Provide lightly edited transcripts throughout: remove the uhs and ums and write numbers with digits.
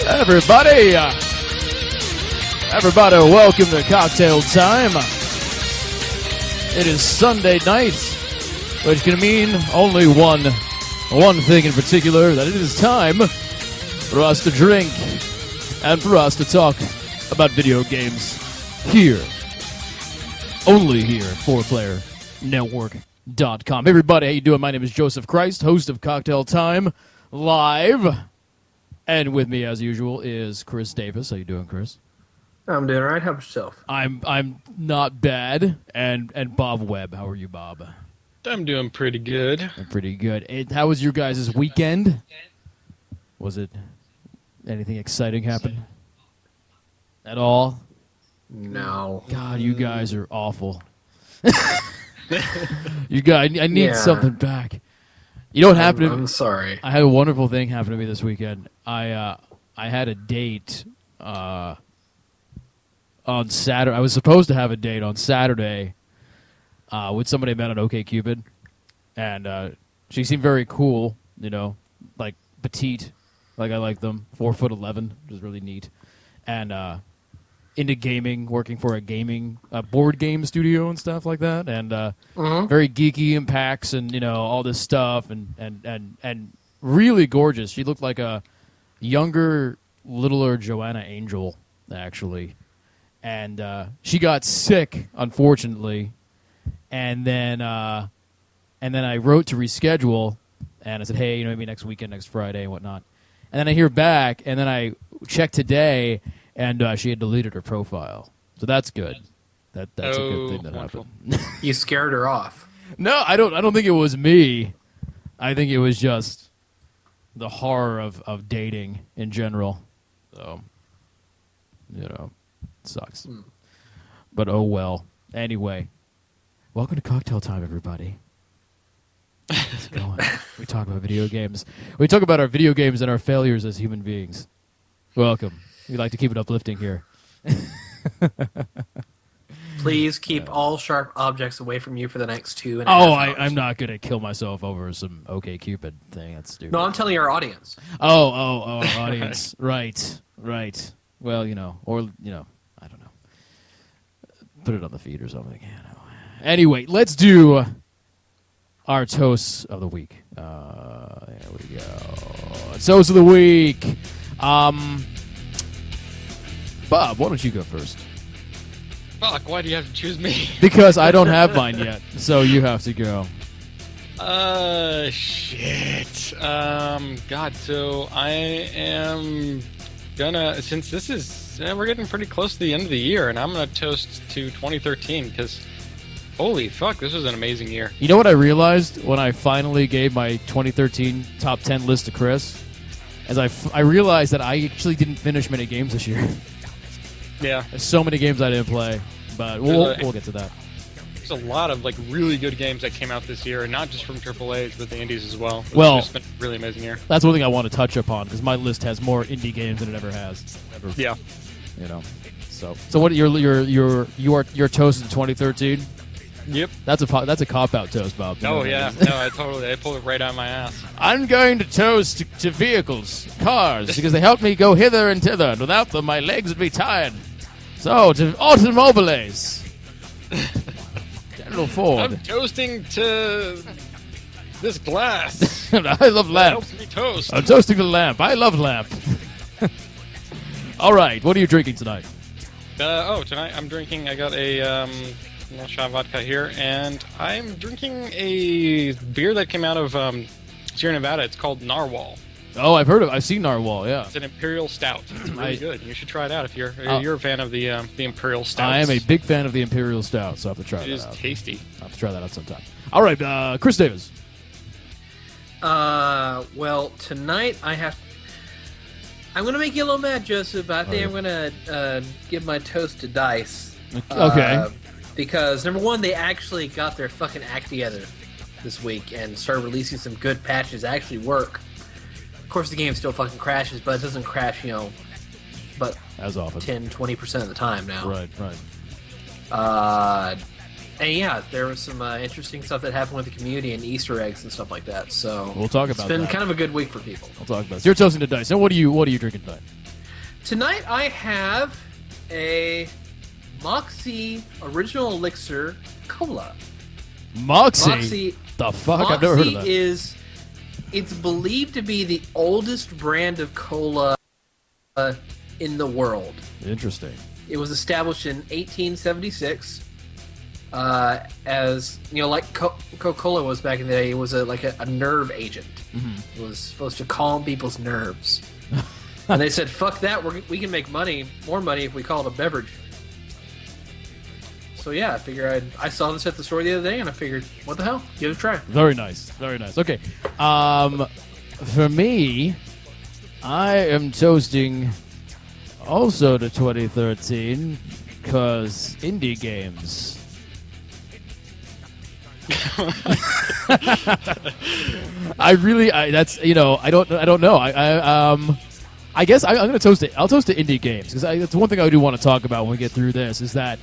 Everybody, welcome to Cocktail Time. It is Sunday night, which can mean only one thing in particular, that it is time for us to drink and for us to talk about video games here. Only here at 4playernetwork.com. Hey everybody, how you doing? My name is Joseph Christ, host of Cocktail Time Live. And with me, as usual, is Chris Davis. How you doing, Chris? I'm doing all right. How about yourself? I'm not bad. And Bob Webb. How are you, Bob? I'm doing pretty good. Pretty good. How was your guys' weekend? Was it anything exciting happen? At all? No. God, you guys are awful. You guys, I need something back. You know what happened? I'm sorry. I had a wonderful thing happen to me this weekend. I had a date on Saturday. I was supposed to have a date on Saturday with somebody I met on OkCupid, and she seemed very cool. You know, like petite, like I like them. 4'11", which is really neat, and into gaming, working for a board game studio and stuff like that, and very geeky and PAX and all this stuff, and really gorgeous. She looked like a younger, littler Joanna Angel, actually, and she got sick, unfortunately, and then I wrote to reschedule, and I said, hey, maybe next weekend, next Friday, and whatnot, and then I hear back, and then I checked today. And she had deleted her profile, so that's good. That's a good thing that happened. You scared her off. No, I don't think it was me. I think it was just the horror of dating in general. So, it sucks. But oh well. Anyway, welcome to Cocktail Time, everybody. How's it going? We talk about video games. We talk about our video games and our failures as human beings. Welcome. We like to keep it uplifting here. Please keep all sharp objects away from you for the next 2.5 hours. I'm not going to kill myself over some OkCupid thing. That's stupid. No, I'm telling our audience. Oh, our audience. Right. Well, I don't know. Put it on the feed or something. Anyway, let's do our toasts of the week. There we go. Toast of the week. Bob, why don't you go first? Fuck, why do you have to choose me? Because I don't have mine yet, so you have to go. Shit. God, so I am gonna, since this is, we're getting pretty close to the end of the year, and I'm gonna toast to 2013, because holy fuck, this was an amazing year. You know what I realized when I finally gave my 2013 top 10 list to Chris? As I realized that I actually didn't finish many games this year. Yeah. There's so many games I didn't play, but we'll get to that. There's a lot of really good games that came out this year, and not just from AAA, but the indies as well. It's been a really amazing year. That's one thing I want to touch upon, because my list has more indie games than it ever has. Yeah. So what your toast in 2013? Yep. That's a cop-out toast, Bob. Oh, yeah. No, I pulled it right out of my ass. I'm going to toast to vehicles, cars, because they help me go hither and thither, and without them my legs would be tired. So, to automobiles. General Ford. I'm toasting to this glass. I love lamp. That helps me toast. I'm toasting the lamp. I love lamp. All right, what are you drinking tonight? Tonight I'm drinking, I got a shot of vodka here, and I'm drinking a beer that came out of Sierra Nevada. It's called Narwhal. Oh, I've seen Narwhal, yeah. It's an Imperial Stout. It's really good. You should try it out if you're a fan of the Imperial Stout. I am a big fan of the Imperial Stout, so I have to try that out. It is tasty. I'll have to try that out sometime. All right, Chris Davis. Well, tonight I'm going to make you a little mad, Joseph, but I think I'm going to give my toast to DICE. Okay. Because, number one, they actually got their fucking act together this week and started releasing some good patches that actually work. Of course, the game still fucking crashes, but it doesn't crash, but as often 10-20% of the time now. Right. And yeah, there was some interesting stuff that happened with the community and Easter eggs and stuff like that. So we'll talk about that. It's been kind of a good week for people. We'll talk about it. So you're toasting to DICE. And what are you drinking tonight? Tonight I have a Moxie Original Elixir Cola. Moxie? The fuck? I've never heard of that. It's believed to be the oldest brand of cola in the world. Interesting. It was established in 1876. As you know, like Coca-Cola was back in the day, it was like a nerve agent. Mm-hmm. It was supposed to calm people's nerves. And they said, "Fuck that! We can make more money if we call it a beverage." So yeah, I figure I saw this at the store the other day, and I figured, what the hell, give it a try. Very nice, very nice. Okay, for me, I am toasting also to 2013 because indie games. That's I don't know. I guess I'm going to toast it. I'll toast to indie games because that's one thing I do want to talk about when we get through this. Is that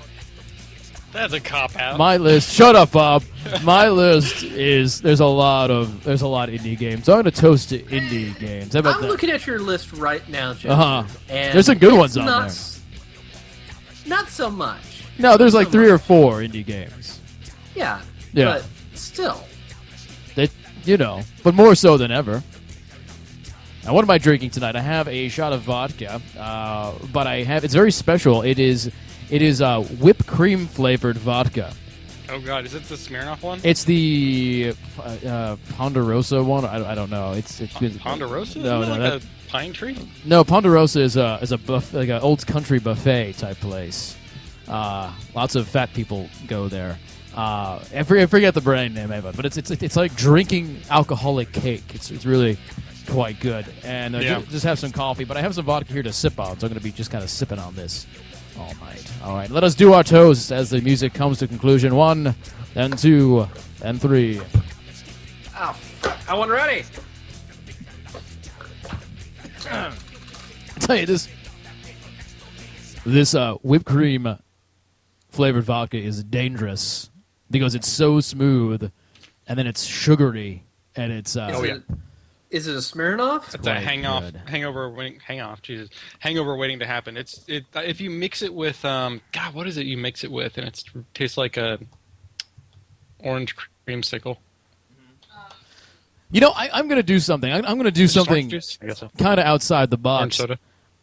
that's a cop out. My list. Shut up, Bob. My list is there's a lot of indie games. So I'm going to toast to indie games. How about I'm that? looking at your list right now, Joe. And there's some good ones on there. Not so much. No, there's like 3 or 4 indie games. Yeah. Yeah. But still. But more so than ever. Now, what am I drinking tonight? I have a shot of vodka, but it's very special. It is whipped cream flavored vodka. Oh God, is it the Smirnoff one? It's the Ponderosa one. I don't know. It's Ponderosa? No, Isn't no, like a pine tree. No, Ponderosa is a like an old country buffet type place. Lots of fat people go there. I forget the brand name of it, but it's like drinking alcoholic cake. It's really quite good. And just have some coffee, but I have some vodka here to sip on, so I'm going to be just kind of sipping on this all night. All right, let us do our toast as the music comes to conclusion. 1, then 2, and 3. Oh, fuck. I wasn't ready. I tell you, this whipped cream flavored vodka is dangerous because it's so smooth, and then it's sugary, and it's Is it a Smirnoff? It's a hangover waiting to happen. If you mix it with God, what is it you mix it with, and it tastes like a orange creamsicle. I'm going to do something. I'm going to do something kind of outside the box. Orange soda.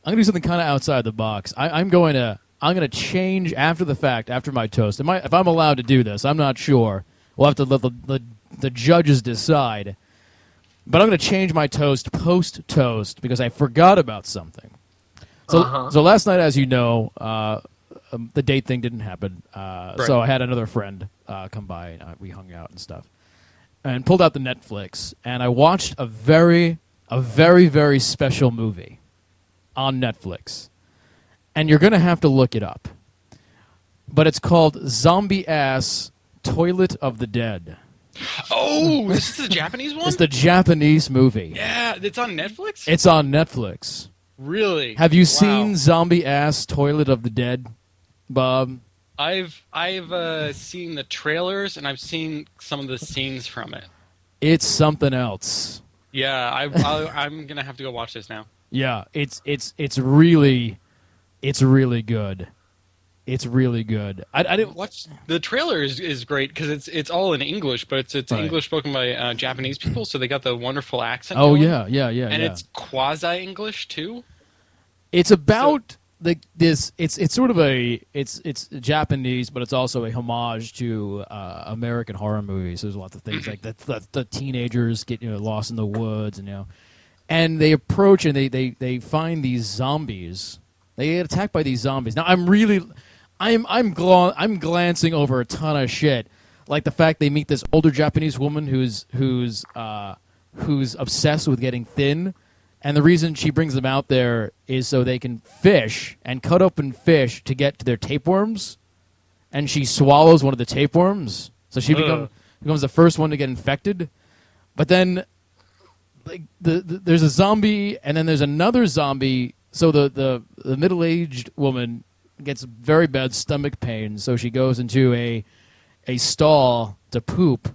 I'm going to do something kind of outside the box. I'm going to change after the fact, after my toast. If I'm allowed to do this, I'm not sure. We'll have to let the judges decide. But I'm going to change my toast post-toast because I forgot about something. So last night, as you know, the date thing didn't happen. Right. So I had another friend come by, and we hung out and stuff. And pulled out the Netflix, and I watched a very, very special movie on Netflix. And you're going to have to look it up. But it's called Zombie Ass Toilet of the Dead. Oh, this is the Japanese one? It's the Japanese movie. Yeah, it's on Netflix? It's on Netflix. Really? Have you seen Zombie Ass Toilet of the Dead, Bob? I've seen the trailers, and I've seen some of the scenes from it. It's something else. Yeah, I'm going to have to go watch this now. Yeah, it's really good. It's really good. I didn't watch the trailer is great because it's all in English, but it's right. English spoken by Japanese people, so they got the wonderful accent. Oh going. yeah, and it's quasi English too. It's about it's sort of it's Japanese, but it's also a homage to American horror movies. There's lots of things like the teenagers get lost in the woods, and they approach and they find these zombies. They get attacked by these zombies. Now I'm glancing over a ton of shit, like the fact they meet this older Japanese woman who's obsessed with getting thin, and the reason she brings them out there is so they can fish and cut open fish to get to their tapeworms, and she swallows one of the tapeworms, so she becomes the first one to get infected. But then, like there's a zombie, and then there's another zombie. So the middle-aged woman gets very bad stomach pain, so she goes into a stall to poop,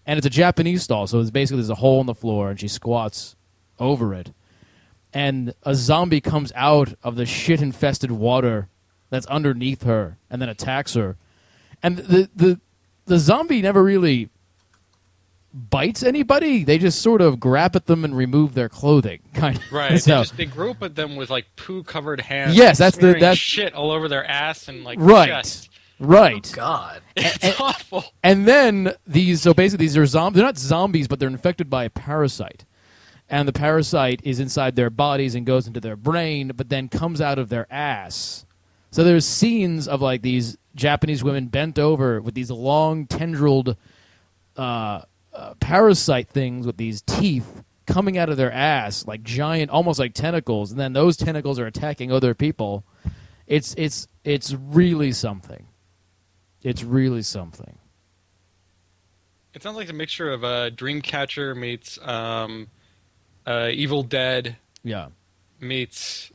and it's a Japanese stall, so it's basically there's a hole in the floor, and she squats over it. and a zombie comes out of the shit-infested water that's underneath her and then attacks her. And the zombie never really bites anybody. They just sort of grab at them and remove their clothing, kind of. Right. So, They grope at them with like poo-covered hands. Yes, that's that's shit all over their ass and like right. chest. Right. Oh, God. It's awful. And then these are zombies. They're not zombies, but they're infected by a parasite. And the parasite is inside their bodies and goes into their brain, but then comes out of their ass. So there's scenes of like these Japanese women bent over with these long tendrilled parasite things with these teeth coming out of their ass, like giant, almost like tentacles. And then those tentacles are attacking other people. It's really something. It's really something. It sounds like a mixture of Dreamcatcher meets Evil Dead. Yeah. Meets,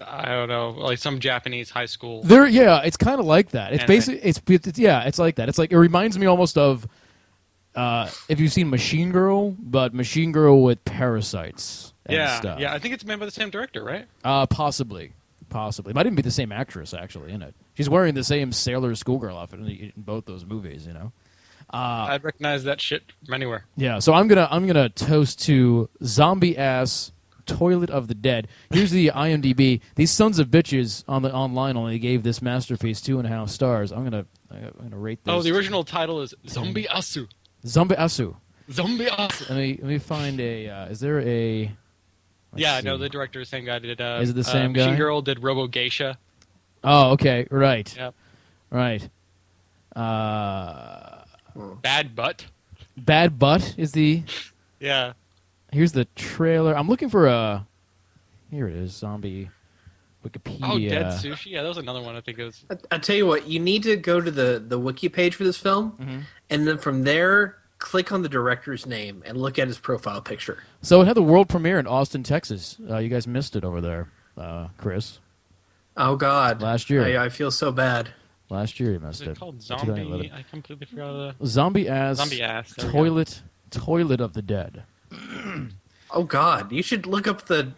I don't know, like some Japanese high school. It's kind of like that. It's anime. basically it's like that. It's like it reminds me almost of if you've seen Machine Girl, but Machine Girl with parasites and stuff. Yeah, I think it's made by the same director, right? Possibly. It might even be the same actress actually in it. She's wearing the same sailor schoolgirl outfit in both those movies, you know. I'd recognize that shit from anywhere. Yeah, so I'm gonna toast to zombie ass Toilet of the Dead. Here's the IMDb. These sons of bitches on the online only gave this masterpiece 2.5 stars. I'm gonna rate this. Oh, the original title is Zombie Asu. Zombie Asu. Zombie Asu. Let me find a. Is there a? Yeah, see. no, the director is the same guy did. Is it the same guy? Machine Girl did Robo Geisha. Oh, okay, right. Yep. Right. Bad Butt. Bad Butt is the. Yeah. Here's the trailer. I'm looking for a. Here it is. Zombie. Wikipedia. Oh, Dead Sushi. Yeah, that was another one. I think it was. I tell you what, you need to go to the wiki page for this film, and then from there, click on the director's name and look at his profile picture. So it had the world premiere in Austin, Texas. You guys missed it over there, Chris. Oh, God. Last year. I feel so bad. Last year you missed Is it it. called 2011. Zombie? I completely forgot the... Zombie ass. Zombie Ass. There we go. Toilet of the Dead. Oh, God. You should look up the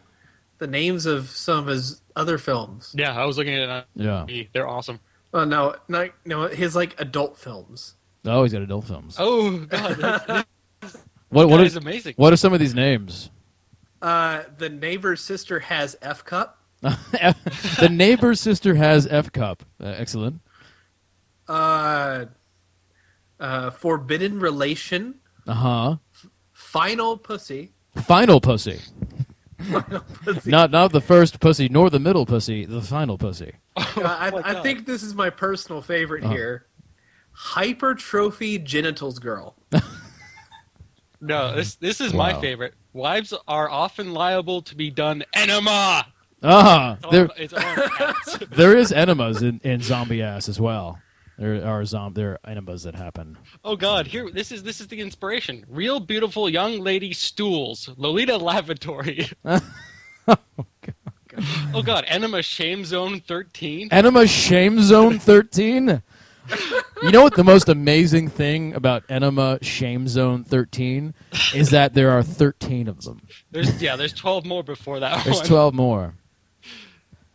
names of some of his other films. Yeah, I was looking at it. Yeah. They're awesome. Oh, no, his, like, adult films. Oh, he's got adult films. Oh, God. What is are amazing. What are some of these names? The neighbor's sister has F cup. The neighbor's sister has F cup. Excellent. Forbidden relation. Final pussy. Final pussy. Not the first pussy, nor the middle pussy. The final pussy. I think this is my personal favorite here. Hypertrophy genitals girl. No, this is Wow. my favorite. Wives are often liable to be done enema. There is enemas in zombie ass as well. There are enemas that happen. Oh God! Here, this is the inspiration. Real beautiful young lady stools. Lolita Lavatory. Oh God! Enema Shame Zone 13. Enema Shame Zone 13. You know what the most amazing thing about Enema Shame Zone 13 is that there are 13 of them. There's 12 more before that There's one. 12 more.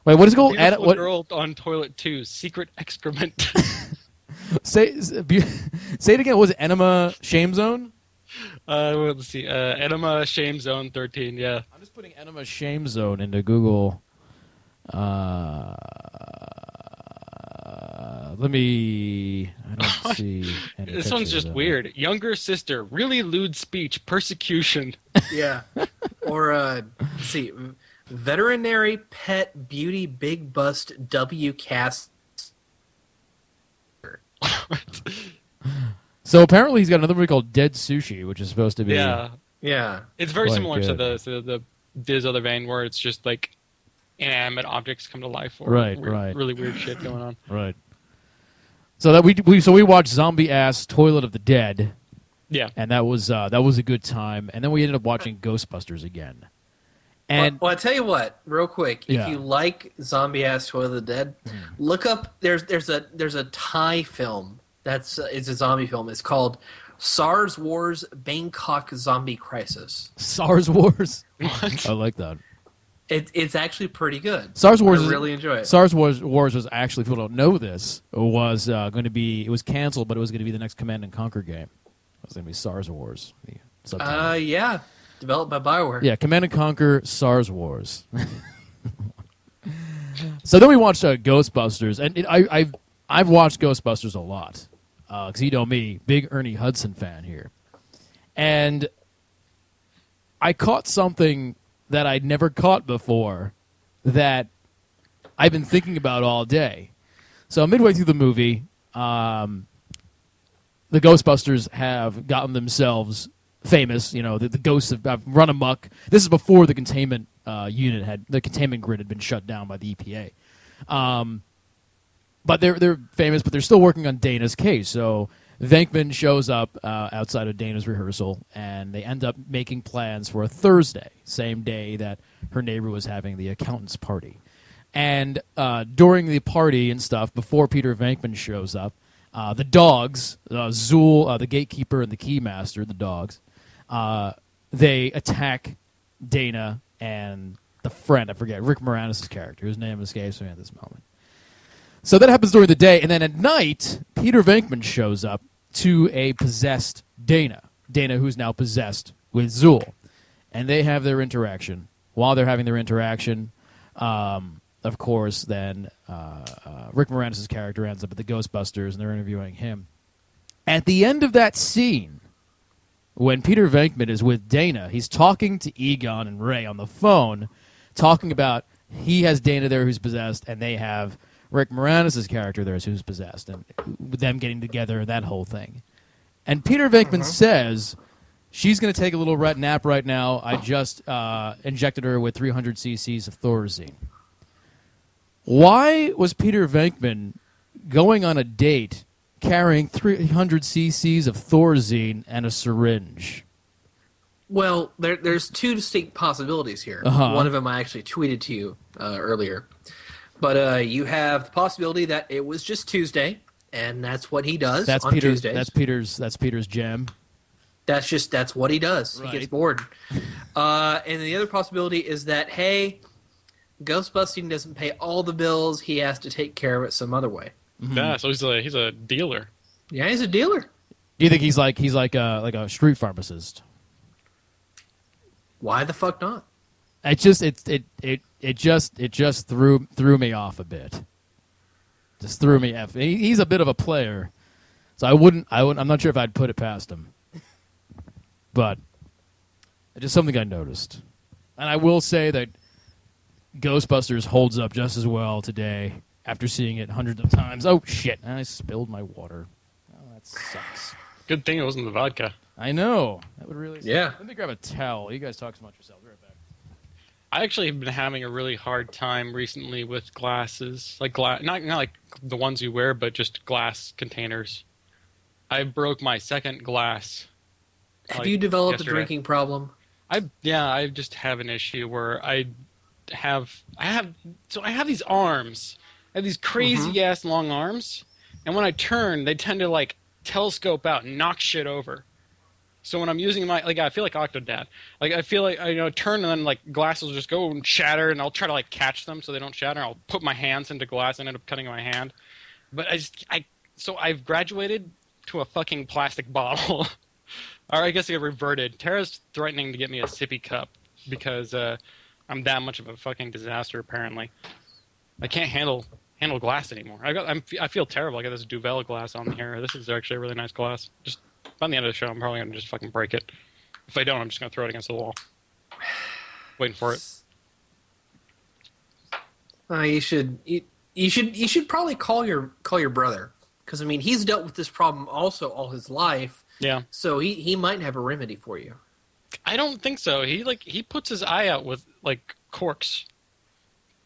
Wait, what is it called? Beautiful girl on toilet 2. Secret excrement. Say it again. Was it Enema Shame Zone? Let's see. Enema Shame Zone 13. Yeah. I'm just putting Enema Shame Zone into Google. Let me. I don't see. Any This one's pictures just of it. weird. Younger sister, really lewd speech, persecution. Yeah. Or, let's see. Veterinary pet beauty big bust W cast. So apparently he's got another movie called Dead Sushi, which is supposed to be. Yeah. Yeah. It's very Quite similar to good. this other vein where it's just like inanimate objects come to life. Or Right, weird, right. Really weird shit going on. Right. So that we watched Zombie Ass Toilet of the Dead, Yeah. and that was a good time. And then we ended up watching Ghostbusters again. And Well, I tell you what, real quick, Yeah. if you like Zombie Ass Toilet of the Dead, look up. There's a Thai film that's it's a zombie film. It's called SARS Wars Bangkok Zombie Crisis. SARS Wars. What? I like that. It's actually pretty good. SARS Wars. I really enjoy it. SARS Wars was actually, people don't know this, was going to be. It was canceled, but it was going to be the next Command and Conquer game. It was going to be SARS Wars. The subtitle. Yeah, developed by BioWare. Yeah, Command and Conquer SARS Wars. So then we watched Ghostbusters, and I've watched Ghostbusters a lot because you know me, big Ernie Hudson fan here, and I caught something that I'd never caught before that I've been thinking about all day. So midway through the movie, the Ghostbusters have gotten themselves famous. You know, the ghosts have run amok. This is before the containment the containment grid had been shut down by the EPA. But they're famous, but they're still working on Dana's case. So Venkman shows up outside of Dana's rehearsal, and they end up making plans for a Thursday, same day that her neighbor was having the accountant's party. And during the party and stuff, before Peter Venkman shows up, the dogs, Zool, the gatekeeper, and the keymaster, the dogs, they attack Dana and the friend, I forget, Rick Moranis' character, whose name escapes me at this moment. So that happens during the day, and then at night, Peter Venkman shows up to a possessed Dana, who's now possessed with Zool. And they have their interaction. While they're having their interaction, of course, then Rick Moranis' character ends up at the Ghostbusters, and they're interviewing him. At the end of that scene, when Peter Venkman is with Dana, he's talking to Egon and Ray on the phone, talking about he has Dana there who's possessed, and they have Rick Moranis' character there who's possessed, and them getting together, that whole thing. And Peter Venkman says, she's going to take a little nap right now. I just injected her with 300 cc's of Thorazine. Why was Peter Venkman going on a date carrying 300 cc's of Thorazine and a syringe? Well, there's two distinct possibilities here. Uh-huh. One of them I actually tweeted to you earlier. But you have the possibility that it was just Tuesday, and that's what he does on Tuesdays. That's Peter's jam. That's what he does. Right. He gets bored. And the other possibility is that, hey, Ghostbusting doesn't pay all the bills. He has to take care of it some other way. Mm-hmm. Yeah, so he's a dealer. Yeah, he's a dealer. Do you think he's like a street pharmacist? Why the fuck not? It just threw me off a bit. Just threw me off. He's a bit of a player, so I wouldn't. I'm not sure if I'd put it past him. But it's just something I noticed, and I will say that Ghostbusters holds up just as well today after seeing it hundreds of times. Oh shit! I spilled my water. Oh, that sucks. Good thing it wasn't the vodka. I know. That would really suck. Yeah. Let me grab a towel. You guys talk so much yourselves. Be right back. I actually have been having a really hard time recently with glasses, like not like the ones you wear, but just glass containers. I broke my second glass. Have you developed yesterday. a drinking problem? I just have an issue where I have these arms. I have these crazy ass long arms, and when I turn, they tend to like telescope out and knock shit over. So when I'm using I feel like Octodad. Like I feel like I turn and then like glasses will just go and shatter, and I'll try to like catch them so they don't shatter. I'll put my hands into glass and end up cutting my hand. But so I've graduated to a fucking plastic bottle. Or I guess I reverted. Tara's threatening to get me a sippy cup because I'm that much of a fucking disaster. Apparently, I can't handle glass anymore. I feel terrible. I got this Duvel glass on here. This is actually a really nice glass. Just by the end of the show, I'm probably gonna just fucking break it. If I don't, I'm just gonna throw it against the wall. Waiting for it. You should probably call your brother, because I mean he's dealt with this problem also all his life. Yeah. So he might have a remedy for you. I don't think so. He puts his eye out with like corks.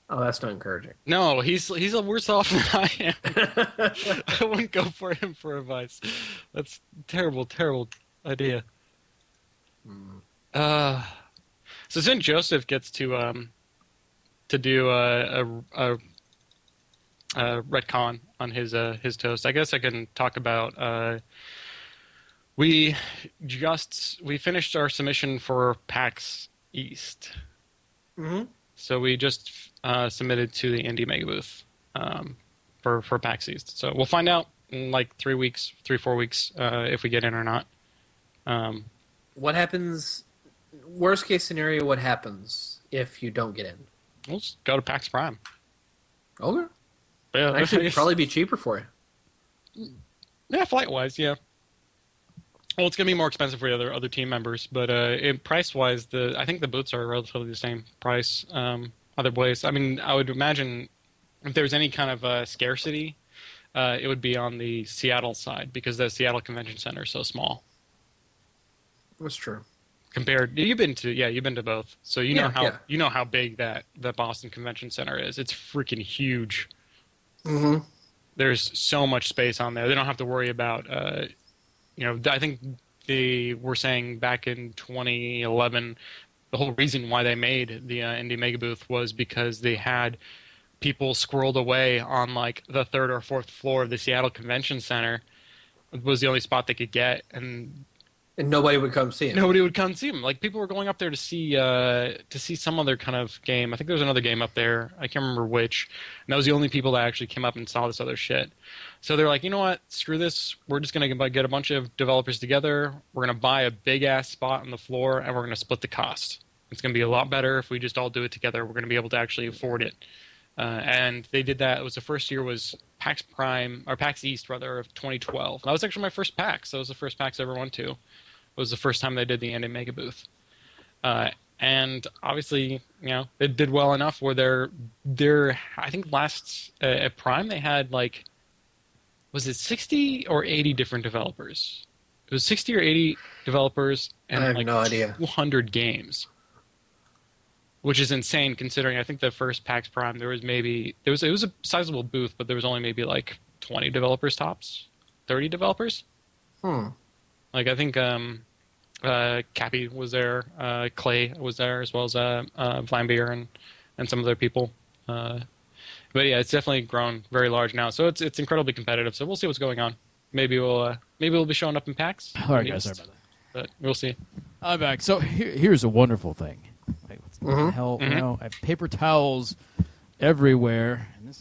Oh, that's not encouraging. No, he's a worse off than I am. I wouldn't go for him for advice. That's terrible idea. So St. Joseph gets to do a retcon on his toast. I guess I can talk about We finished our submission for PAX East. Mm-hmm. So we just submitted to the Indie Mega Booth for PAX East. So we'll find out in like 4 weeks, if we get in or not. What happens? Worst case scenario, what happens if you don't get in? We'll just go to PAX Prime. Okay. Yeah, Actually, it'd probably be cheaper for you. Yeah, flight-wise, yeah. Well, it's going to be more expensive for the other team members, but price-wise, I think the booths are relatively the same price other ways. I mean, I would imagine if there's any kind of scarcity, it would be on the Seattle side because the Seattle Convention Center is so small. That's true. You've been to both, so you know how big the Boston Convention Center is. It's freaking huge. Mm-hmm. There's so much space on there. They don't have to worry about. I think they were saying back in 2011, the whole reason why they made the Indie Mega Booth was because they had people squirreled away on like the 3rd or 4th floor of the Seattle Convention Center. It was the only spot they could get, and nobody would come see him. Nobody would come see him. Like people were going up there to see some other kind of game. I think there was another game up there. I can't remember which. And that was the only people that actually came up and saw this other shit. So they're like, you know what? Screw this. We're just gonna get a bunch of developers together. We're gonna buy a big ass spot on the floor, and we're gonna split the cost. It's gonna be a lot better if we just all do it together. We're gonna be able to actually afford it. And they did that. It was the first year was PAX Prime or PAX East rather of 2012. That was actually my first PAX. That was the first PAX I ever went to. It was the first time they did the Indie Mega Booth. And obviously, it did well enough where they're I think last at Prime they had like, was it 60 or 80 different developers? It was 60 or 80 developers and I have like no idea. 200 games. Which is insane considering I think the first PAX Prime it was a sizable booth, but there was only maybe like 20 developers tops, 30 developers. Like I think Cappy was there, Clay was there, as well as Vlambeer and some other people. But yeah, it's definitely grown very large now, so it's incredibly competitive. So we'll see what's going on. Maybe we'll be showing up in PAX. All right, guys, sorry about that. But we'll see. I'm back. So here's a wonderful thing. Like, what the hell? I have paper towels everywhere, and is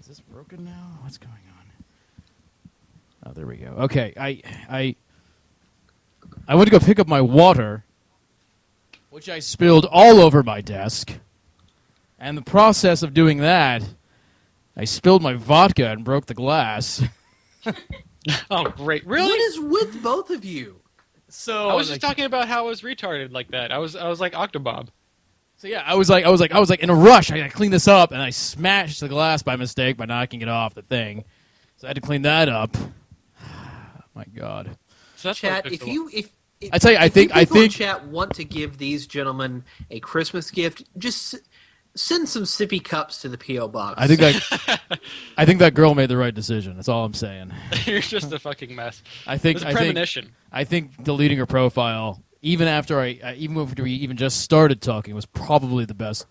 this broken now? What's going on? Oh, there we go. Okay, I went to go pick up my water, which I spilled all over my desk. And the process of doing that, I spilled my vodka and broke the glass. Oh, great! Really? What is with both of you? So I was just talking about how I was retarded like that. I was like Octobob. So yeah, I was like in a rush. I got to clean this up, and I smashed the glass by mistake by knocking it off the thing. So I had to clean that up. My God. So that's Chat, like if I tell you, I think chat want to give these gentlemen a Christmas gift, just send some sippy cups to the P.O. box. I think that girl made the right decision. That's all I'm saying. You're just a fucking mess. It's a premonition. I think deleting her profile, even after we even just started talking, was probably the best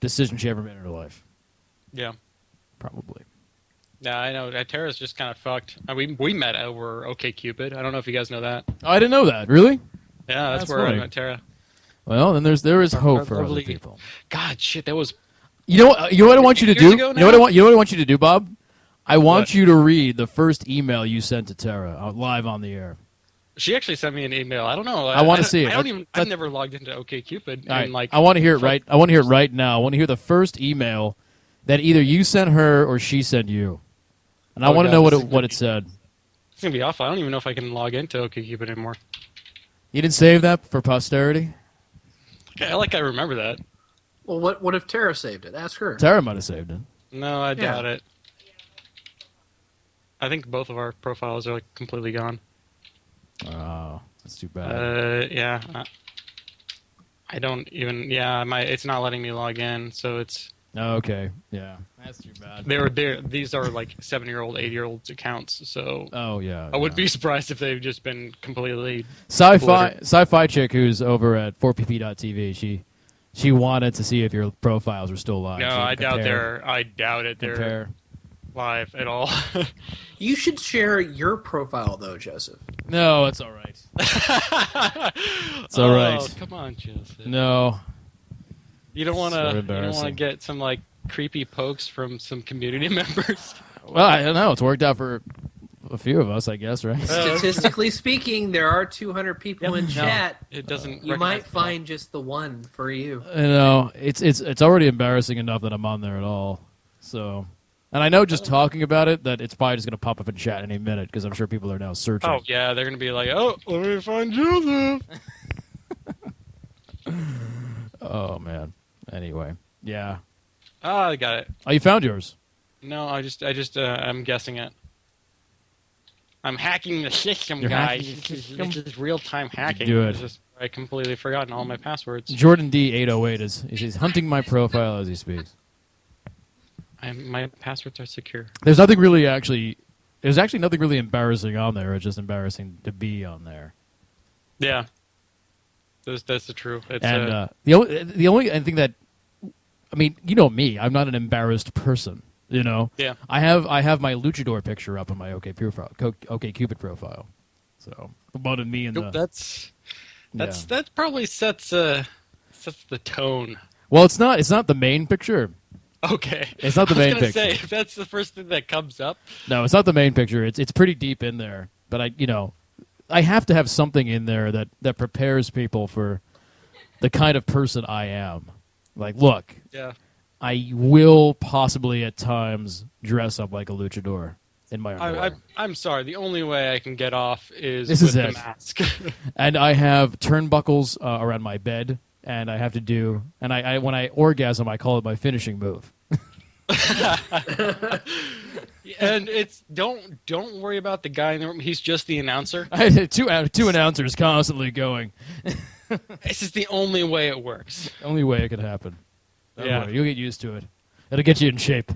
decision she ever made in her life. Yeah, probably. Yeah, I know. Tara's just kind of fucked. We met over OkCupid. I don't know if you guys know that. Oh, I didn't know that. Really? Yeah, that's where funny. I met Tara. Well, then there is hope for other people. God, shit, that was. You know what I want you to do. You know what I want you to do, Bob. I want you to read the first email you sent to Tara live on the air. She actually sent me an email. I don't know. I want to see it. I've never logged into OkCupid. And I want to hear it right. I want to hear it right now. I want to hear the first email that either you sent her or she sent you, and I want to know what it said. It's gonna be awful. I don't even know if I can log into OkCupid anymore. You didn't save that for posterity? I remember that. Well, what if Tara saved it? Ask her. Tara might have saved it. No, I doubt it. I think both of our profiles are like completely gone. Oh, that's too bad. Yeah. I don't even. Yeah, it's not letting me log in, so it's. Oh, okay. Yeah, that's too bad. These are like 7-year-old, 8-year-old accounts, so. Oh yeah. I would be surprised if they've just been completely. Sci-fi chick who's over at 4pp.tv. She wanted to see if your profiles were still live. No, so I doubt it. They're live at all. You should share your profile though, Joseph. No, it's all right. It's all right. Oh, come on, Joseph. No. You don't want So to. You don't embarrassing. want to get some like creepy pokes from some community members. Well, I don't know. It's worked out for a few of us, I guess, right? Statistically speaking, there are 200 people in chat. It doesn't. You might recognize find just the one for you. You know, it's already embarrassing enough that I'm on there at all. So, and I know just talking about it that it's probably just going to pop up in chat any minute because I'm sure people are now searching. Oh yeah, they're gonna be like, oh, let me find Joseph. Oh man. Anyway, yeah. Ah, I got it. Oh, you found yours. No, I'm guessing it. I'm hacking the system, You're guys. hacking the system? This is real-time hacking. Do it. It's just, I completely forgotten all my passwords. Jordan D808 is hunting my profile as he speaks. My passwords are secure. There's nothing really actually. There's actually nothing really embarrassing on there. It's just embarrassing to be on there. Yeah, that's the truth. It's, And the only I think that, I mean, you know me. I'm not an embarrassed person. You know. Yeah. I have my luchador picture up on my OkCupid profile. So about me and the. That probably sets the tone. Well, it's not the main picture. Okay. It's not the main I was picture. gonna say if that's the first thing that comes up. No, it's not the main picture. It's pretty deep in there. But I have to have something in there that prepares people for the kind of person I am. Like, look, Yeah. I will possibly at times dress up like a luchador in my underwear. I'm sorry. The only way I can get off is This with is the it. mask. And I have turnbuckles around my bed, and I have to do. And I when I orgasm, I call it my finishing move. And it's don't worry about the guy in the room. He's just the announcer. I had two announcers constantly going. This is the only way it works. Only way it could happen. Don't Yeah. worry, you'll get used to it. It'll get you in shape.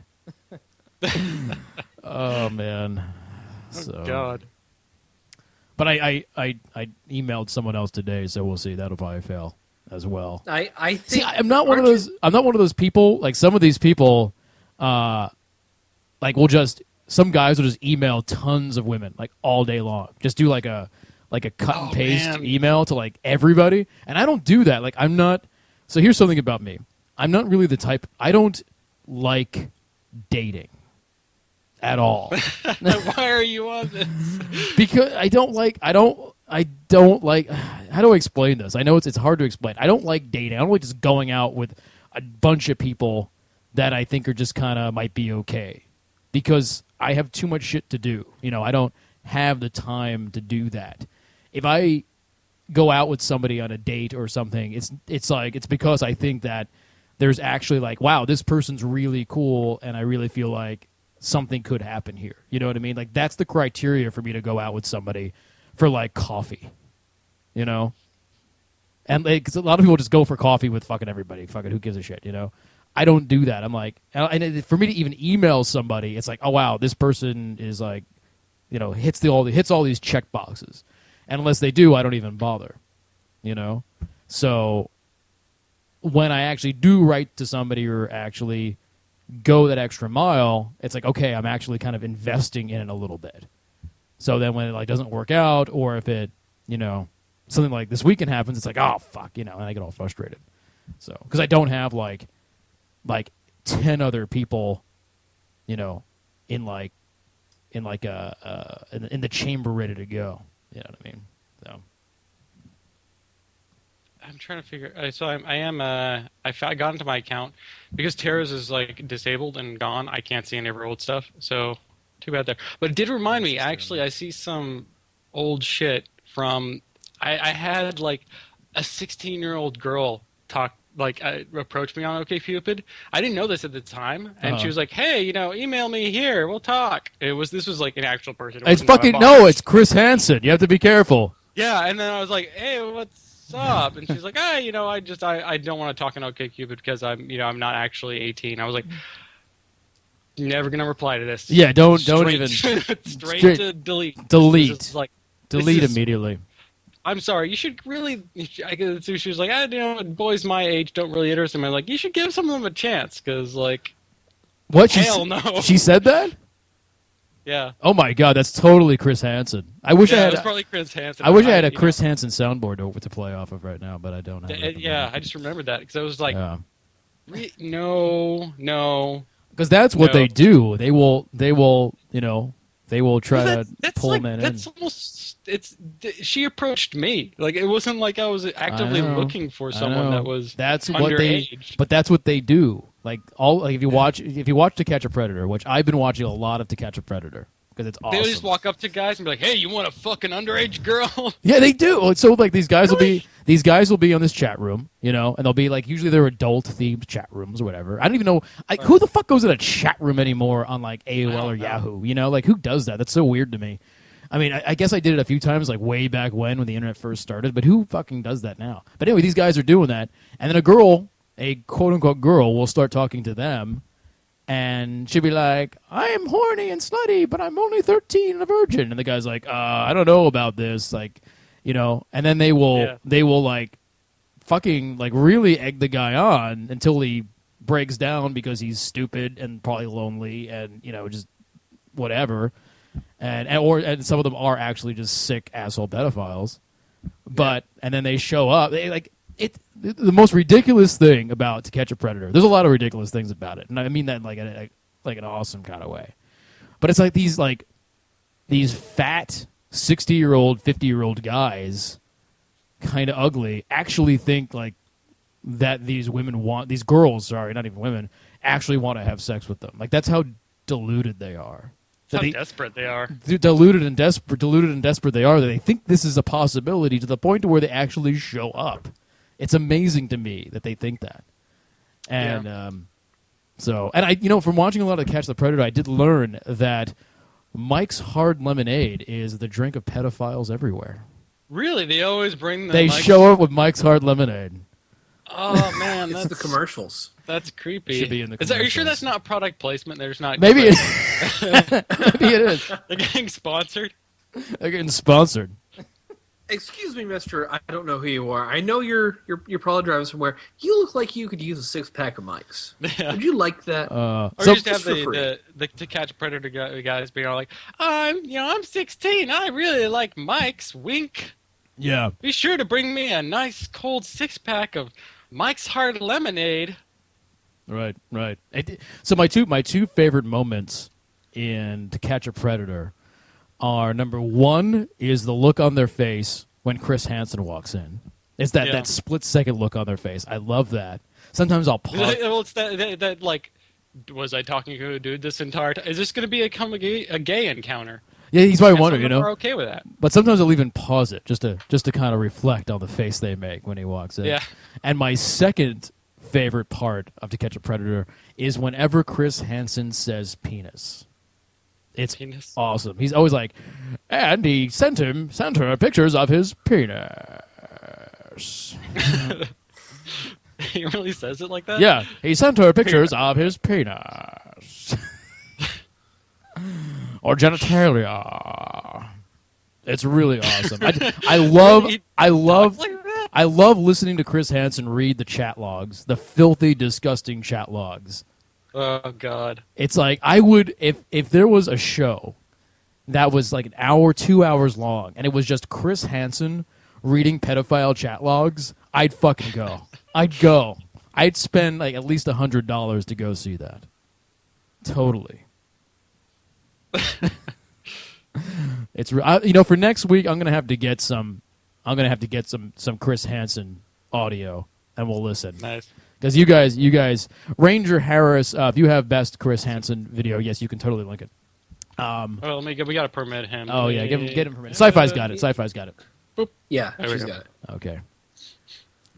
Oh man. So. God. But I emailed someone else today, so we'll see. That'll probably fail as well. I think. See, I'm not one of those. I'm not one of those people. Like some of these people, like some guys will just email tons of women like all day long. Just do like a cut and paste man. email to like everybody, and I don't do that. Like I'm not. So here's something about me. I'm not really the type. I don't like dating at all. Why are you on this? Because I don't like how do I explain this? I know it's hard to explain. I don't like dating. I don't like just going out with a bunch of people that I think are just kind of might be okay, because I have too much shit to do. I don't have the time to do that. If I go out with somebody on a date or something, it's because I think that there's actually like, wow, this person's really cool, and I really feel like something could happen here. You know what I mean? Like that's the criteria for me to go out with somebody for like coffee. And because a lot of people just go for coffee with fucking everybody. Fucking who gives a shit? I don't do that. I'm like, and for me to even email somebody, it's like, oh wow, this person is like, hits all these check boxes, and unless they do, I don't even bother. So when I actually do write to somebody or actually go that extra mile, it's like, okay, I'm actually kind of investing in it a little bit. So then when it like doesn't work out, or if it, something like this weekend happens, it's like, oh fuck, and I get all frustrated. So because I don't have like 10 other people, in the chamber ready to go. You know what I mean? So. I'm trying to figure. So I got into my account because Tara's is like disabled and gone. I can't see any of her old stuff. So too bad there. But it did remind me. Actually, I see some old shit from. I had like a 16-year-old girl approach me on OkCupid. I didn't know this at the time, and she was like, "Hey, email me here. We'll talk." This was like an actual person. It's fucking no. It's Chris Hansen. You have to be careful. Yeah, and then I was like, "Hey, what's up?" And she's like, "Hey, I don't want to talk on OkCupid because I'm not actually 18." I was like, "Never gonna reply to this." Yeah, don't Straight- even straight to delete. delete. This is like, delete this is- immediately. I'm sorry. You should really. She was like, boys my age don't really interest me. I'm like, you should give some of them a chance because, like, What? hell no. She said that? Yeah. Oh my god, that's totally Chris Hansen. I wish I Yeah, it had. was probably Chris Hansen. I wish I had a you Chris Hansen soundboard to play off of right now, but I don't have know, it. yeah, I just remembered that because I was like, Yeah. no. Because that's what No. they do. They will, they will try Well, to pull like, men in. that's almost. She approached me. Like it wasn't like I was actively I know. looking for I someone know. that was That's what they. underage. But that's what they do. Like if you watch To Catch a Predator, which I've been watching a lot of To Catch a Predator because it's awesome. They just walk up to guys and be like, "Hey, you want a fucking underage girl?" Yeah, they do. So like these guys Really? will be on this chat room, and they'll be like usually they're adult themed chat rooms or whatever. I don't even know who the fuck goes in a chat room anymore on like AOL or don't know. Yahoo. Like who does that? That's so weird to me. I mean, I guess I did it a few times, like way back when the internet first started. But who fucking does that now? But anyway, these guys are doing that, and then a quote unquote girl, will start talking to them, and she'll be like, "I am horny and slutty, but I'm only 13 and a virgin." And the guy's like, "I don't know about this," like, And then they will like, fucking like really egg the guy on until he breaks down because he's stupid and probably lonely and just whatever. And some of them are actually just sick asshole pedophiles, and then they show up. They like it. The most ridiculous thing about To Catch a Predator. There's a lot of ridiculous things about it, and I mean that like an awesome kind of way. But it's like these fat 60-year-old, 50-year-old guys, kind of ugly, actually think like that these girls, not even women, actually want to have sex with them. Like that's how deluded they are. How desperate they are. Deluded and desperate they are that they think this is a possibility to the point to where they actually show up. It's amazing to me that they think that. And I from watching a lot of Catch the Predator, I did learn that Mike's Hard Lemonade is the drink of pedophiles everywhere. Really, they always bring. They show up with Mike's Hard Lemonade. Oh man, It's the commercials. That's creepy. Should be in the Are you sure commercials. that's not product placement? There's not. Maybe it, maybe it is. They're getting sponsored. They're getting sponsored. Excuse me, Mister. I don't know who you are. I know you're probably driving somewhere. You look like you could use a 6-pack of mics. Yeah. Would you like that? Or So- you just have Just for free. the To Catch a Predator guys being all like, I'm 16. I really like Mike's. Wink. Yeah. Be sure to bring me a nice cold 6-pack of Mike's Hard Lemonade. Right. So my two favorite moments in To Catch a Predator are, number one is the look on their face when Chris Hansen walks in. It's that split-second look on their face. I love that. Sometimes I'll pause. Well, it's that like, was I talking to a dude this entire time? Is this going to become a gay encounter? Yeah, he's probably And wondering, some of them are okay with that. But sometimes I'll even pause it just to kind of reflect on the face they make when he walks in. Yeah. And my second favorite part of To Catch a Predator is whenever Chris Hansen says penis. It's Penis? awesome. He's always like, and he sent her pictures of his penis. He really says it like that? Yeah, he sent her pictures of his penis. Or genitalia. It's really awesome. I love Like that? I love listening to Chris Hansen read the chat logs, the filthy, disgusting chat logs. Oh God. It's like I would if there was a show that was like an hour, 2 hours long, and it was just Chris Hansen reading pedophile chat logs, I'd fucking go. I'd go. I'd spend like at least $100 to go see that. Totally. It's for next week I'm gonna have to get some Chris Hansen audio and we'll listen. Nice. Because you guys, Ranger Harris, if you have best Chris Hansen video, yes, you can totally link it. Well, we got to permit him. Oh yeah, get him permission. Sci-Fi's got it. Sci-Fi's got it. Yeah, There we she's go. got it. Okay,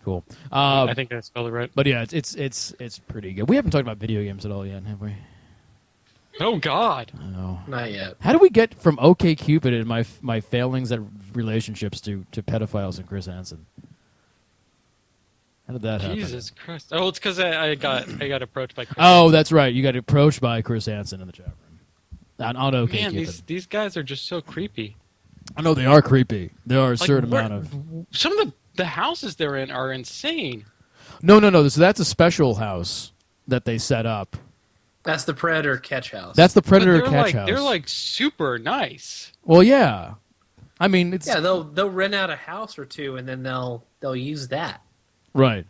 cool. I think I spelled it right. But yeah, it's pretty good. We haven't talked about video games at all yet, have we? Oh God. No. Not yet. How do we get from OkCupid and my failings at relationships to pedophiles and Chris Hansen? How did that happen? Jesus Christ. Oh, it's because I got approached by Chris. Oh, that's right. You got approached by Chris Hansen in the chat room. On OkCupid. Man, these guys are just so creepy. I know they are creepy. There are a Like, certain amount of... Some of the houses they're in are insane. No. So that's a special house that they set up That's the Predator catch house. That's the Predator But catch house. They're like super nice. Well, yeah. I mean, it's they'll rent out a house or two and then they'll use that. right.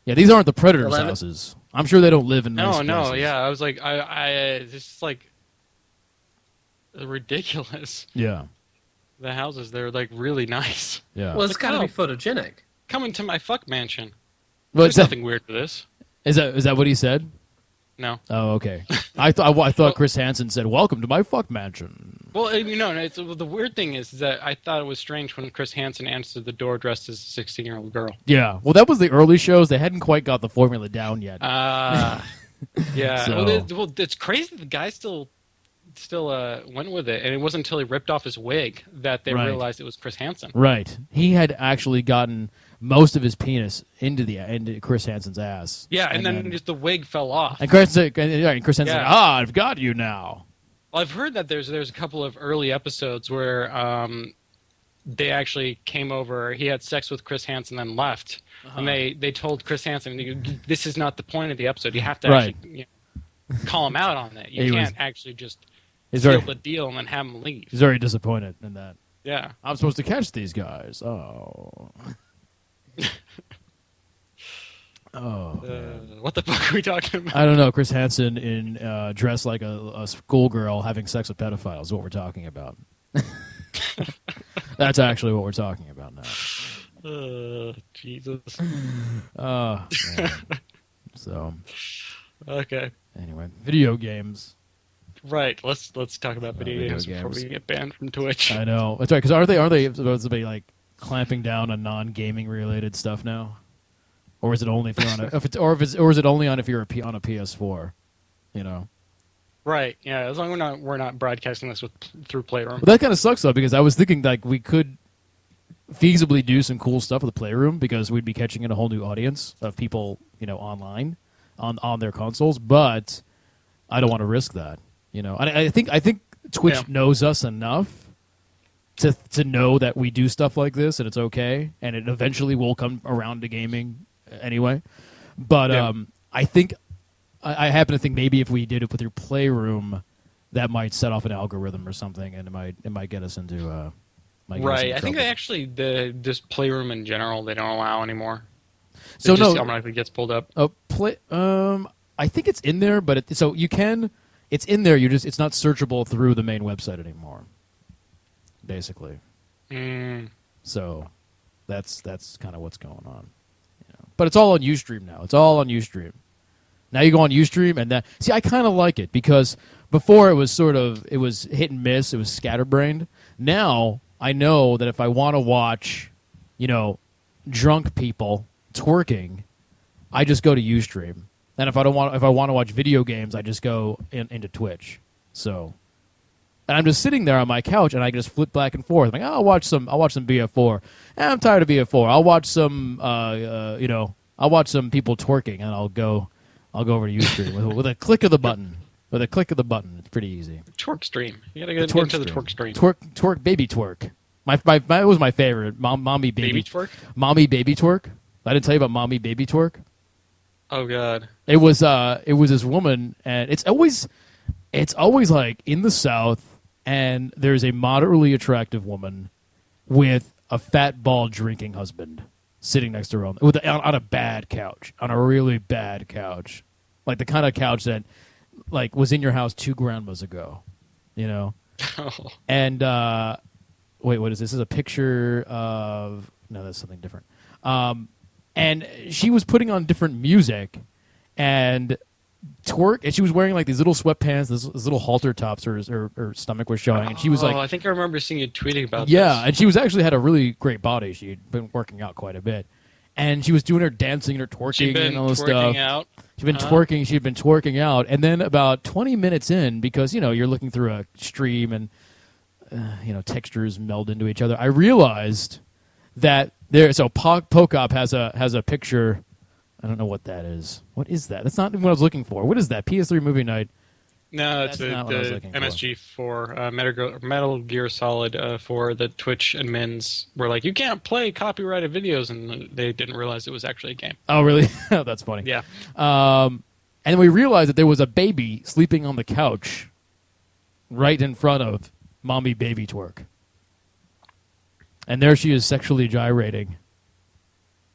Yeah, these aren't the Predators' 11? houses. I'm sure they don't live in nice No, places. yeah. I was like, this is like ridiculous. Yeah, The houses, they're like really nice. yeah. Well, it's got to be photogenic. Come to my fuck mansion. But There's nothing weird to this. is that what he said? No. Oh, okay. I thought Chris Hansen said, "Welcome to my fuck mansion." Well, the weird thing is that I thought it was strange when Chris Hansen answered the door dressed as a 16-year-old girl. Yeah. Well, that was the early shows. They hadn't quite got the formula down yet. Yeah. So- It's crazy the guy still went with it, and it wasn't until he ripped off his wig that they Right. realized it was Chris Hansen. Right. He had actually gotten most of his penis into Chris Hansen's ass. Yeah, and then just the wig fell off. And Chris Hansen's Yeah. like, I've got you now. Well, I've heard that there's a couple of early episodes where they actually came over. He had sex with Chris Hansen, then left, and they told Chris Hansen, "This is not the point of the episode. You have to Right. actually call him out on it. You He can't was- actually just He's seal very, the deal and then have him leave." he's very disappointed in that. Yeah. I'm supposed to catch these guys. Oh. What the fuck are we talking about? I don't know. Chris Hansen in dressed like a schoolgirl having sex with pedophiles is what we're talking about. That's actually what we're talking about now. Jesus. Man. So Okay. anyway, video games. Right. Let's talk about video video games before games. we get banned from Twitch. I know that's right. Because aren't they supposed to be like clamping down on non-gaming related stuff now, or is it only if you're on or is it only on if you're on a PS4? You know. Right. Yeah. As long as we're not broadcasting this through Playroom. But that kind of sucks though, because I was thinking like we could feasibly do some cool stuff with the Playroom because we'd be catching in a whole new audience of people, online on their consoles. But I don't want to risk that, And I think Twitch knows us enough to know that we do stuff like this and it's okay, and it eventually will come around to gaming anyway. But I think I happen to think maybe if we did it with your Playroom, that might set off an algorithm or something, and it might get us into Right. I think they actually this Playroom in general they don't allow anymore. So it just no, automatically gets pulled up. I think it's in there, but so you can. It's in there. It's not searchable through the main website anymore. Basically. So that's kind of what's going on. But it's all on Ustream now. It's all on Ustream. Now you go on Ustream, and I kind of like it because before it was hit and miss. It was scatterbrained. Now I know that if I want to watch, drunk people twerking, I just go to Ustream. And if I want to watch video games, I just go into Twitch. So, and I'm just sitting there on my couch, and I can just flip back and forth. I'm like, I'll watch some BF4. I'm tired of BF4. I'll watch some, I'll watch some people twerking, and I'll go over to Ustream with a click of the button. With a click of the button, it's pretty easy. Twerk stream. You gotta get into the twerk stream. Twerk, baby twerk. It was my favorite. Mommy baby twerk. Mommy baby twerk. I didn't tell you about mommy baby twerk. Oh God. It was this woman, and it's always like in the South, and there's a moderately attractive woman with a fat bald drinking husband sitting next to her on a bad couch, on a really bad couch, like the kind of couch that like was in your house 2 grandmas ago, Oh. And wait, what is this? This is a picture of no, that's something different. And she was putting on different music and twerk, and she was wearing like these little sweatpants, these little halter tops, her stomach was showing, and she was like, I think I remember seeing you tweeting about yeah, this. and she was actually had a really great body. She had been working out quite a bit, and she was doing her dancing and her twerking and all this stuff. Out. She'd been twerking. She'd been twerking out, and then about 20 minutes in, because you're looking through a stream and textures meld into each other, I realized that Pocop has a picture. I don't know what that is. What is that? That's not what I was looking for. What is that? PS3 movie night. No, it's That's not what I was the looking for. MSG4 Metal Gear Solid for the Twitch admins were like, you can't play copyrighted videos, and they didn't realize it was actually a game. Oh, really? That's funny. Yeah. And we realized that there was a baby sleeping on the couch right in front of Mommy Baby Twerk. And there she is sexually gyrating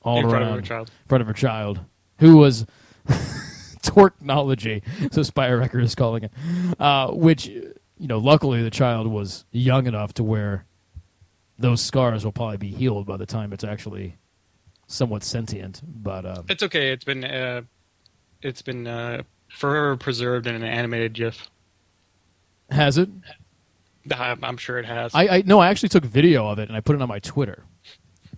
all In around front of her child. in front of her child, who was twerknology, so Spire Record is calling it. Which, luckily the child was young enough to where those scars will probably be healed by the time it's actually somewhat sentient. But It's okay. It's been forever preserved in an animated GIF. has it? I'm sure it has. I actually took video of it and I put it on my Twitter.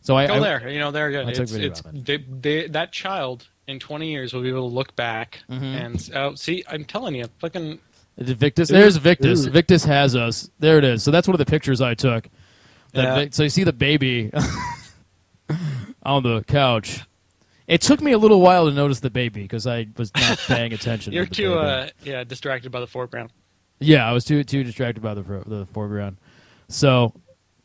So Go there. There again. I took video of it. That child in 20 years will be able to look back and see. I'm telling you, fucking. Victus. There's Victus. Victus has us. There it is. So that's one of the pictures I took. So you see the baby on the couch. It took me a little while to notice the baby because I was not paying attention. You're to the too baby. distracted by the foreground. Yeah, I was too distracted by the foreground. So,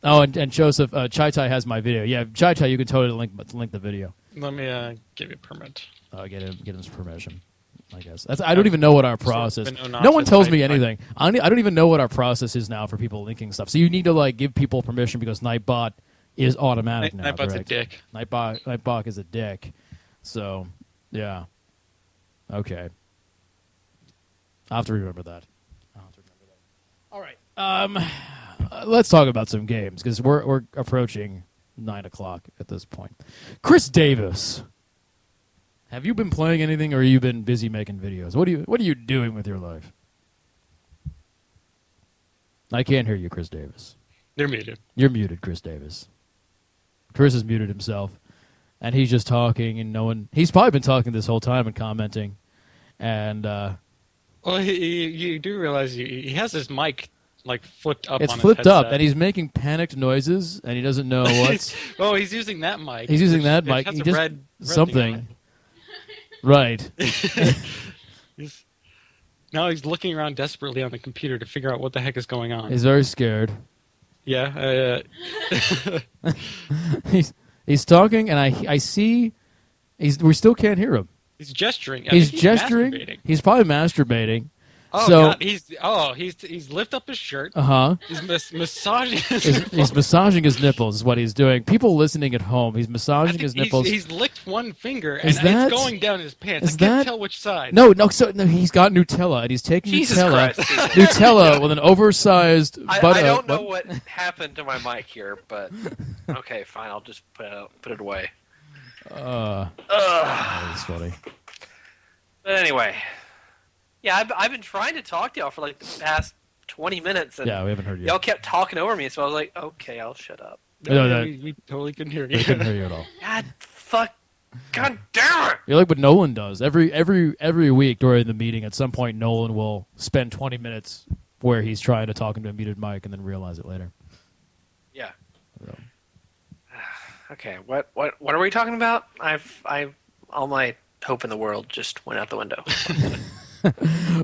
and Joseph Chai Tai has my video. Yeah, Chai Tai, you can totally link the video. Let me give you a permit. Get him permission. I guess I don't even know what our process. No No one tells me anything. I don't even know what our process is now for people linking stuff. So you need to give people permission because Nightbot is automatic now. Nightbot's correct? a dick. Nightbot is a dick. So yeah, okay. I'll have to remember that. All right. Let's talk about some games because we're approaching 9:00 at this point. Chris Davis. Have you been playing anything, or have you been busy making videos? What are you doing with your life? I can't hear you, Chris Davis. You're muted. You're muted, Chris Davis. Chris has muted himself, and he's just talking, and no one. He's probably been talking this whole time and commenting, and. Well, you do realize he has his mic flipped up. It's on flipped his up, headset. and he's making panicked noises, and he doesn't know what's. Oh, he's using that mic. He's using that It mic. has He a just red something. Right. Now he's looking around desperately on the computer to figure out what the heck is going on. He's very scared. Yeah. He's talking, and I see. We still can't hear him. He's gesturing. He's gesturing. Masturbating. He's probably masturbating. Oh so, God! He's lift up his shirt. He's massaging. He's massaging his nipples. Is what he's doing. People listening at home, he's massaging his nipples. He's licked one finger, and Is that- it's going down his pants. is I can't that- tell which side. No. So no, he's got Nutella, and he's taking Jesus Nutella. Christ. Nutella with an oversized. I don't know what happened to my mic here, but okay, fine. I'll just put it away. That's funny. But anyway, yeah, I've been trying to talk to y'all for the past 20 minutes, and Yeah, we haven't heard you. y'all kept talking over me, so I was like, okay, I'll shut up. No, we totally couldn't hear We you. couldn't hear you at all. God damn it! You're like what Nolan does. Every week during the meeting, at some point, Nolan will spend 20 minutes where he's trying to talk into a muted mic and then realize it later. Yeah. So. Okay, what are we talking about? All my hope in the world just went out the window.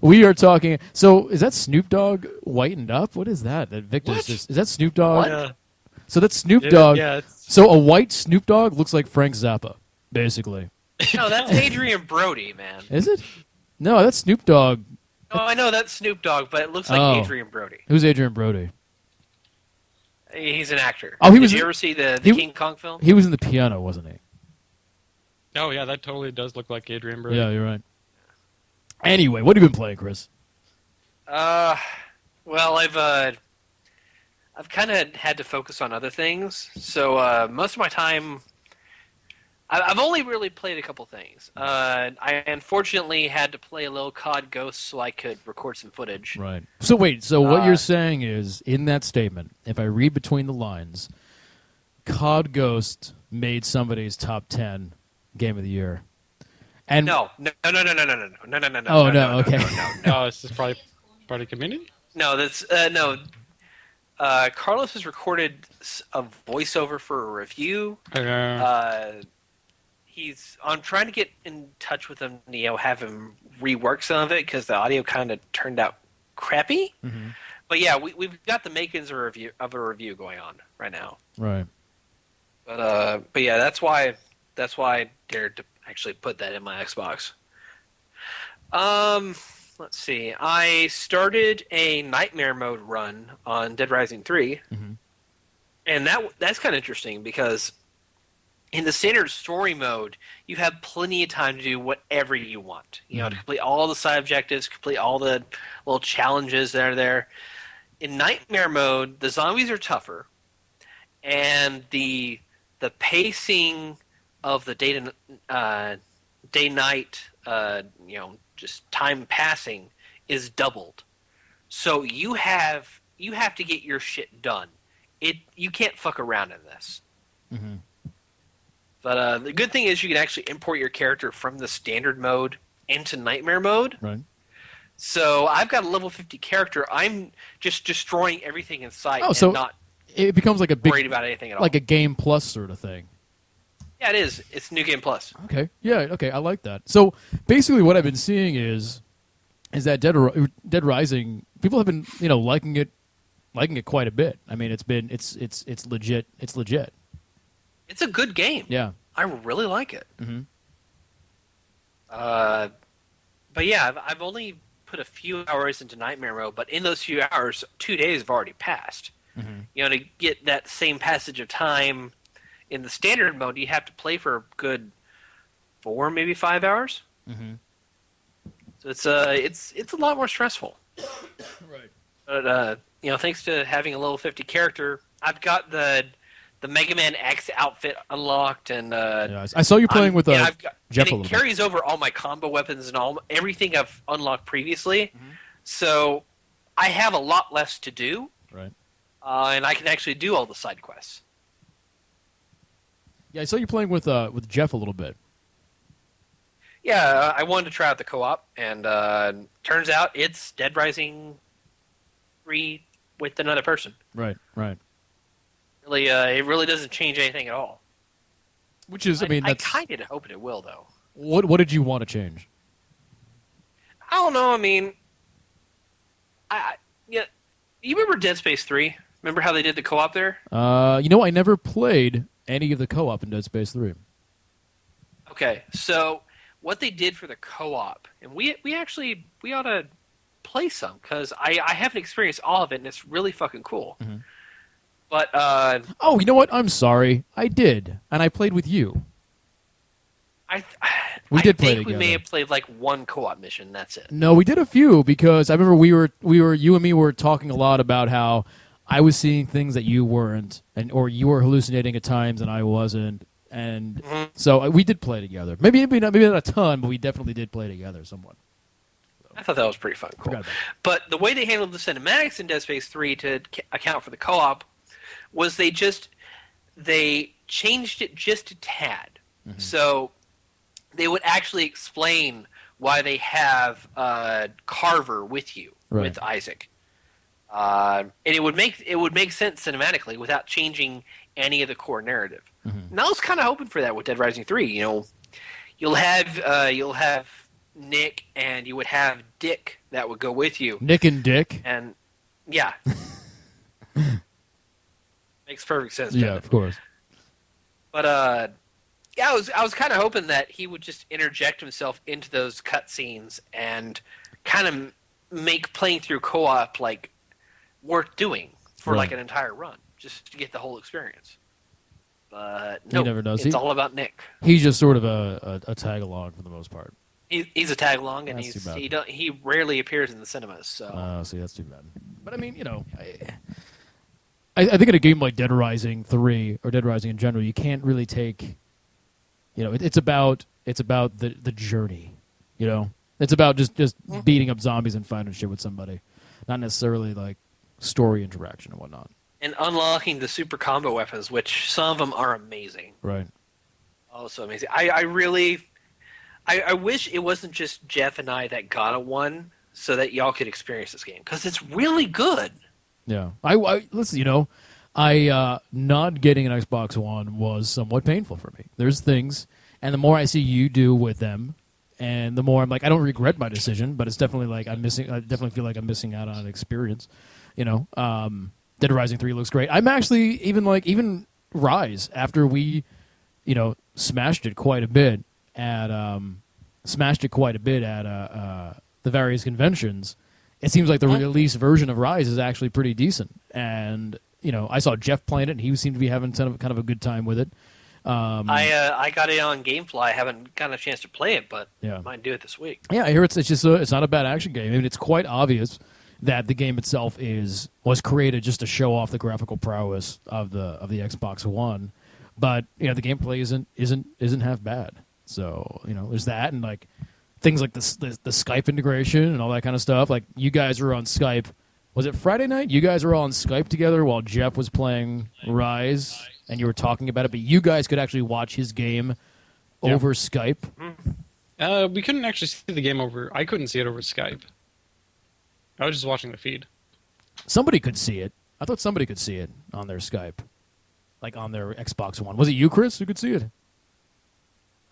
We are talking. So is that Snoop Dogg whitened up? What is that? That Victor's What? just. Is that Snoop Dogg? Yeah. So that's Snoop Dogg. Yeah, So a white Snoop Dogg looks like Frank Zappa, basically. No, that's Adrian Brody, man. Is it? No, that's Snoop Dogg. Oh, I know that's Snoop Dogg, but it looks like Oh. Adrian Brody. Who's Adrian Brody? He's an actor. Oh, Did you ever see the he- King Kong film? He was in the piano, wasn't he? Oh yeah, that totally does look like Adrian Brody. Yeah, you're right. Anyway, what have you been playing, Chris? Well, I've kind of had to focus on other things, so most of my time, I've only really played a couple things. I unfortunately had to play a little COD Ghost so I could record some footage. Right. So wait. So what you're saying is, in that statement, if I read between the lines, COD Ghost made somebody's top 10 game of the year. And No. Oh, Okay. okay. Oh, this is probably part of the community. No, that's no. Carlos has recorded a voiceover for a review. I'm trying to get in touch with him, have him rework some of it because the audio kind of turned out crappy. Mhm. But yeah, we've got the makings of a review going on right now. Right. But yeah, that's why I dared to actually put that in my Xbox. Let's see. I started a nightmare mode run on Dead Rising 3, and that's kind of interesting because in the standard story mode, you have plenty of time to do whatever you want. You know, to complete all the side objectives, complete all the little challenges that are there. In nightmare mode, the zombies are tougher, and the pacing of the day night, just time passing is doubled. So you have to get your shit done. You can't fuck around in this. But the good thing is you can actually import your character from the standard mode into nightmare mode. Right. So I've got a level 50 character. I'm just destroying everything in sight so not it becomes like a big, worried about anything at all. like a Game Plus sort of thing. Yeah, it is. It's New Game Plus. Okay. Yeah. Okay. I like that. So basically, what I've been seeing is that Dead Rising, people have been liking it quite a bit. I mean, it's legit. It's legit. It's a good game. Yeah. I really like it. But yeah, I've only put a few hours into Nightmare Mode, but in those few hours, 2 days have already passed. To get that same passage of time in the standard mode, you have to play for a good 4, maybe 5 hours. So it's a lot more stressful. Right. But thanks to having a level 50 character, I've got the Mega Man X outfit unlocked, and I saw you playing with Jeff a little bit. Carries over all my combo weapons and everything I've unlocked previously. So I have a lot less to do. Right. And I can actually do all the side quests. Yeah, I saw you playing with Jeff a little bit. Yeah, I wanted to try out the co-op, and turns out it's Dead Rising 3 with another person. Right. Really, it really doesn't change anything at all. Which is, I kind of hope it will, though. What did you want to change? I don't know. I mean, you remember Dead Space 3? Remember how they did the co-op there? I never played any of the co-op in Dead Space 3. Okay, so what they did for the co-op, and we ought to play some, because I haven't experienced all of it, and it's really fucking cool. But oh, you know what? I'm sorry, I did, and I played with you. We did play together. We may have played like one co-op mission. That's it. No, we did a few, because I remember we were you and me were talking a lot about how I was seeing things that you weren't, or you were hallucinating at times and I wasn't, and so we did play together. Maybe not a ton, but we definitely did play together somewhat. I thought that was pretty fun, cool. But the way they handled the cinematics in Dead Space 3 to account for the co-op was they changed it just a tad. So they would actually explain why they have Carver with you, with Isaac. And it would make sense cinematically without changing any of the core narrative. And I was kind of hoping for that with Dead Rising 3. You'll have Nick, and you would have Dick that would go with you. Nick and Dick, and yeah, makes perfect sense. Yeah, of course. But I was kind of hoping that he would just interject himself into those cutscenes and kind of make playing through co-op like worth doing for like an entire run, just to get the whole experience. But no, never does. It's all about Nick. He's just sort of a tag along for the most part. He's a tag along, and he rarely appears in the cinemas. So see, that's too bad. But I mean, I think in a game like Dead Rising 3 or Dead Rising in general, you can't really take, it's about the journey. It's about just beating up zombies and fighting shit with somebody, not necessarily like story interaction and whatnot. And unlocking the super combo weapons, which some of them are amazing. Right. Also amazing. I wish it wasn't just Jeff and I that got a one, so that y'all could experience this game, because it's really good. Yeah. I listen, not getting an Xbox One was somewhat painful for me. There's things, and the more I see you do with them, and the more I'm like, I don't regret my decision, but it's definitely like I definitely feel like I'm missing out on an experience. Dead Rising 3 looks great. I'm actually even Rise, after we, smashed it quite a bit at smashed it quite a bit at the various conventions. It seems like the release version of Rise is actually pretty decent. And, I saw Jeff playing it, and he seemed to be having kind of a good time with it. I got it on GameFly. I haven't gotten a chance to play it, but I might do it this week. Yeah, I hear it's just it's not a bad action game. I mean, it's quite obvious that the game itself was created just to show off the graphical prowess of the Xbox One, but the gameplay isn't half bad. So there's that, and like things like the Skype integration and all that kind of stuff. Like you guys were on Skype. Was it Friday night? You guys were all on Skype together while Jeff was playing Rise, and you were talking about it. But you guys could actually watch his game over Skype. We couldn't actually see the game over. I couldn't see it over Skype. I was just watching the feed. Somebody could see it. I thought somebody could see it on their Skype, like on their Xbox One. Was it you, Chris, who could see it?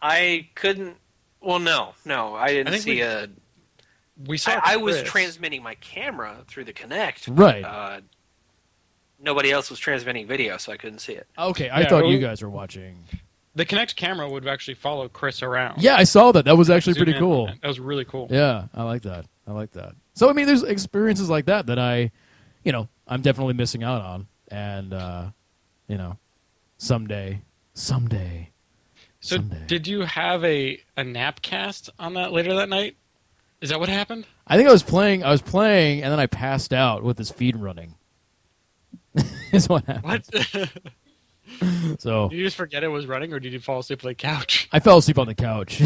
I couldn't. Well, no, I didn't see a. We saw. I was transmitting my camera through the Kinect. Right. Nobody else was transmitting video, so I couldn't see it. Okay, I thought you guys were watching. The Kinect camera would actually follow Chris around. Yeah, I saw that. That was actually pretty cool. That was really cool. Yeah, I like that. So, I mean, there's experiences like that I'm definitely missing out on. And, someday. So, did you have a nap cast on that later that night? Is that what happened? I think I was playing, and then I passed out with this feed running. Is what happened. What? So, did you just forget it was running, or did you fall asleep on the couch? I fell asleep on the couch.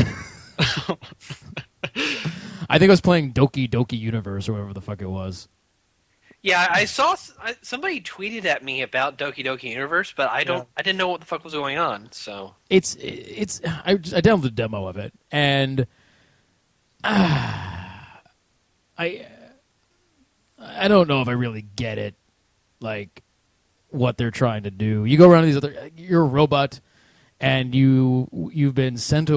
I think I was playing Doki Doki Universe or whatever the fuck it was. Yeah, I saw somebody tweeted at me about Doki Doki Universe, but I didn't know what the fuck was going on. So I downloaded the demo of it, and I don't know if I really get it, like what they're trying to do. You go around you're a robot, and you've been sent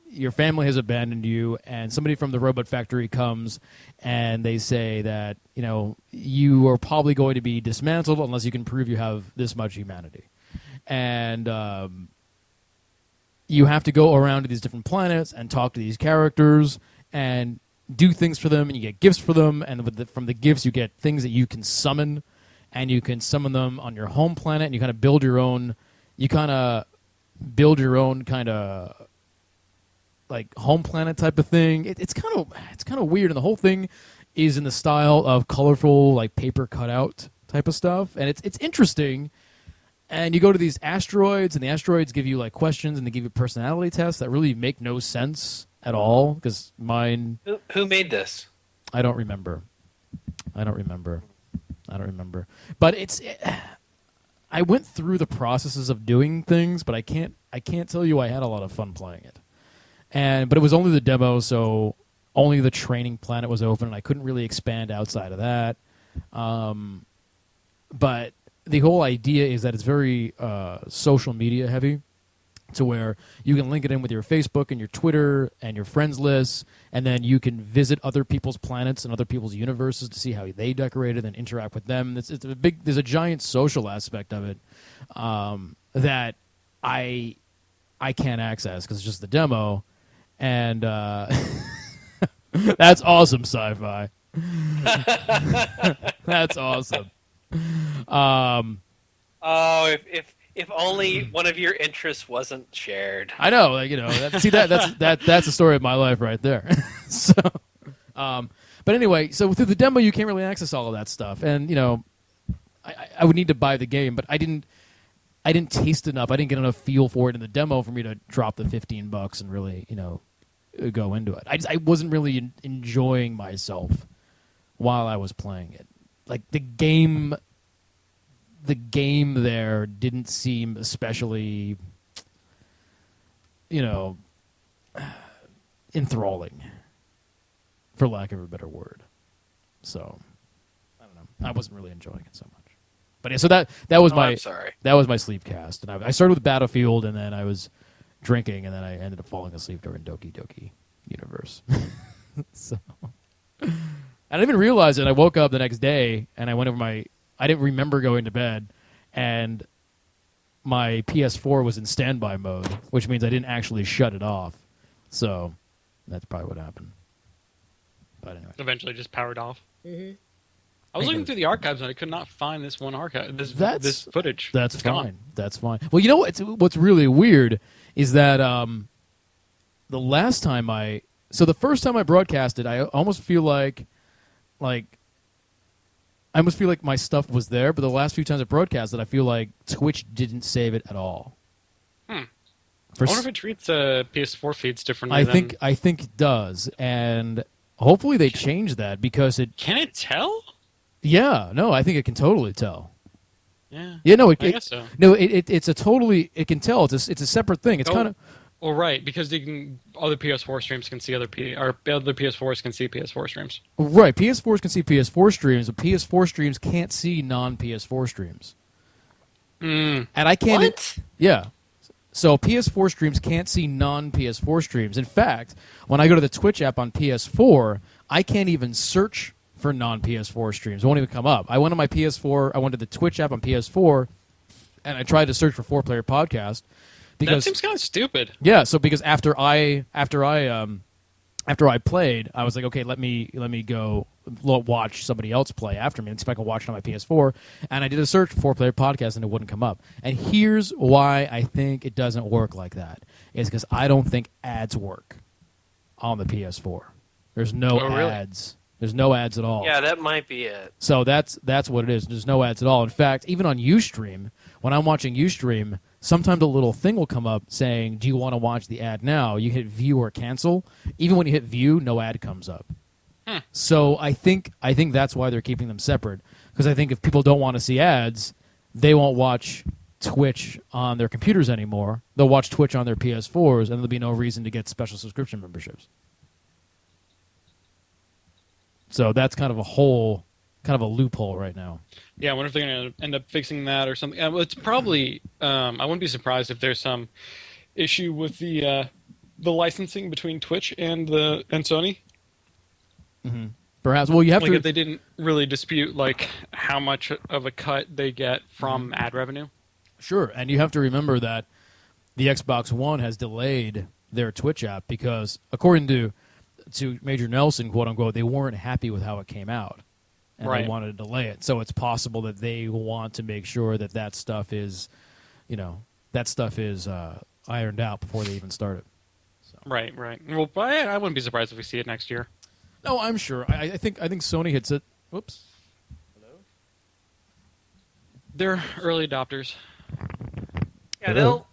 your family has abandoned you, and somebody from the robot factory comes, and they say that you are probably going to be dismantled unless you can prove you have this much humanity, and you have to go around to these different planets and talk to these characters and do things for them, and you get gifts for them, and from the gifts you get things that you can summon, and you can summon them on your home planet, and you kind of build your own kind of like home planet type of thing. It's kind of weird, and the whole thing is in the style of colorful, like paper cutout type of stuff, and it's interesting. And you go to these asteroids, and the asteroids give you like questions, and they give you personality tests that really make no sense at all. Because mine, who made this? I don't remember. But I went through the processes of doing things, but I can't tell you I had a lot of fun playing it. But it was only the demo, so only the training planet was open, and I couldn't really expand outside of that. But the whole idea is that it's very social media heavy, to where you can link it in with your Facebook and your Twitter and your friends lists, and then you can visit other people's planets and other people's universes to see how they decorated and interact with them. There's a giant social aspect of it that I can't access because it's just the demo, and that's awesome sci-fi. That's awesome. If only one of your interests wasn't shared. I know, that's the story of my life right there. So, but anyway, so through the demo you can't really access all of that stuff, and I would need to buy the game, but I didn't taste enough. I didn't get enough feel for it in the demo for me to drop the $15 and really go into it. I wasn't really enjoying myself while I was playing it. Like the game there didn't seem especially, enthralling, for lack of a better word. So, I don't know. I wasn't really enjoying it so much. But yeah, so that was that was my sleep cast, and I started with Battlefield, and then I was drinking, and then I ended up falling asleep during Doki Doki Universe. So, I didn't even realize it. I woke up the next day, and I went over I didn't remember going to bed, and my PS4 was in standby mode, which means I didn't actually shut it off. So That's probably what happened. But anyway. Eventually just powered off. Mm-hmm. I was looking through the archives and I could not find this one archive. This footage. That's It's fine. gone. That's fine. Well, you know what's really weird is that the last time the first time I broadcasted, I almost feel like I almost feel like my stuff was there, but the last few times I broadcasted, I feel like Twitch didn't save it at all. I wonder if it treats PS4 feeds differently. I think it does, and hopefully they change that because it. Can it tell? Yeah, no, I think it can totally tell. Yeah. Yeah, no, I guess so. No, it's a totally. It can tell. It's a separate thing. It's kind of. Well, right, because other PS4 streams can see other PS4s can see PS4 streams. Right, PS4s can see PS4 streams, but PS4 streams can't see non-PS4 streams. Mm. And I can't. What? Yeah. So PS4 streams can't see non-PS4 streams. In fact, when I go to the Twitch app on PS4, I can't even search for non-PS4 streams. It won't even come up. I went on my PS4. I went to the Twitch app on PS4, and I tried to search for 4-Player Podcast. Because, that seems kind of stupid. Yeah, so because after I played, I was like, okay, let me go watch somebody else play after me and see if I can watch it on my PS4. And I did a search for 4-Player Podcast, and it wouldn't come up. And here's why I think it doesn't work like that: is because I don't think ads work on the PS4. There's no ads. Really? There's no ads at all. Yeah, that might be it. So that's what it is. There's no ads at all. In fact, even on Ustream, when I'm watching Ustream, sometimes a little thing will come up saying, do you want to watch the ad now? You hit view or cancel. Even when you hit view, no ad comes up. So I think that's why they're keeping them separate. Because I think if people don't want to see ads, they won't watch Twitch on their computers anymore. They'll watch Twitch on their PS4s, and there'll be no reason to get special subscription memberships. So that's kind of a loophole right now. Yeah, I wonder if they're going to end up fixing that or something. Well, it's probably. I wouldn't be surprised if there's some issue with the licensing between Twitch and Sony. Mm-hmm. Perhaps. Well, you have to. If they didn't really dispute how much of a cut they get from ad revenue. Sure, and you have to remember that the Xbox One has delayed their Twitch app because, according to Major Nelson, quote unquote, they weren't happy with how it came out. And they wanted to delay it. So it's possible that they want to make sure that stuff is, ironed out before they even start it. So. Right. Well, I wouldn't be surprised if we see it next year. No, I'm sure. I think Sony hits it. Whoops. Hello? They're early adopters. Yeah, they'll.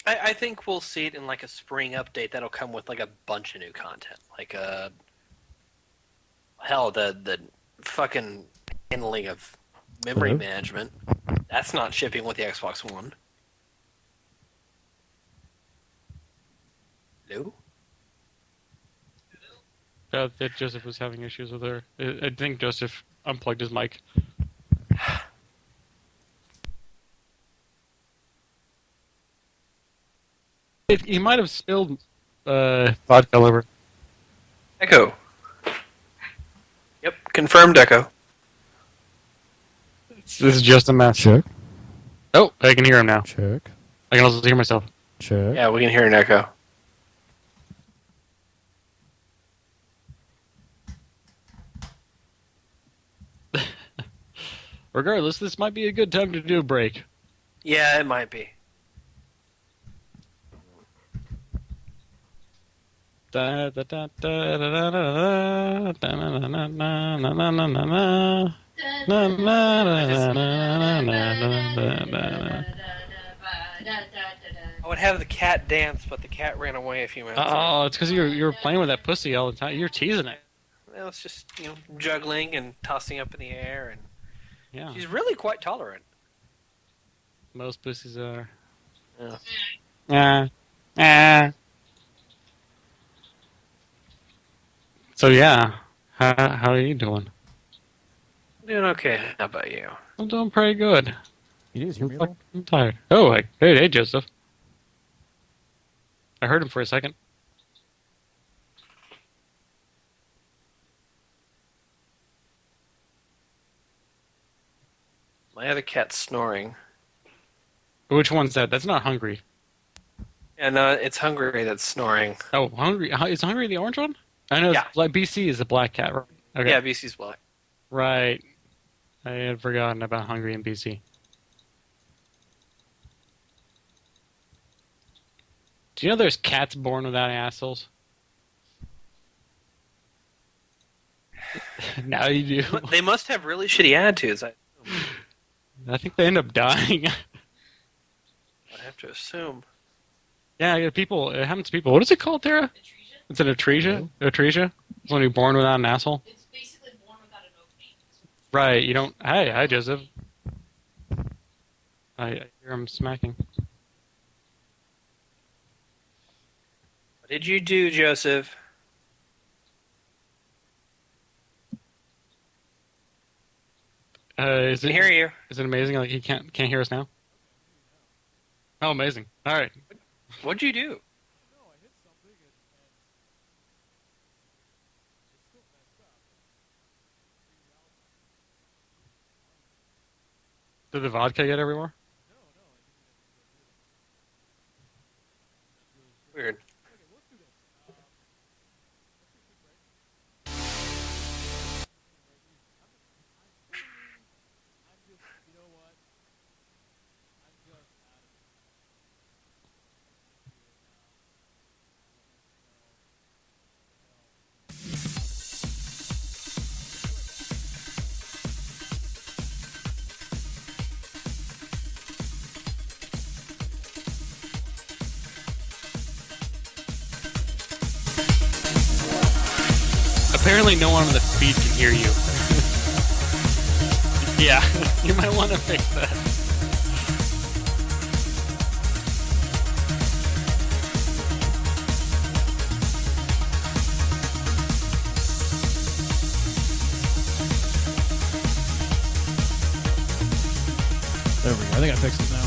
I think we'll see it in a spring update that'll come with a bunch of new content. The fucking handling of memory management. That's not shipping with the Xbox One. No? That Joseph was having issues with her. I think Joseph unplugged his mic. He might have spilled vodka all over. Echo. Yep, confirmed Echo. This is just a mess. Check. Oh, I can hear him now. Check. I can also hear myself. Check. Yeah, we can hear an echo. Regardless, this might be a good time to do a break. Yeah, it might be. I would have the cat dance, but the cat ran away a few minutes ago. Oh, it's because you were playing with that pussy all the time. You're teasing it. Well, it's just, juggling and tossing up in the air, and Yeah. she's really quite tolerant. Most pussies are. Yeah. So yeah, how are you doing? Doing okay. How about you? I'm doing pretty good. You hear me? I'm tired. Oh, hey, Joseph. I heard him for a second. My other cat's snoring. Which one's that? That's not hungry. Yeah, And it's Hungary that's snoring. Oh, Hungry. Is Hungry the orange one? I know. Yeah. Like BC is the black cat, right? Okay. Yeah, BC's black. Right. I had forgotten about Hungry and BC. Do you know there's cats born without assholes? Now you do. They must have really shitty attitudes. I think they end up dying. have to assume. Yeah, people. It happens to people. What is it called, Tara? Atresia? It's an atresia. Atresia. It's when you're born without an asshole. It's basically born without an opening. Right. You don't. Hey, hi, Joseph. I hear him smacking. What did you do, Joseph? Is I it? can hear you. Is it amazing? Like he can't hear us now. Oh, amazing! All right. What'd you do? Did the vodka get everywhere? Weird. Apparently, no one on the feed can hear you. Yeah, you might want to fix that. There we go. I think I fixed it now.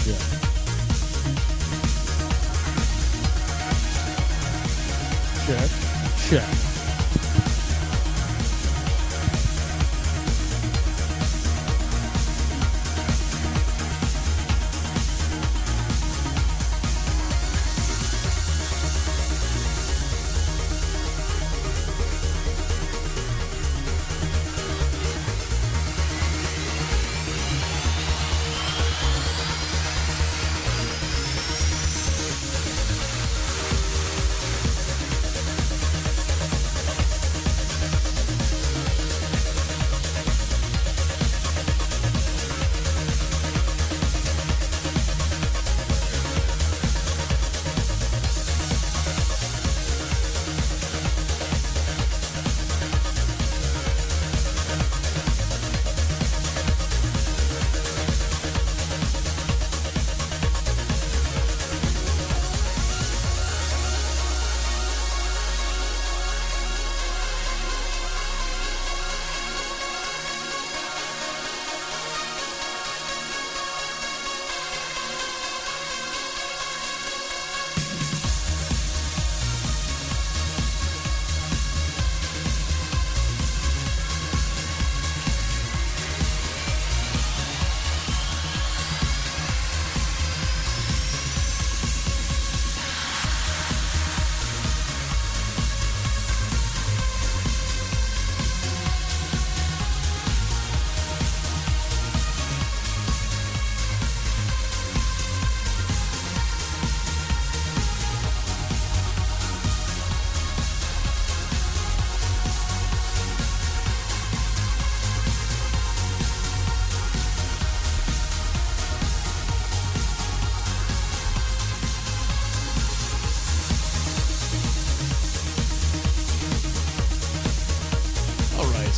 Yeah. Check.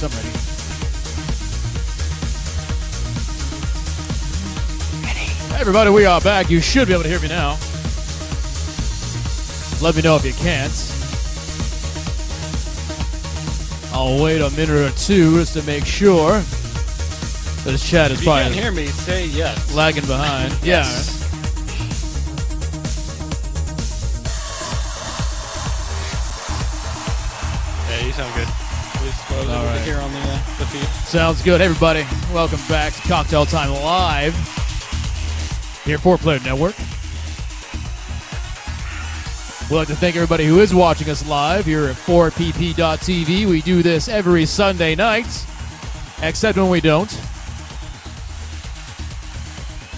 I'm ready. Hey everybody, we are back. You should be able to hear me now. Let me know if you can't. I'll wait a minute or two just to make sure that this chat is If you probably can't hear me, say yes. lagging behind. Yes. Yeah, you sound good. All right. Here on the feed. Sounds good. Hey everybody, welcome back to Cocktail Time Live. here at 4Player Network. We'd like to thank everybody who is watching us live here at 4pp.tv. We do this every Sunday night, except when we don't.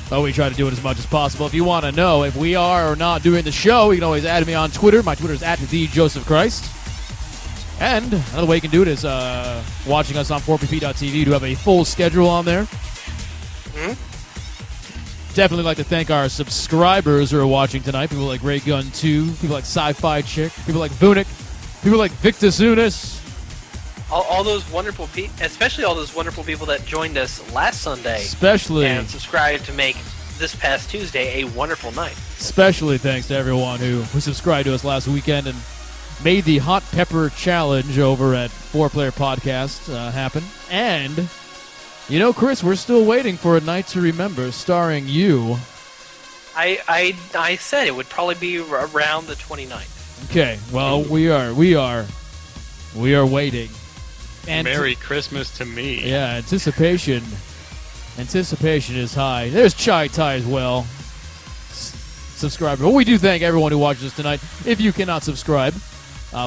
But we try to do it as much as possible. If you want to know if we are or not doing the show, you can always add me on Twitter. My Twitter is @TheJosephChrist. And another way you can do it is watching us on 4pp.tv. We do have a full schedule on there. Definitely like to thank our subscribers who are watching tonight. People like Ray Gun 2, people like Sci-Fi Chick, people like Vunic, people like Victus Unis. All those wonderful people, especially all those wonderful people that joined us last Sunday. Especially. And subscribed to make this past Tuesday a wonderful night. Especially thanks to everyone who subscribed to us last weekend and made the Hot Pepper Challenge over at 4Player Podcast happen. And, you know, Chris, we're still waiting for A Night to Remember starring you. I said it would probably be around the 29th. Okay, well, we are waiting. Merry Christmas to me. Yeah, anticipation is high. There's Chai Tai as well. Subscribe. Well, we do thank everyone who watches us tonight. If you cannot subscribe,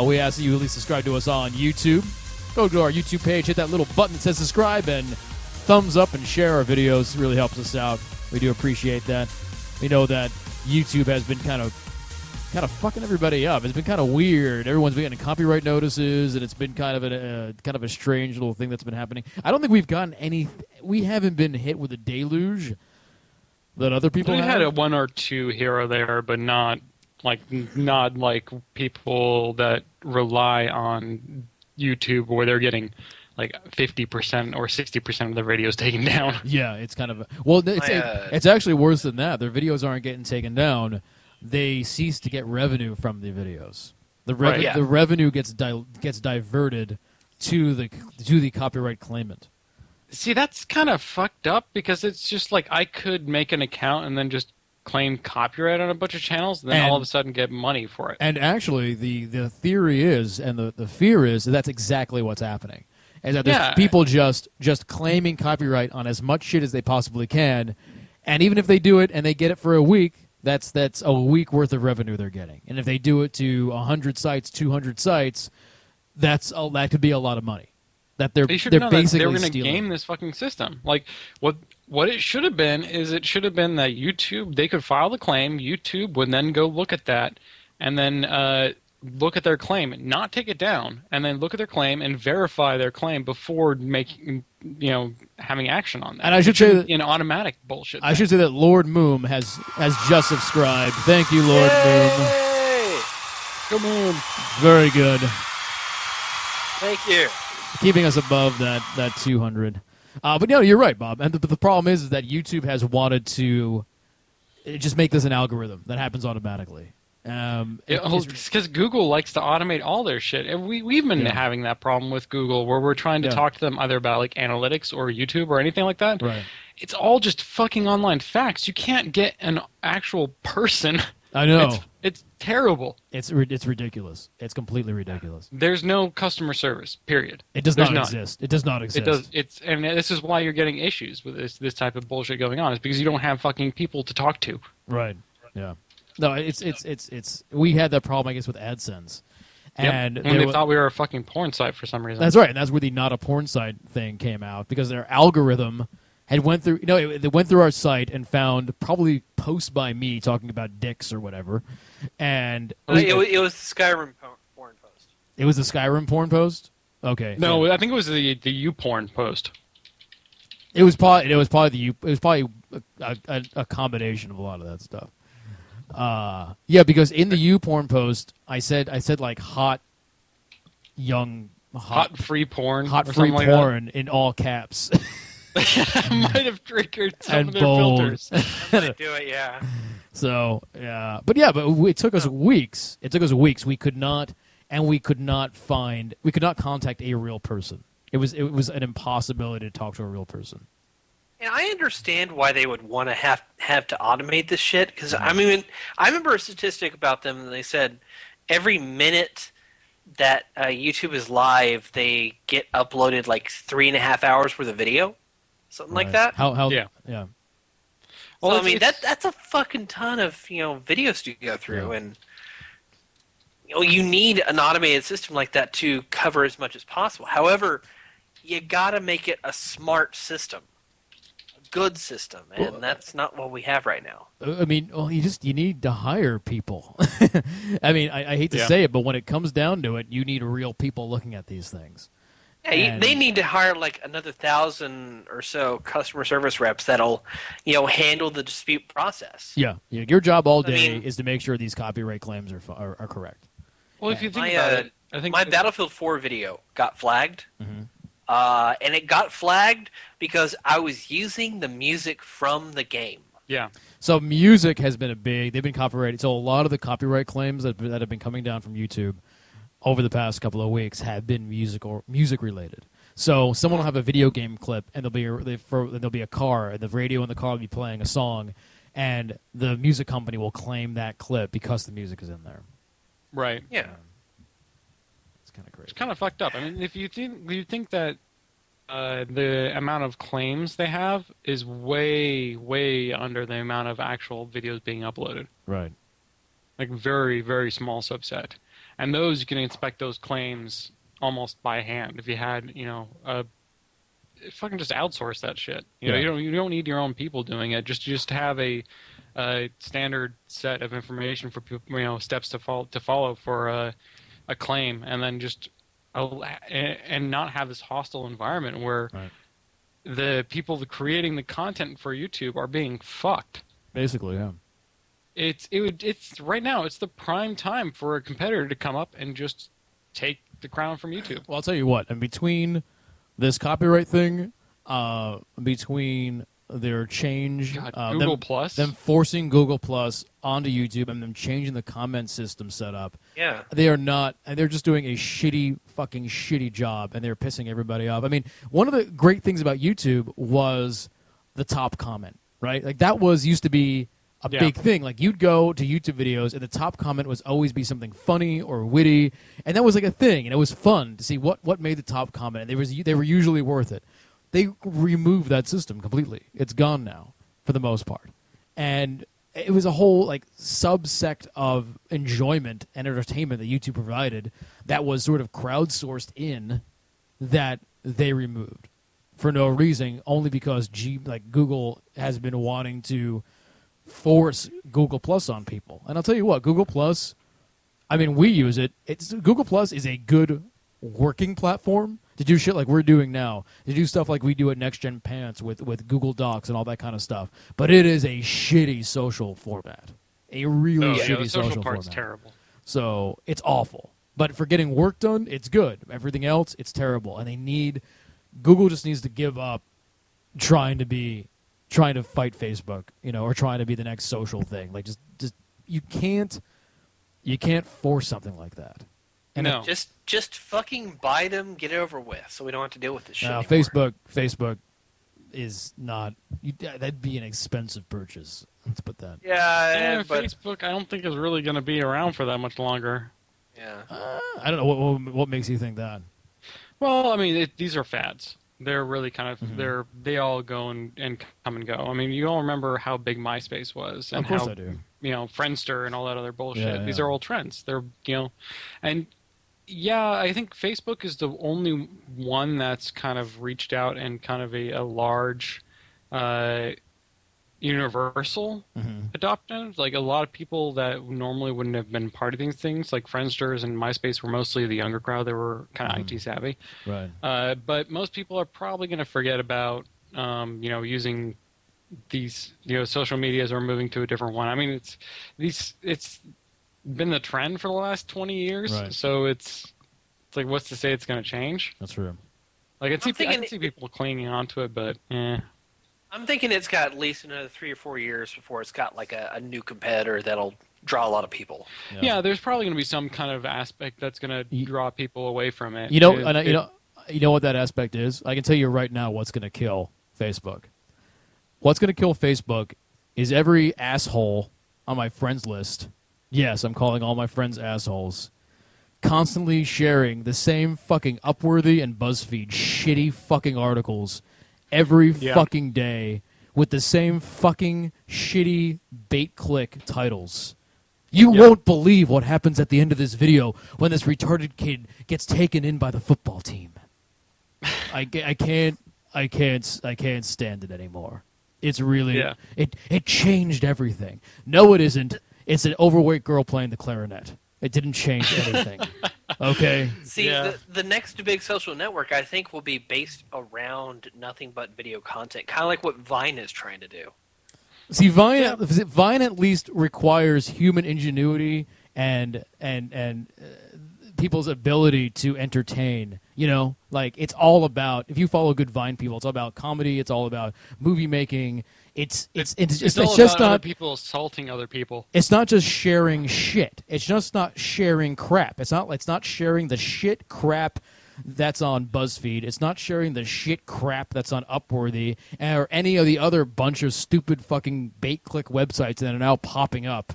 we ask that you at least subscribe to us on YouTube. Go to our YouTube page, hit that little button that says subscribe, and thumbs up and share our videos. It really helps us out. We do appreciate that. We know that YouTube has been kind of fucking everybody up. It's been kind of weird. Everyone's been getting copyright notices, and it's been kind of a strange little thing that's been happening. I don't think we've gotten any. We haven't been hit with a deluge that other people We've have. had a one or two here or there, but not like people that rely on YouTube where they're getting like 50% or 60% of their videos taken down. Yeah, it's kind of it's actually worse than that. Their videos aren't getting taken down. They cease to get revenue from the videos. The revenue gets diverted to the copyright claimant. See, that's kind of fucked up because it's just like I could make an account and then just claim copyright on a bunch of channels and then all of a sudden get money for it. And actually, the theory is, and the fear is, that's exactly what's happening. Is that there's people just claiming copyright on as much shit as they possibly can, and even if they do it and they get it for a week, that's a week worth of revenue they're getting. And if they do it to 100 sites, 200 sites, that could be a lot of money. That they're basically they were going to stealing. game this fucking system. Like what it should have been is it should have been that YouTube, they could file the claim, YouTube would then go look at that and then look at their claim, not take it down, and then look at their claim and verify their claim before making having action on that. And I should say that an automatic bullshit. I should say that Lord Moom has just subscribed. Thank you, Lord Moom. Go Moon. Very good. Thank you. Keeping us above that 200. But no, you're right, Bob. And the problem is that YouTube has wanted to just make this an algorithm that happens automatically. Because Google likes to automate all their shit. We've been having that problem with Google where we're trying to talk to them either about like analytics or YouTube or anything like that. Right. It's all just fucking online facts. You can't get an actual person. I know. It's terrible. It's ridiculous. It's completely ridiculous. There's no customer service, period. It does not exist. It does not exist. And this is why you're getting issues with this type of bullshit going on. Is because you don't have fucking people to talk to. Right. Yeah. No, it's we had that problem, I guess, with AdSense. And they thought we were a fucking porn site for some reason. That's right, and that's where the not a porn site thing came out, because their algorithm had went through. They went through our site and found probably posts by me talking about dicks or whatever, and it was the Skyrim porn post. It was the Skyrim porn post. Okay. No, I think it was the YouPorn post. It was probably a combination of a lot of that stuff. Because in the YouPorn post, I said like hot free porn, in all caps. Might have triggered some and of their bold. filters. Might do it, yeah. So but it took us weeks. It took us weeks. We could not contact a real person. It was an impossibility to talk to a real person. And I understand why they would want to have to automate this shit, because I mean, I remember a statistic about them, and they said every minute that YouTube is live, they get uploaded like 3.5 hours worth of video, something like that. How? Yeah. Yeah. Well, So I it's- mean it's- that's a fucking ton of videos to go through, Yeah. and you need an automated system like that to cover as much as possible. However, you gotta make it a smart system, a good system, and Well, that's not what we have right now. I mean, well, you need to hire people. I mean, I hate to Yeah. say it, but when it comes down to it, you need real people looking at these things. Yeah, And- they need to hire like another 1,000 or so customer service reps that'll, handle the dispute process. Yeah, your job all I day mean- is to make sure these copyright claims are correct. well, if you think My, about it, I think My Battlefield 4 video got flagged, Mm-hmm. and it got flagged because I was using the music from the game. yeah, So music has been they've been copyrighted. So a lot of the copyright claims that have been coming down from YouTube over the past couple of weeks have been music related. So someone will have a video game clip, and there'll be a car, and the radio in the car will be playing a song, and the music company will claim that clip because the music is in there. right. Yeah. It's kind of crazy. It's kind of fucked up. I mean, if you think that the amount of claims they have is way, way under the amount of actual videos being uploaded. Right. Like very, very small subset. And those you can inspect those claims almost by hand. If you had, fucking just outsource that shit. Yeah. You don't need your own people doing it. Just have a standard set of information for people, steps to follow for a claim, and then just and not have this hostile environment where Right. the people creating the content for YouTube are being fucked. Basically, yeah. It's right now. It's the prime time for a competitor to come up and just take the crown from YouTube. Well, I'll tell you what. And between this copyright thing, between their change, God, Google them, Plus? them forcing Google Plus onto YouTube, and them changing the comment system setup, Yeah. they are not. And they're just doing a fucking shitty job, and they're pissing everybody off. I mean, one of the great things about YouTube was the top comment, right? Like that used to be a Yeah. big thing. Like you'd go to YouTube videos, and the top comment was always be something funny or witty, and that was like a thing, and it was fun to see what made the top comment. And they were usually worth it. They removed that system completely. It's gone now for the most part, and it was a whole like subsect of enjoyment and entertainment that YouTube provided that was sort of crowdsourced in that they removed for no reason, only because Google has been wanting to force Google Plus on people. And I'll tell you what, Google Plus, I mean, we use it. Google Plus is a good working platform to do shit like we're doing now, to do stuff like we do at Next Gen Pants with Google Docs and all that kind of stuff. But it is a shitty social format. A really the shitty social social part's format. terrible. So it's awful. But for getting work done, it's good. Everything else, it's terrible. And Google just needs to give up trying to fight Facebook, or trying to be the next social thing. Like just you can't force something like that. And No. Just fucking buy them, get it over with, so we don't have to deal with this shit Now, anymore. Facebook is not. That'd be an expensive purchase. Let's put that. Yeah, but Facebook, I don't think is really going to be around for that much longer. yeah. I don't know what makes you think that. Well, I mean, these are fads. They're really kind of Mm-hmm. they all go and come and go. I mean, you all remember how big MySpace was, and Of course how I do. Friendster and all that other bullshit. Yeah, These yeah. are all trends. They're and yeah, I think Facebook is the only one that's kind of reached out and kind of a large universal adoption. Like a lot of people that normally wouldn't have been part of these things, like Friendsters and MySpace, were mostly the younger crowd. They were kind of IT savvy. Right. But most people are probably going to forget about using these social medias or moving to a different one. I mean, it's been the trend for the last 20 years. Right. So it's like, what's to say it's going to change? That's true. Like I can thinking see people clinging onto it, but I'm thinking it's got at least another 3 or 4 years before it's got like a new competitor that'll draw a lot of people. yeah, there's probably going to be some kind of aspect that's going to draw people away from it. You know what that aspect is? I can tell you right now what's going to kill Facebook. What's going to kill Facebook is every asshole on my friends list. Yes, I'm calling all my friends assholes. Constantly sharing the same fucking Upworthy and BuzzFeed shitty fucking articles every Yeah. fucking day with the same fucking shitty bait-click titles. You won't believe what happens at the end of this video when this retarded kid gets taken in by the football team. I can't stand it anymore. It's really it changed everything. No, it isn't. It's an overweight girl playing the clarinet. It didn't change anything. Okay. See, the next big social network, I think, will be based around nothing but video content, kind of like what Vine is trying to do. See, Vine at least requires human ingenuity and people's ability to entertain. You know, like it's all about. If you follow good Vine people, it's all about comedy. It's all about movie making. It's all just about not other people assaulting other people. It's not just sharing shit. It's just not sharing crap. It's not sharing the shit crap that's on BuzzFeed. It's not sharing the shit crap that's on Upworthy or any of the other bunch of stupid fucking bait-click websites that are now popping up,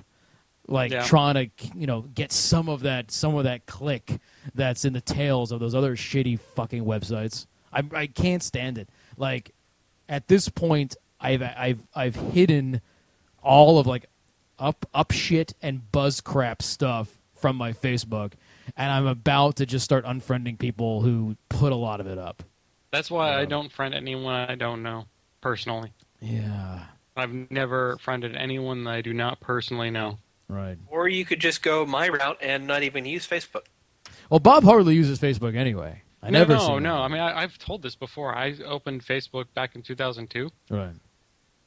like trying to get some of that click that's in the tails of those other shitty fucking websites. I can't stand it. Like at this point, I've hidden all of like up shit and buzz crap stuff from my Facebook, and I'm about to just start unfriending people who put a lot of it up. That's why I don't friend anyone I don't know personally. Yeah. I've never friended anyone that I do not personally know. Right. Or you could just go my route and not even use Facebook. Well, Bob hardly uses Facebook anyway. No. I mean, I've told this before. I opened Facebook back in 2002. Right.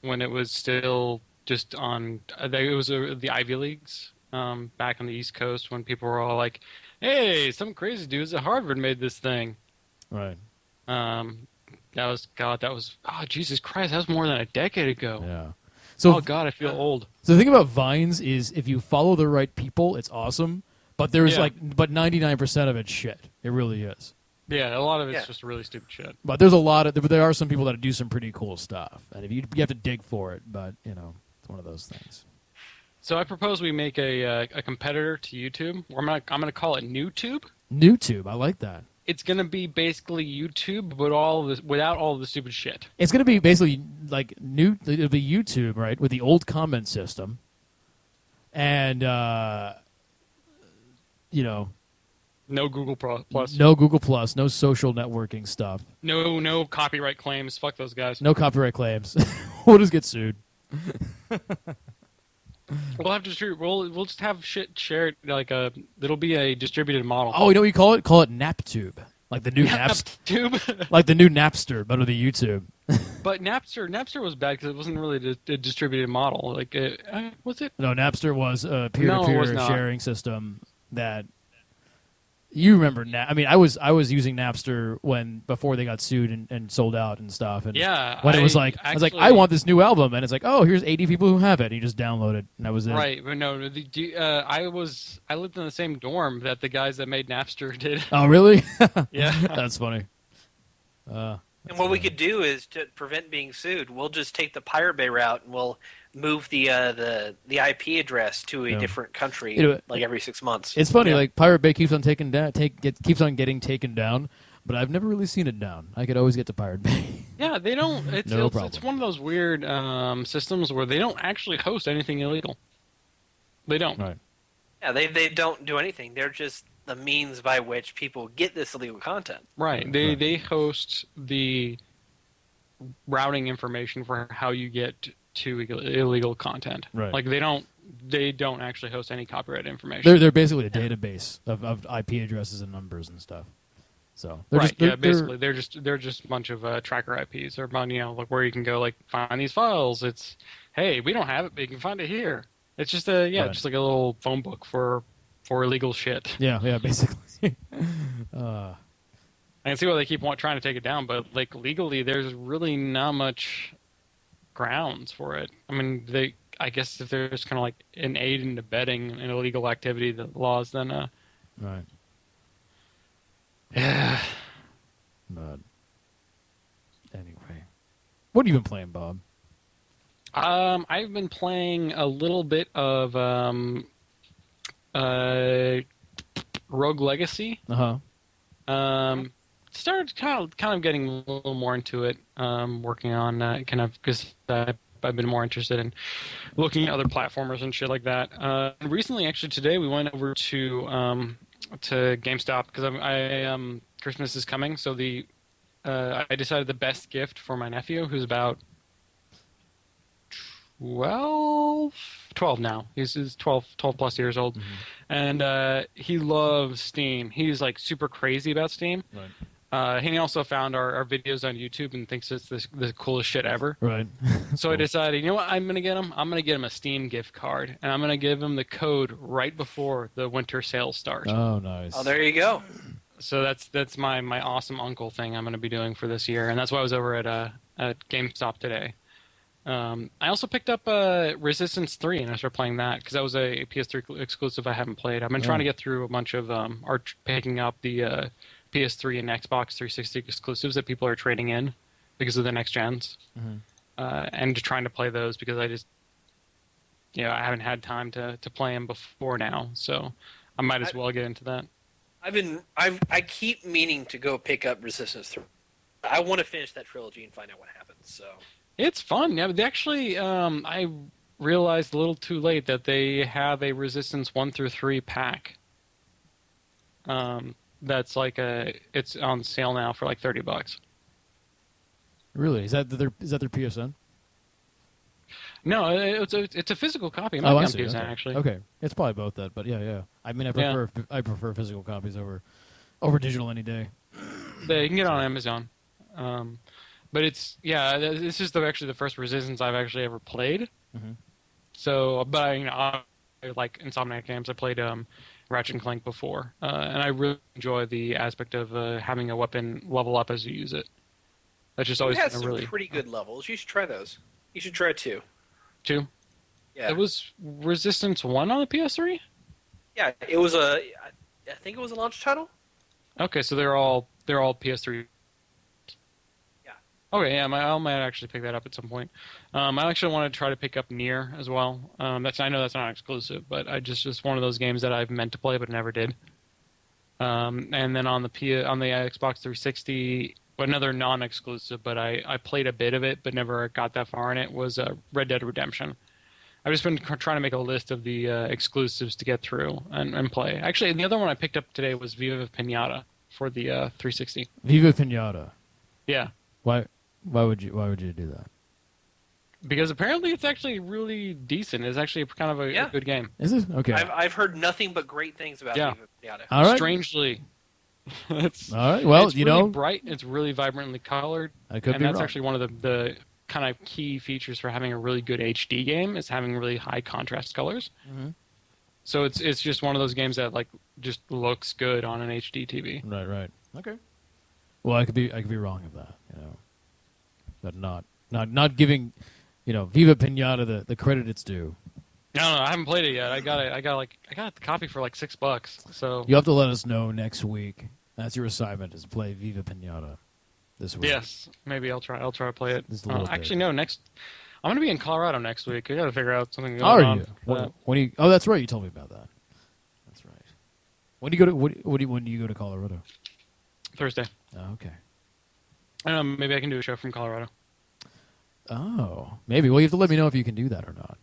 When it was still just on, it was the Ivy Leagues back on the East Coast when people were all like, "Hey, some crazy dudes at Harvard made this thing." Right. Oh Jesus Christ, that was more than a decade ago. Yeah. So, oh God, I feel old. So the thing about Vines is if you follow the right people, it's awesome. But there's but 99% of it's shit. It really is. Yeah, a lot of it's just really stupid shit. But there's there are some people that do some pretty cool stuff, and if you have to dig for it. But it's one of those things. So I propose we make a competitor to YouTube. Or I'm gonna call it NewTube. NewTube, I like that. It's gonna be basically YouTube, but without all the stupid shit. It's gonna be basically like it'll be YouTube, right, with the old comment system, and no Google Plus. No Google Plus. No social networking stuff. No copyright claims. Fuck those guys. No copyright claims. We'll just get sued. We'll have to we'll just have shit shared like it'll be a distributed model. Oh, you know what you call it? Call it NapTube. Like the new NapTube. Like the new Napster, but with the YouTube. But Napster was bad because it wasn't really a distributed model. Like was it? No, Napster was a peer-to-peer sharing system that. You remember I mean, I was using Napster before they got sued and sold out and stuff. And when it was like, I was like, I want this new album, and it's like, oh, here's 80 people who have it. And you just download it, and that was it. Right, but no, I lived in the same dorm that the guys that made Napster did. Oh, really? Yeah, that's funny. And what we could do is to prevent being sued, we'll just take the Pirate Bay route and we'll move the IP address to a different country like every 6 months. It's funny, like Pirate Bay keeps on keeps on getting taken down, but I've never really seen it down. I could always get to Pirate Bay. Yeah, they don't. It's one of those weird systems where they don't actually host anything illegal. They don't. Right. Yeah, they don't do anything. They're just the means by which people get this illegal content. Right. They host the routing information for how you get to illegal content. Right. Like they don't actually host any copyright information. They're basically a database of IP addresses and numbers and stuff. So basically they're just a bunch of tracker IPs or like where you can go like find these files. It's hey, we don't have it, but you can find it here. It's just just like a little phone book for illegal shit. Yeah, basically. I can see why they keep trying to take it down, but like legally, there's really not much grounds for it. I mean, I guess if there's kind of like an aid and abetting an illegal activity, the laws, then right. Yeah. But anyway, what have you been playing, Bob? I've been playing a little bit of Rogue Legacy. Uh-huh. started kind of getting a little more into it, working on kind of because I've been more interested in looking at other platformers and shit like that. Recently, actually, today we went over to GameStop because Christmas is coming, so I decided the best gift for my nephew, who's about 12 now. He's 12 plus years old. Mm-hmm. And he loves Steam. He's like super crazy about Steam. Right. He also found our videos on YouTube and thinks it's the coolest shit ever. Right. So I decided, you know what I'm going to get him? I'm going to get him a Steam gift card. And I'm going to give him the code right before the winter sales start. Oh, nice. Oh, there you go. So that's my awesome uncle thing I'm going to be doing for this year. And that's why I was over at GameStop today. I also picked up Resistance 3 and I started playing that because that was a PS3 exclusive I haven't played. I've been trying to get through a bunch of picking up the PS3 and Xbox 360 exclusives that people are trading in because of the next gens, and just trying to play those because I just, I haven't had time to play them before now, so I might as well get into that. I keep meaning to go pick up Resistance 3. I want to finish that trilogy and find out what happens. So. It's fun. Yeah, they actually, I realized a little too late that they have a Resistance 1 through 3 pack. That's like it's on sale now for like $30. Really? Is that their PSN? No, it's a physical copy. It might Oh, be I on see. PSN, Okay. actually. Okay, it's probably both that, but yeah. I mean, I prefer physical copies over digital any day. Yeah, you can get it on Amazon. But this is actually the first Resistance I've actually ever played. Mm-hmm. So, but I like Insomniac games. I played Ratchet and Clank before, and I really enjoy the aspect of having a weapon level up as you use it. That's just always it has been some pretty good levels. You should try those. You should try 2. 2? Yeah. It was Resistance 1 on the PS3? Yeah, it was I think it was a launch title. Okay, so they're all PS3. Yeah. Okay, yeah, I might actually pick that up at some point. I actually want to try to pick up Nier as well. I know that's not exclusive, but I just one of those games that I've meant to play but never did. And then on the Xbox 360, another non-exclusive, but I played a bit of it but never got that far in it, was Red Dead Redemption. I've just been trying to make a list of the exclusives to get through and play. Actually, the other one I picked up today was Viva Pinata for the 360. Viva Pinata. Yeah. Why would you do that? Because apparently it's actually really decent. It's actually kind of a good game. Is it? Okay. I've heard nothing but great things about Viva Pinata. All right. Strangely. All right. Well, it's really bright. It's really vibrantly colored. I could and be that's wrong. actually one of the kind of key features for having a really good HD game is having really high contrast colors. Mm-hmm. So it's just one of those games that like just looks good on an HD TV. Right. Okay. Well, I could be wrong of that, but not giving, Viva Pinata the credit it's due. No, I haven't played it yet. I got the copy for like $6. So You have to let us know next week. That's your assignment, is play Viva Pinata this week. yes, maybe I'll try to play it. Just a little bit. Actually, no. I'm going to be in Colorado next week. I got to figure out something Are going on. you? When do you? Oh, that's right. You told me about that. That's right. When do you go to? When do you go to Colorado? Thursday. Oh, okay. Maybe I can do a show from Colorado. Oh, maybe. Well, you have to let me know if you can do that or not.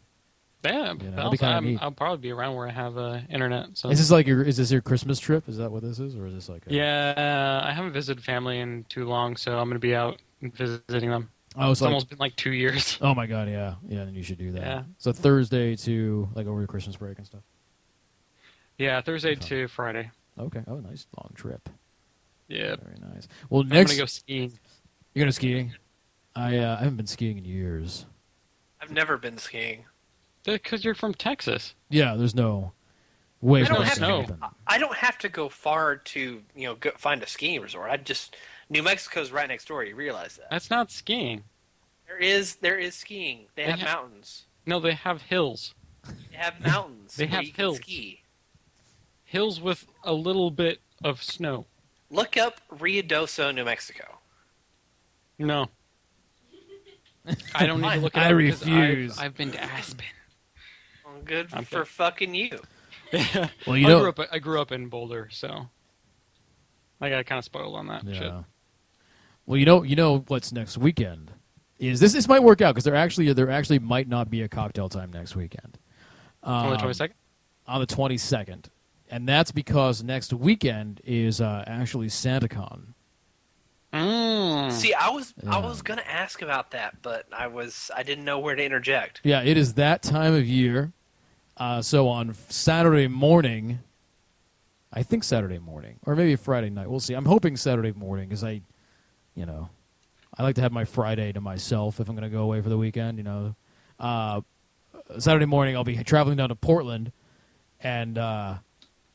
Yeah, that'd be kinda neat. I'll probably be around where I have internet. So. Is this your Christmas trip? Is that what this is, or is this like? Yeah, I haven't visited family in too long, so I'm going to be out visiting them. Oh, it's almost been like 2 years. Oh my God, yeah, then you should do that. Yeah. So Thursday to like over the Christmas break and stuff. Yeah, Thursday to Friday. Okay. Oh, nice long trip. Yeah. Very nice. Well, I'm next going to go skiing. You're going to skiing? I haven't been skiing in years. I've never been skiing. Because you're from Texas. Yeah, there's no way. I don't, have snow. to, I don't have to go far to go find a skiing resort. New Mexico's right next door. You realize that? That's not skiing. There is skiing. They have mountains. No, they have hills. They have mountains. They where have you hills. Can ski. Hills with a little bit of snow. Look up Ruidoso, New Mexico. No. I don't need to look it up. I refuse. I've been to Aspen. Well, good for fucking you. Well, you know, I grew up in Boulder, so. I got kind of spoiled on that shit. Yeah. Well, you know what's next weekend is this. This might work out because there actually might not be a cocktail time next weekend. On the 22nd? On the 22nd, and that's because next weekend is actually SantaCon. See, I was Yeah. gonna ask about that, but I didn't know where to interject. Yeah, it is that time of year. So on Saturday morning, I think Saturday morning, or maybe Friday night. We'll see. I'm hoping Saturday morning because I like to have my Friday to myself if I'm going to go away for the weekend. Saturday morning I'll be traveling down to Portland, and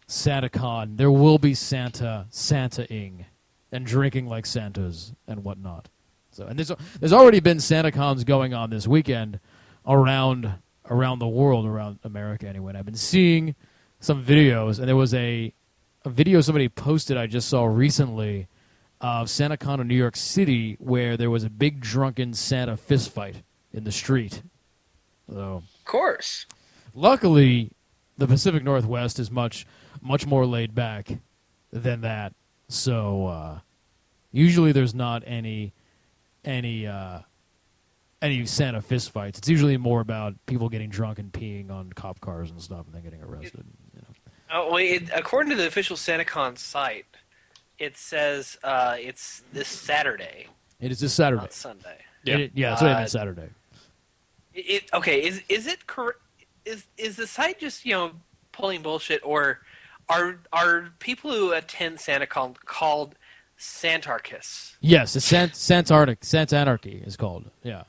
SantaCon. There will be Santa-ing, and drinking like Santas and whatnot. So, and there's already been SantaCons going on this weekend around the world, around America anyway. And I've been seeing some videos, and there was a video somebody posted I just saw recently of SantaCon in New York City where there was a big drunken Santa fist fight in the street. So, Of course. luckily, the Pacific Northwest is much more laid back than that. So usually there's not any Santa fist fights. It's usually more about people getting drunk and peeing on cop cars and stuff and then getting arrested. Oh, well, according to the official SantaCon site, it says it's this Saturday, It is this Saturday. not Sunday. Yeah. Yeah, that's what I meant, Saturday. Okay, is it correct? Is the site just pulling bullshit, or are people who attend SantaCon called Santarchists? Yes, it's Santanarchy is called. Yeah.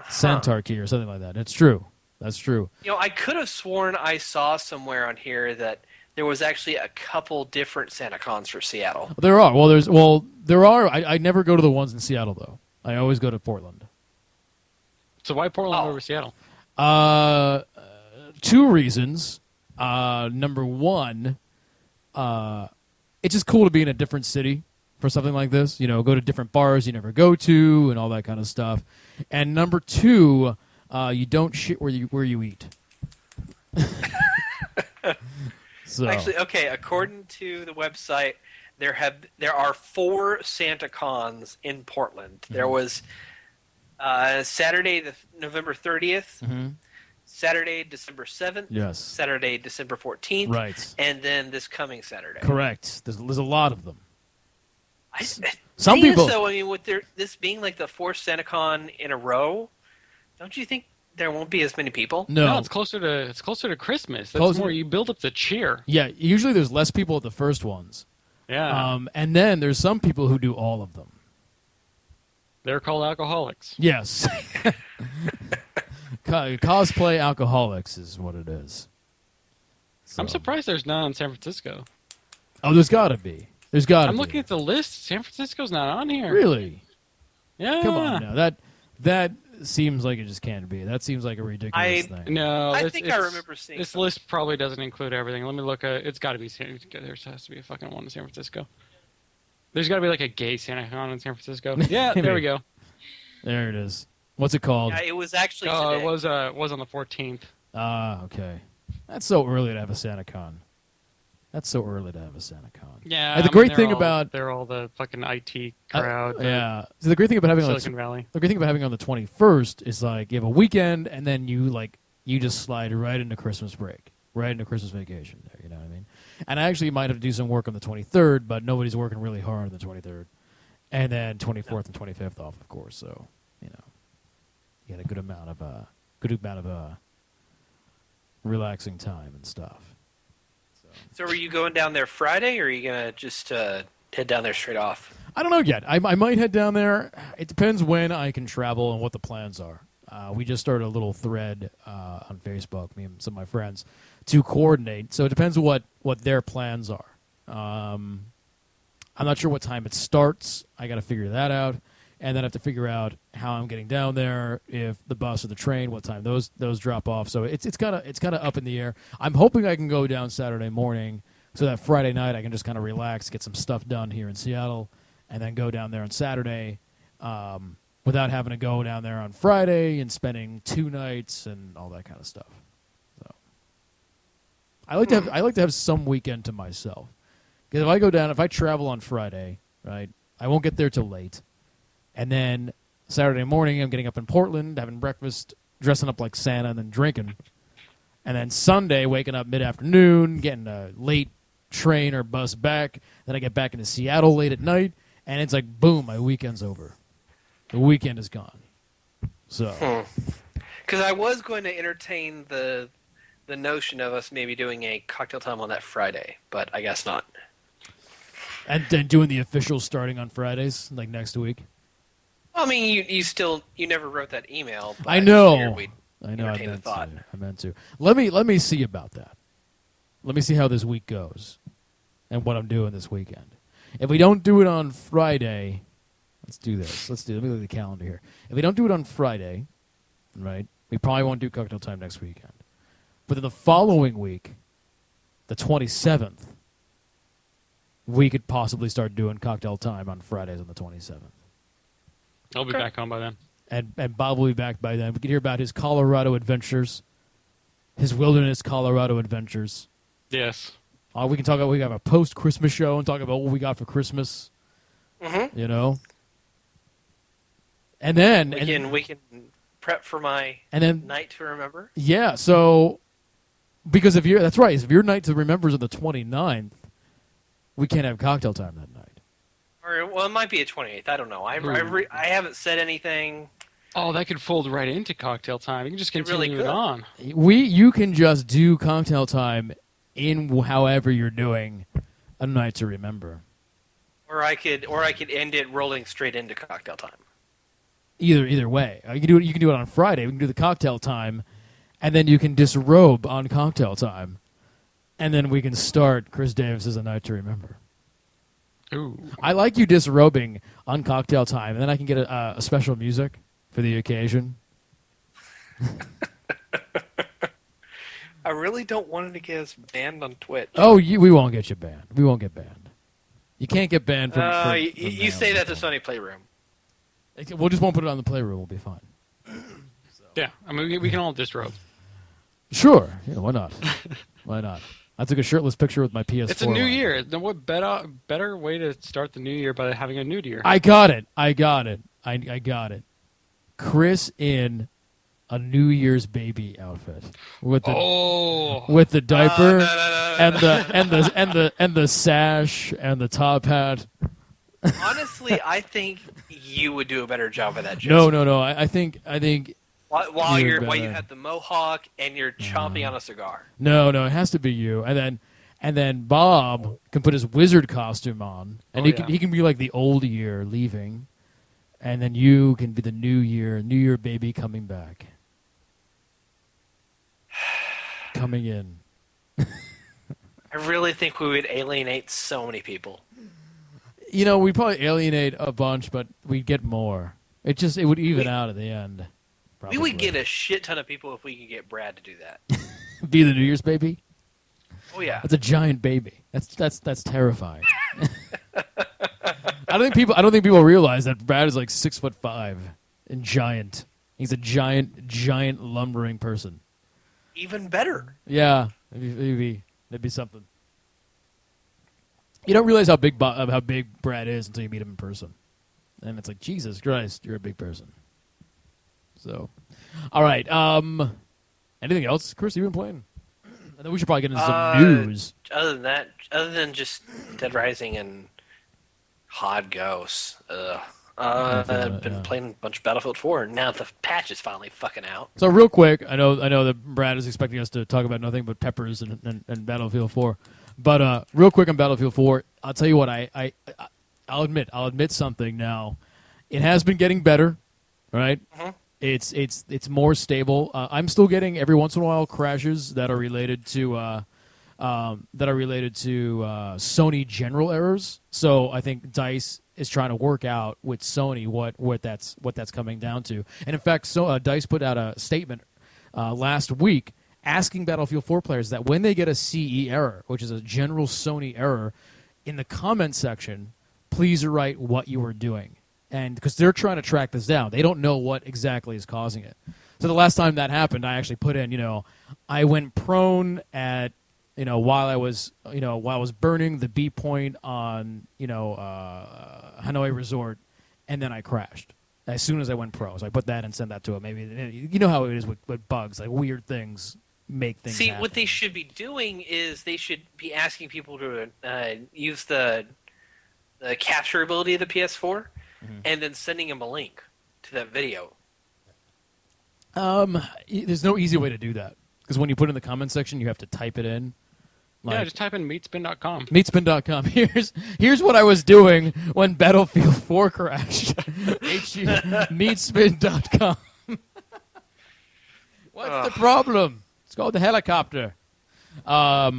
Santarchy or something like that. It's true. That's true. I could have sworn I saw somewhere on here that there was actually a couple different SantaCons for Seattle. There are. There are. I never go to the ones in Seattle, though. I always go to Portland. So why Portland Oh. over Seattle? Two reasons. Number one, it's just cool to be in a different city for something like this. Go to different bars you never go to and all that kind of stuff. And number two, you don't shit where you eat. So. Actually, okay, according to the website, there are 4 SantaCons in Portland. There was Saturday, November 30th, Saturday, December 7th, Yes. Saturday, December 14th, Right. and then this coming Saturday. Correct. There's a lot of them. Some people- So, I mean, with this being like the 4th SantaCon in a row, don't you think there won't be as many people? No. It's closer to Christmas. That's Closer- more. You build up the cheer. Yeah, usually there's less people at the first ones. Yeah. And then there's some people who do all of them. They're called alcoholics. Yes. Cosplay alcoholics is what it is. So. I'm surprised there's none in San Francisco. Oh, there's got to be. There's got to be. I'm looking at the list. San Francisco's not on here. Really? Yeah. Come on now. That seems like it just can't be. That seems like a ridiculous thing. No. I think I remember seeing this something. list probably doesn't include everything. Let me look at. It's got to be. There has to be a fucking one in San Francisco. There's got to be like a gay SantaCon in San Francisco. Yeah. There we go. There it is. What's it called? Yeah, it was actually Oh, today. it was on the 14th. Okay. That's so early to have a SantaCon. Yeah. Yeah. The great thing about they're all the fucking IT crowd. yeah. So the great thing about having Silicon Valley. the great thing about having on the 21st is like you have a weekend and then you just slide right into Christmas break, right into Christmas vacation there, you know what I mean? And I actually might have to do some work on the 23rd, but nobody's working really hard on the 23rd. And then 24th and 25th off, of course, so, you get a good amount of relaxing time and stuff. So are you going down there Friday, or are you going to just head down there straight off? I don't know yet. I might head down there. It depends when I can travel and what the plans are. We just started a little thread on Facebook, me and some of my friends, to coordinate. So it depends what their plans are. I'm not sure what time it starts. I got to figure that out. And then I have to figure out how I'm getting down there, if the bus or the train, what time those drop off. So it's kind of up in the air. I'm hoping I can go down Saturday morning so that Friday night I can just kind of relax, get some stuff done here in Seattle, and then go down there on Saturday without having to go down there on Friday and spending 2 nights and all that kind of stuff. So I like to have some weekend to myself. Because if I travel on Friday, right, I won't get there till late. And then Saturday morning, I'm getting up in Portland, having breakfast, dressing up like Santa, and then drinking. And then Sunday, waking up mid-afternoon, getting a late train or bus back. Then I get back into Seattle late at night, and it's like, boom, my weekend's over. The weekend is gone. So, because I was going to entertain the notion of us maybe doing a cocktail time on that Friday, but I guess not. And then doing the official starting on Fridays, like next week. I mean, you never wrote that email. But I know. I entertain the thought. I meant to. Let me see about that. Let me see how this week goes, and what I'm doing this weekend. If we don't do it on Friday, let's do this. Let me look at the calendar here. If we don't do it on Friday, right, we probably won't do cocktail time next weekend. But then the following week, the 27th, we could possibly start doing cocktail time on Fridays on the 27th. I'll be back home by then. And Bob will be back by then. We can hear about his Colorado adventures, his wilderness Colorado adventures. Yes. We can talk about, we have a post-Christmas show and talk about what we got for Christmas. Mm-hmm. You know? And then... We can prep for my night to remember. Yeah, so... Because that's right, if your night to remember is on the 29th, we can't have cocktail time that night. Well, it might be a 28th. I don't know. I haven't said anything. Oh, that could fold right into cocktail time. You can just continue it on. You can just do cocktail time in however you're doing a night to remember. Or I could end it rolling straight into cocktail time. Either way, you can do it on Friday. We can do the cocktail time, and then you can disrobe on cocktail time, and then we can start Chris Davis' A Night to Remember. Ooh. I like you disrobing on cocktail time, and then I can get a special music for the occasion. I really don't want to get us banned on Twitch. Oh, we won't get you banned. We won't get banned. You can't get banned from you say that to Sony Playroom. We'll just won't put it on the Playroom. We'll be fine. Yeah, I mean, we can all disrobe. Sure. Yeah, why not? Why not? I took a shirtless picture with my PS4. It's a new year. What better way to start the new year by having a nude year? I got it. I got it. Chris in a New Year's baby outfit with the diaper and the sash and the top hat. Honestly, I think you would do a better job of that. Joseph. No. I think while you have the mohawk and you're chomping on a cigar. No, it has to be you. And then Bob can put his wizard costume on, and he can be like the old year leaving, and then you can be the new year baby coming back, coming in. I really think we would alienate so many people. You know, we'd probably alienate a bunch, but we'd get more. It would even out at the end. Probably. We would get a shit ton of people if we could get Brad to do that. Be the New Year's baby? Oh yeah. That's a giant baby. That's terrifying. I don't think people realize that Brad is like 6'5" and giant. He's a giant lumbering person. Even better. Yeah, maybe that'd be something. You don't realize how big Brad is until you meet him in person, and it's like, Jesus Christ, you're a big person. So, all right. Anything else, Chris? You've been playing? I think we should probably get into some news. Other than just Dead Rising and Hard Ghosts, I've been playing a bunch of Battlefield 4. Now the patch is finally fucking out. So real quick, I know that Brad is expecting us to talk about nothing but peppers and Battlefield 4. But real quick on Battlefield 4, I'll tell you what, I'll admit something now. It has been getting better, right? Mm-hmm. It's more stable. I'm still getting every once in a while crashes that are related to Sony general errors. So I think DICE is trying to work out with Sony what that's coming down to. And in fact, DICE put out a statement last week asking Battlefield 4 players that when they get a CE error, which is a general Sony error, in the comment section, please write what you were doing. And because they're trying to track this down, they don't know what exactly is causing it. So the last time that happened, I actually put in, I went prone at while I was burning the B point on, Hanoi Resort, and then I crashed as soon as I went pro. So I put that and sent that to him. Maybe you know how it is with bugs, like weird things make things. See, happen. what they should be doing is they should be asking people to use the capture ability of the PS4, and then sending them a link to that video. There's no easy way to do that because when you put it in the comment section, you have to type it in. Yeah, just type in meatspin.com. Meatspin.com. Here's what I was doing when Battlefield 4 crashed. Meatspin.com. What's the problem? It's called the helicopter. But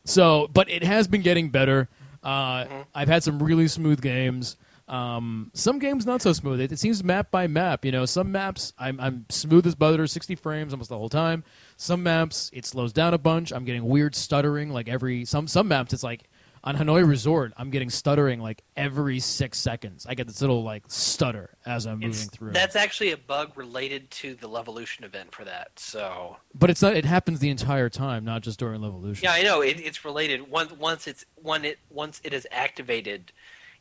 it has been getting better. I've had some really smooth games. Some games not so smooth. It seems map by map. Some maps I'm smooth as butter, 60 frames almost the whole time. Some maps it slows down a bunch. I'm getting weird stuttering like some maps it's like on Hanoi Resort I'm getting stuttering like every 6 seconds. I get this little like stutter as I'm moving through. That's actually a bug related to the Levolution event for that. So, but it's not. It happens the entire time, not just during Levolution. Yeah, I know it's related. Once it is activated,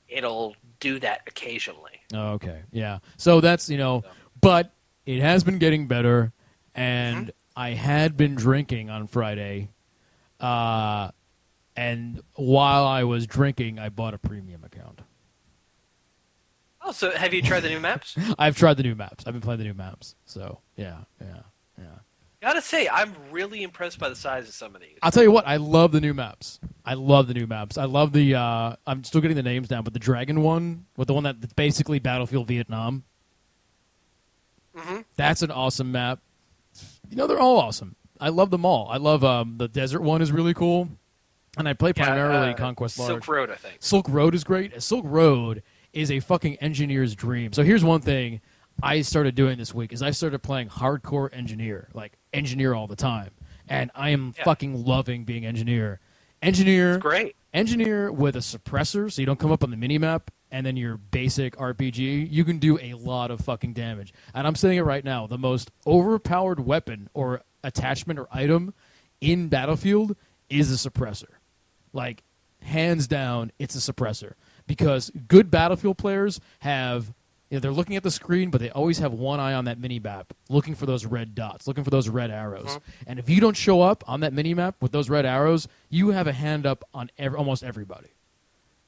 it'll do that occasionally. Oh, okay. Yeah. So that's, but it has been getting better, and I had been drinking on Friday, and while I was drinking, I bought a premium account. Oh, so have you tried the new maps? I've tried the new maps. I've been playing the new maps. So, yeah. Gotta say, I'm really impressed by the size of some of these. I'll tell you what, I love the new maps. I love the, I'm still getting the names down, but the Dragon one, with the one that's basically Battlefield Vietnam. That's an awesome map. They're all awesome. I love them all. I love the desert one is really cool. And I play primarily Conquest Large. Silk Road, I think. Silk Road is great. Silk Road is a fucking engineer's dream. So here's one thing I started doing this week is I started playing hardcore engineer, like engineer all the time. And I am fucking loving being engineer. Engineer, it's great. Engineer with a suppressor so you don't come up on the minimap, and then your basic RPG, you can do a lot of fucking damage. And I'm saying it right now, the most overpowered weapon or attachment or item in Battlefield is a suppressor. Like, hands down, it's a suppressor. Because good Battlefield players have, they're looking at the screen, but they always have one eye on that minimap, looking for those red dots, looking for those red arrows. And if you don't show up on that minimap with those red arrows, you have a hand up on almost everybody.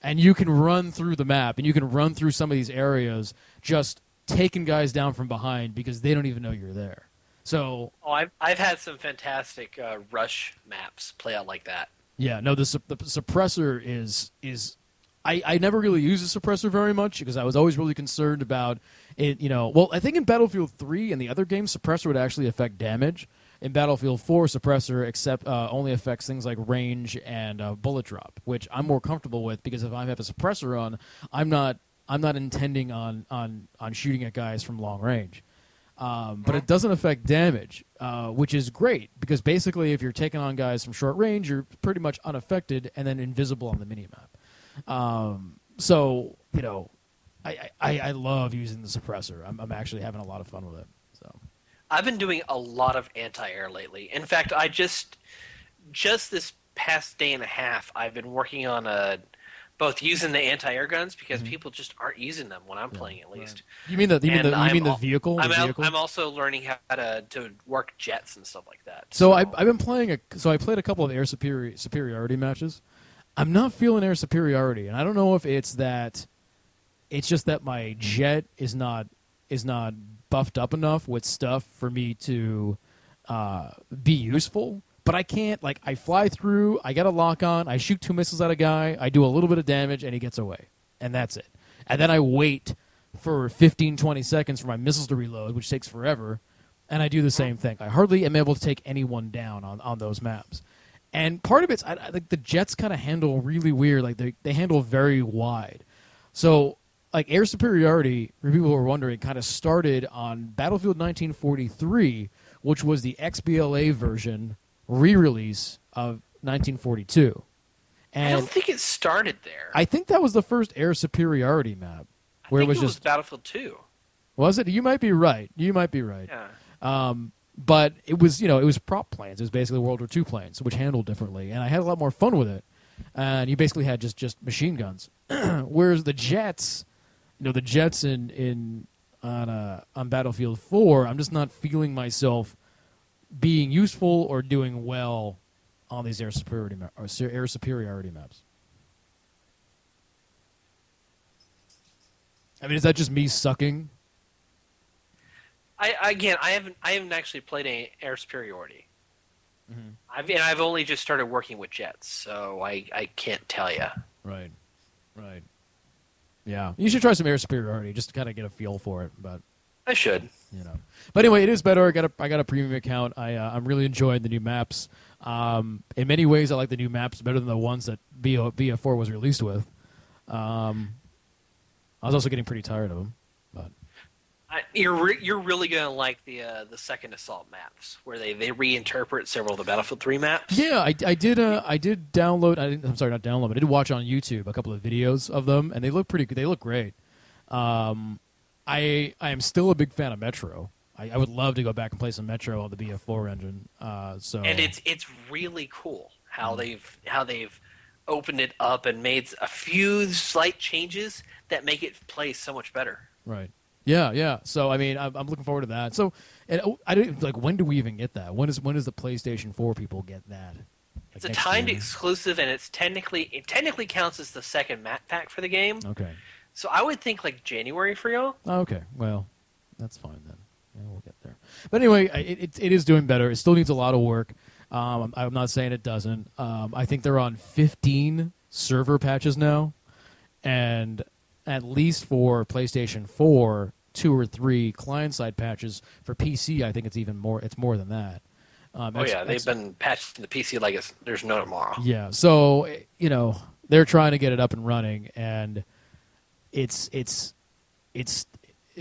And you can run through the map, and you can run through some of these areas just taking guys down from behind because they don't even know you're there. So, I've had some fantastic rush maps play out like that. Yeah, no, the suppressor is I never really used the suppressor very much because I was always really concerned about it. Well, I think in Battlefield 3 and the other games, suppressor would actually affect damage. In Battlefield 4, suppressor only affects things like range and bullet drop, which I'm more comfortable with because if I have a suppressor on, I'm not intending on shooting at guys from long range. But it doesn't affect damage, which is great because basically if you're taking on guys from short range, you're pretty much unaffected and then invisible on the minimap. So I love using the suppressor. I'm actually having a lot of fun with it. So I've been doing a lot of anti-air lately. In fact, I just this past day and a half, I've been working on both using the anti-air guns because people just aren't using them when I'm playing, at least. You mean the vehicle? I'm also learning how to work jets and stuff like that. So I've been playing I played a couple of air superiority matches. I'm not feeling air superiority, and I don't know if it's just that my jet is not buffed up enough with stuff for me to be useful. But I can't, I fly through, I get a lock on, I shoot 2 missiles at a guy, I do a little bit of damage, and he gets away. And that's it. And then I wait for 15, 20 seconds for my missiles to reload, which takes forever, and I do the same thing. I hardly am able to take anyone down on those maps. And part of it's, I think the jets kind of handle really weird. They handle very wide. So, air superiority, for people who are wondering, kind of started on Battlefield 1943, which was the XBLA version re-release of 1942. And I don't think it started there. I think that was the first air superiority map. Where it was just Battlefield 2. Was it? You might be right. Yeah. but it was prop planes. It was basically World War II planes, which handled differently, and I had a lot more fun with it. And you basically had just machine guns, whereas the jets, the jets on Battlefield 4, I'm just not feeling myself being useful or doing well on these air superiority maps. I mean, is that just me sucking? I haven't actually played any air superiority. Mm-hmm. I've only just started working with jets, so I can't tell you. Right. Yeah, you should try some air superiority just to kind of get a feel for it. But I should. But anyway, it is better. I got a premium account. I'm really enjoying the new maps. In many ways, I like the new maps better than the ones that BF4 was released with. I was also getting pretty tired of them. But you're really gonna like the second assault maps where they reinterpret several of the Battlefield 3 maps. Yeah, I did download. I'm sorry, not download, but I did watch on YouTube a couple of videos of them, and they look pretty good. They look great. I am still a big fan of Metro. I would love to go back and play some Metro on the BF4 engine. And it's really cool how they've opened it up and made a few slight changes that make it play so much better. Right. Yeah. So I mean, I'm looking forward to that. So, and I don't when do we even get that? When does the PlayStation 4 people get that? It's a timed exclusive, and it technically counts as the second map pack for the game. Okay. So I would think like January for y'all. Okay. Well, that's fine then. Yeah, we'll get there. But anyway, it is doing better. It still needs a lot of work. I'm not saying it doesn't. I think they're on 15 server patches now, and at least for PlayStation 4, 2 or 3 client-side patches. For PC, I think it's even more. It's more than that. They've been patched in the PC like there's no tomorrow. Yeah, so they're trying to get it up and running, and it's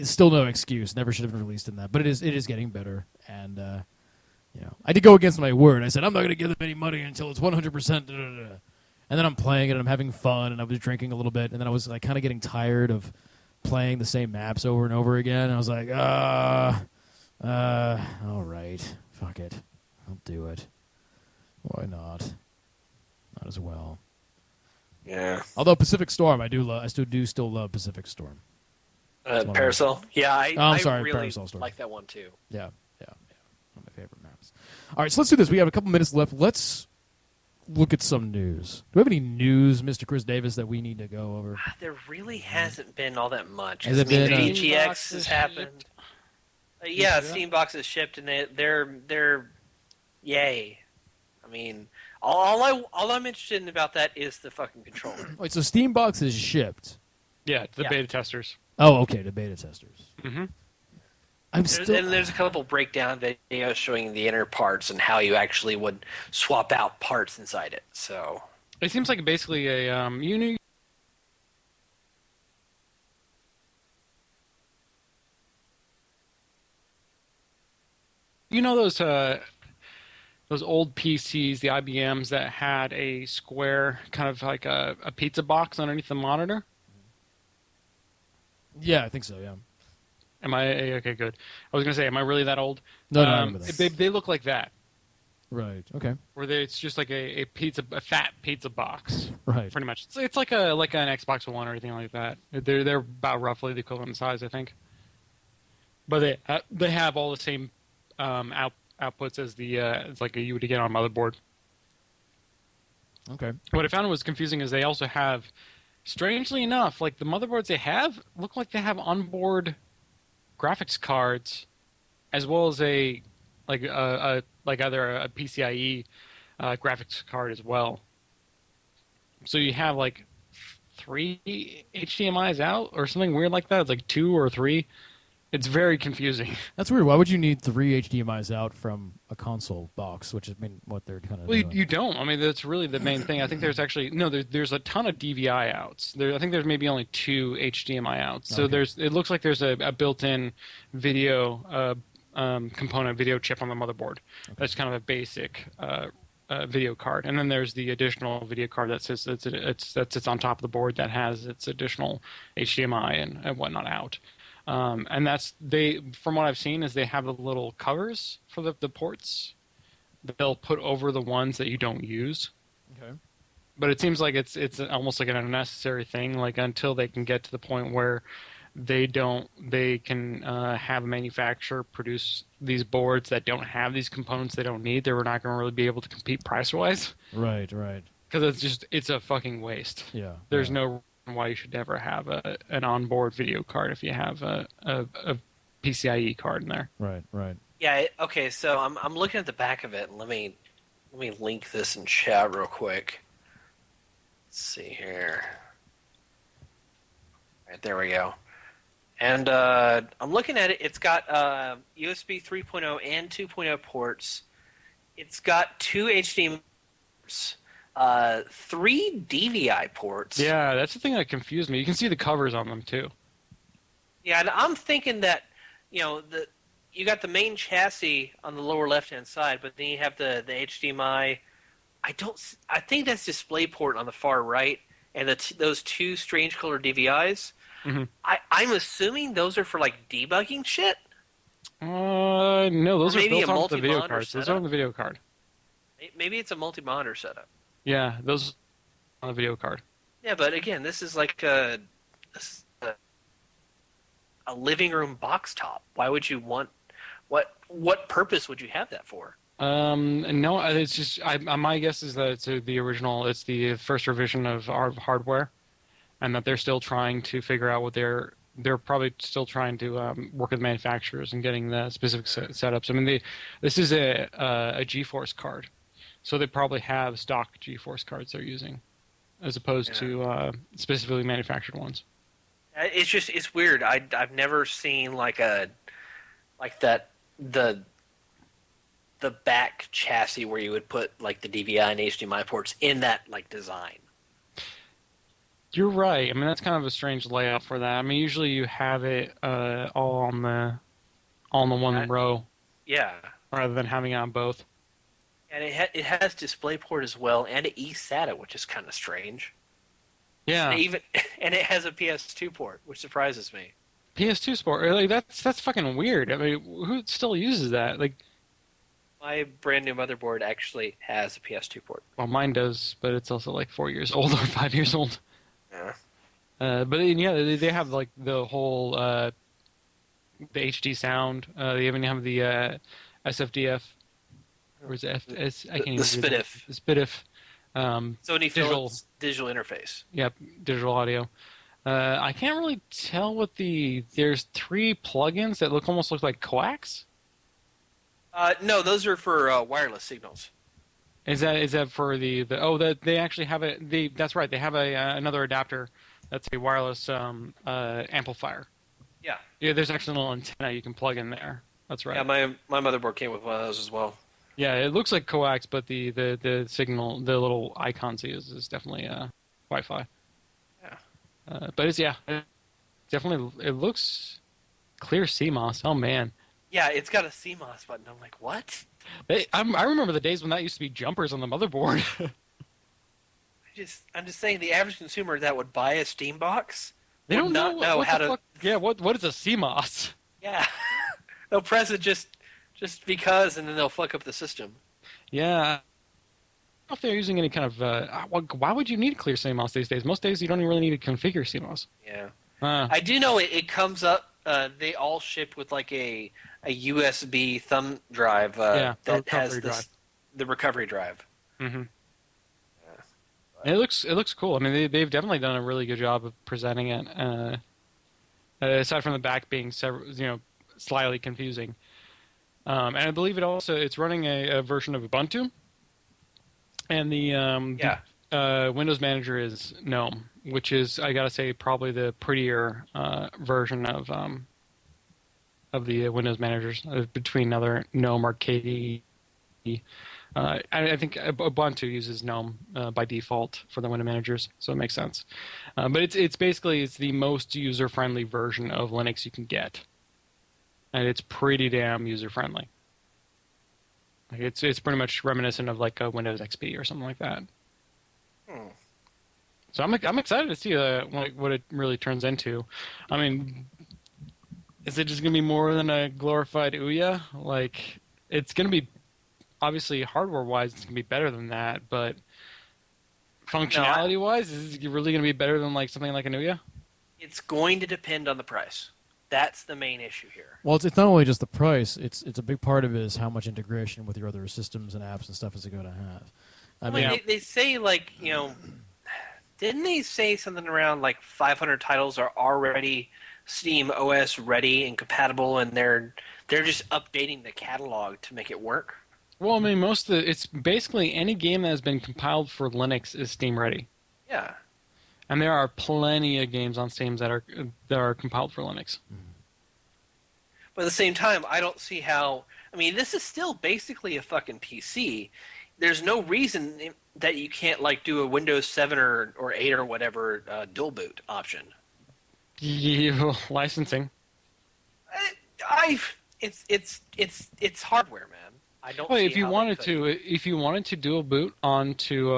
still no excuse. Never should have been released in that, but it is getting better. And I did go against my word. I said I'm not going to give them any money until it's 100%. And then I'm playing it, and I'm having fun, and I was drinking a little bit, and then I was like kind of getting tired of playing the same maps over and over again. And I was like, all right, fuck it, I'll do it. Why not? Not as well. Yeah. Although Pacific Storm, I still love Pacific Storm. Parasol? Yeah, I'm sorry, really Parasol Storm. like that one too. Yeah. One of my favorite maps. All right, so let's do this. We have a couple minutes left. Let's look at some news. Do we have any news, Mr. Chris Davis, that we need to go over? There really hasn't been all that much. Has it been, VGX has happened. Steam Box is shipped, and they're yay. I mean, all I'm interested in about that is the fucking controller. Wait, so Steam Box is shipped? Yeah, the beta testers. Oh, okay, the beta testers. Mm-hmm. There's a couple breakdown videos showing the inner parts and how you actually would swap out parts inside it. So it seems like basically a those old PCs, the IBMs that had a square kind of like a pizza box underneath the monitor. Yeah, I think so. Yeah. Am I okay? Good. I was gonna say, am I really that old? No, I remember that. They look like that. Right. Okay. Where it's just like a fat pizza box. Right. Pretty much. It's like an Xbox One or anything like that. They're about roughly the equivalent size, I think. But they have all the same outputs as it's like you would get on a motherboard. Okay. What I found was confusing is they also have, strangely enough, like the motherboards they have look like they have onboard graphics cards, as well as either a PCIe graphics card as well. So you have like 3 HDMI's out or something weird like that. It's like 2 or 3. It's very confusing. That's weird. Why would you need 3 HDMI's out from a console box, which is what they're kind of doing? You don't. I mean, that's really the main thing. I think there's actually there's a ton of DVI outs. I think there's maybe only 2 HDMI outs. So okay. it looks like there's a built-in video component, video chip on the motherboard. Okay. That's kind of a basic video card, and then there's the additional video card that sits on top of the board that has its additional HDMI and whatnot out. And from what I've seen, is they have the little covers for the ports that they'll put over the ones that you don't use. Okay. But it seems like it's almost like an unnecessary thing. Like until they can get to the point where they can have a manufacturer produce these boards that don't have these components they don't need. They're not going to really be able to compete price wise. Right. Right. Because it's a fucking waste. Yeah. There's yeah. no reason why you should ever have an onboard video card if you have a PCIe card in there. Right. Right. Yeah. Okay. So I'm looking at the back of it. And let me link this in chat real quick. Let's see here. Right, there we go. And I'm looking at it. It's got USB 3.0 and 2.0 ports. It's got 2 HDMI ports, 3 DVI ports. Yeah, that's the thing that confused me. You can see the covers on them too. Yeah, and I'm thinking that you got the main chassis on the lower left-hand side, but then you have the HDMI. I think that's DisplayPort on the far right, and those 2 strange colored DVIs. Mm-hmm. I'm assuming those are for like debugging shit. No, those Or are maybe built a onto the video multi-monitor cards. Those setup. are on the video card. Maybe it's a multi-monitor setup. Yeah, those on the video card. Yeah, but again, this is like a living room box top. Why would you want? What purpose would you have that for? No, it's just my guess is that it's the original. It's the first revision of our hardware, and that they're still trying to figure out what they're probably still trying to work with manufacturers and getting the specific setups. I mean, this is a GeForce card, so they probably have stock GeForce cards they're using, as opposed to specifically manufactured ones. It's weird. I've never seen the back chassis where you would put like the DVI and HDMI ports in that like design. You're right. I mean, that's kind of a strange layout for that. I mean, usually you have it all on the one row. Yeah. Rather than having it on both. And it has DisplayPort as well, and an eSATA, which is kind of strange. Yeah. And it has a PS2 port, which surprises me. PS2 Sport, like that's fucking weird. I mean, who still uses that? Like, my brand new motherboard actually has a PS2 port. well, mine does, but it's also like 4 years old or 5 years old. Yeah. But yeah, they have like the whole the HD sound. They even have the SFDF. Or is it FS? I can't even the read SPDIF. The SPDIF. Sony digital- Philips digital interface. Yep, digital audio. I can't really tell what there's 3 plugins that almost look like coax. No, those are for wireless signals. Is that for that they actually have that's right, they have another adapter that's a wireless amplifier. Yeah. Yeah, there's actually a little antenna you can plug in there. That's right. Yeah, my motherboard came with one of those as well. Yeah, it looks like coax, but the signal, the little icon is definitely Wi-Fi. Yeah. But definitely it looks clear CMOS. Oh man. Yeah, it's got a CMOS button. I'm like, what? I remember the days when that used to be jumpers on the motherboard. I'm just saying, the average consumer that would buy a Steam box, They don't not know what how the to. fuck. Yeah, what is a CMOS? Yeah, they'll press it just because, and then they'll fuck up the system. Yeah. I don't know if they're using any kind of. Why would you need clear CMOS these days? Most days you don't even really need to configure CMOS. Yeah, I do know it comes up. They all ship with like a USB thumb drive that has the recovery drive. Mm-hmm. It looks cool. I mean, they've definitely done a really good job of presenting it. Aside from the back being slightly confusing, and I believe it's running a version of Ubuntu, and the Windows Manager is GNOME, which is, I gotta say, probably the prettier version of the Windows Managers between other GNOME or KDE. I think Ubuntu uses GNOME by default for the Windows Managers, so it makes sense. But it's basically the most user-friendly version of Linux you can get, and it's pretty damn user-friendly. Like it's pretty much reminiscent of like a Windows XP or something like that. So I'm excited to see what it really turns into. I mean, is it just gonna be more than a glorified Ouya? Like, it's gonna be obviously hardware-wise, it's gonna be better than that, but functionality-wise, is it really gonna be better than like something like an Ouya? It's going to depend on the price. That's the main issue here. Well, it's not only just the price. It's a big part of it is how much integration with your other systems and apps and stuff is it going to have. I mean, They say, like, didn't they say something around like 500 titles are already Steam OS ready and compatible, and they're just updating the catalog to make it work? Well, I mean, it's basically any game that has been compiled for Linux is Steam ready. Yeah. And there are plenty of games on Steam that are compiled for Linux. But at the same time, I don't see how... I mean, this is still basically a fucking PC. There's no reason that you can't, like, do a Windows 7 or 8 or whatever dual boot option. Yeah, licensing. It's hardware, man. I don't Well, see if you how wanted to dual boot onto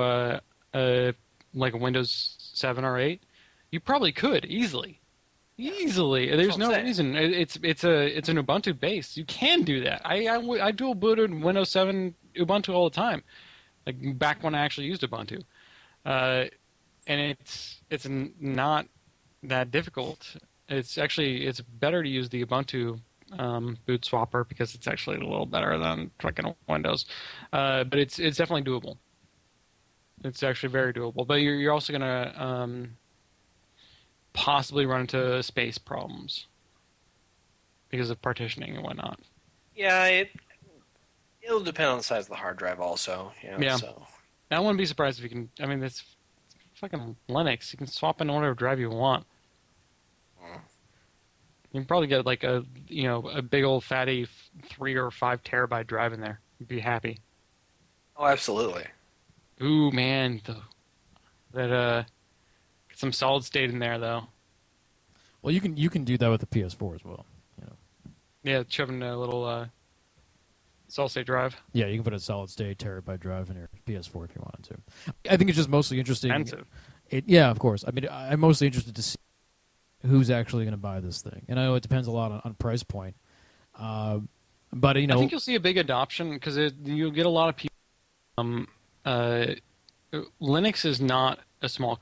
like a Windows 7 or 8, you probably could easily. There's no reason. It's an Ubuntu base. You can do that. I dual booted Windows 7 Ubuntu all the time, like back when I actually used Ubuntu, and it's not that difficult. It's better to use the Ubuntu boot swapper because it's actually a little better than fucking Windows, but it's definitely doable. It's actually very doable, but you're also gonna possibly run into space problems because of partitioning and whatnot. Yeah, it'll depend on the size of the hard drive, also. Yeah. So. I wouldn't be surprised if you can. I mean, it's fucking Linux. You can swap in whatever drive you want. You can probably get like a big old fatty 3 or 5 terabyte drive in there. You'd be happy. Oh, absolutely. Ooh, man, get some solid state in there though. well, you can do that with the PS4 as well. Yeah, shoving a little solid state drive. Yeah, you can put a solid state terabyte drive in your PS4 if you wanted to. I think it's just mostly interesting. Expensive. Yeah, of course. I mean, I'm mostly interested to see who's actually going to buy this thing, and I know it depends a lot on price point. But I think you'll see a big adoption because you'll get a lot of people. Linux is not a small.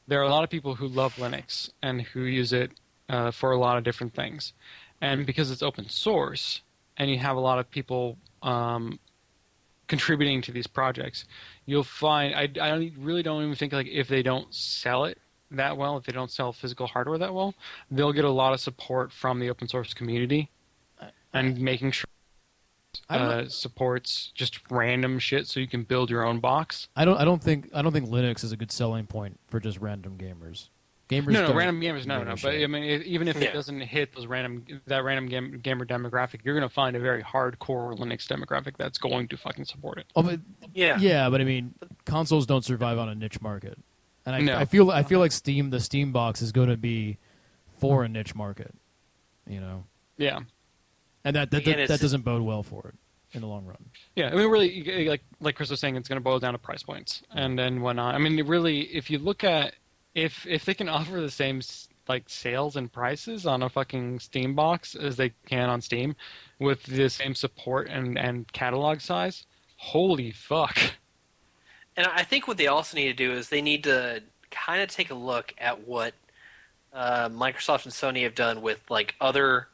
There are a lot of people who love Linux and who use it for a lot of different things, and because it's open source and you have a lot of people contributing to these projects, you'll find I really don't even think like if they don't sell it that well, if they don't sell physical hardware that well, they'll get a lot of support from the open source community and making sure supports just random shit so you can build your own box. I don't think Linux is a good selling point for just random gamers. No, random gamers, no. But shit. I mean, even if it doesn't hit that random gamer demographic, you're going to find a very hardcore Linux demographic that's going to fucking support it. Oh, but, Yeah. But I mean, consoles don't survive on a niche market, and No. I feel like the Steam box is going to be for a niche market, Yeah. and that Again, doesn't bode well for it in the long run. Yeah, I mean, really, like Chris was saying, it's going to boil down to price points and then whatnot. I mean, really, if you look at if they can offer the same like sales and prices on a fucking Steam box as they can on Steam, with the same support and catalog size, holy fuck! And I think what they also need to do is they need to kind of take a look at what Microsoft and Sony have done with like other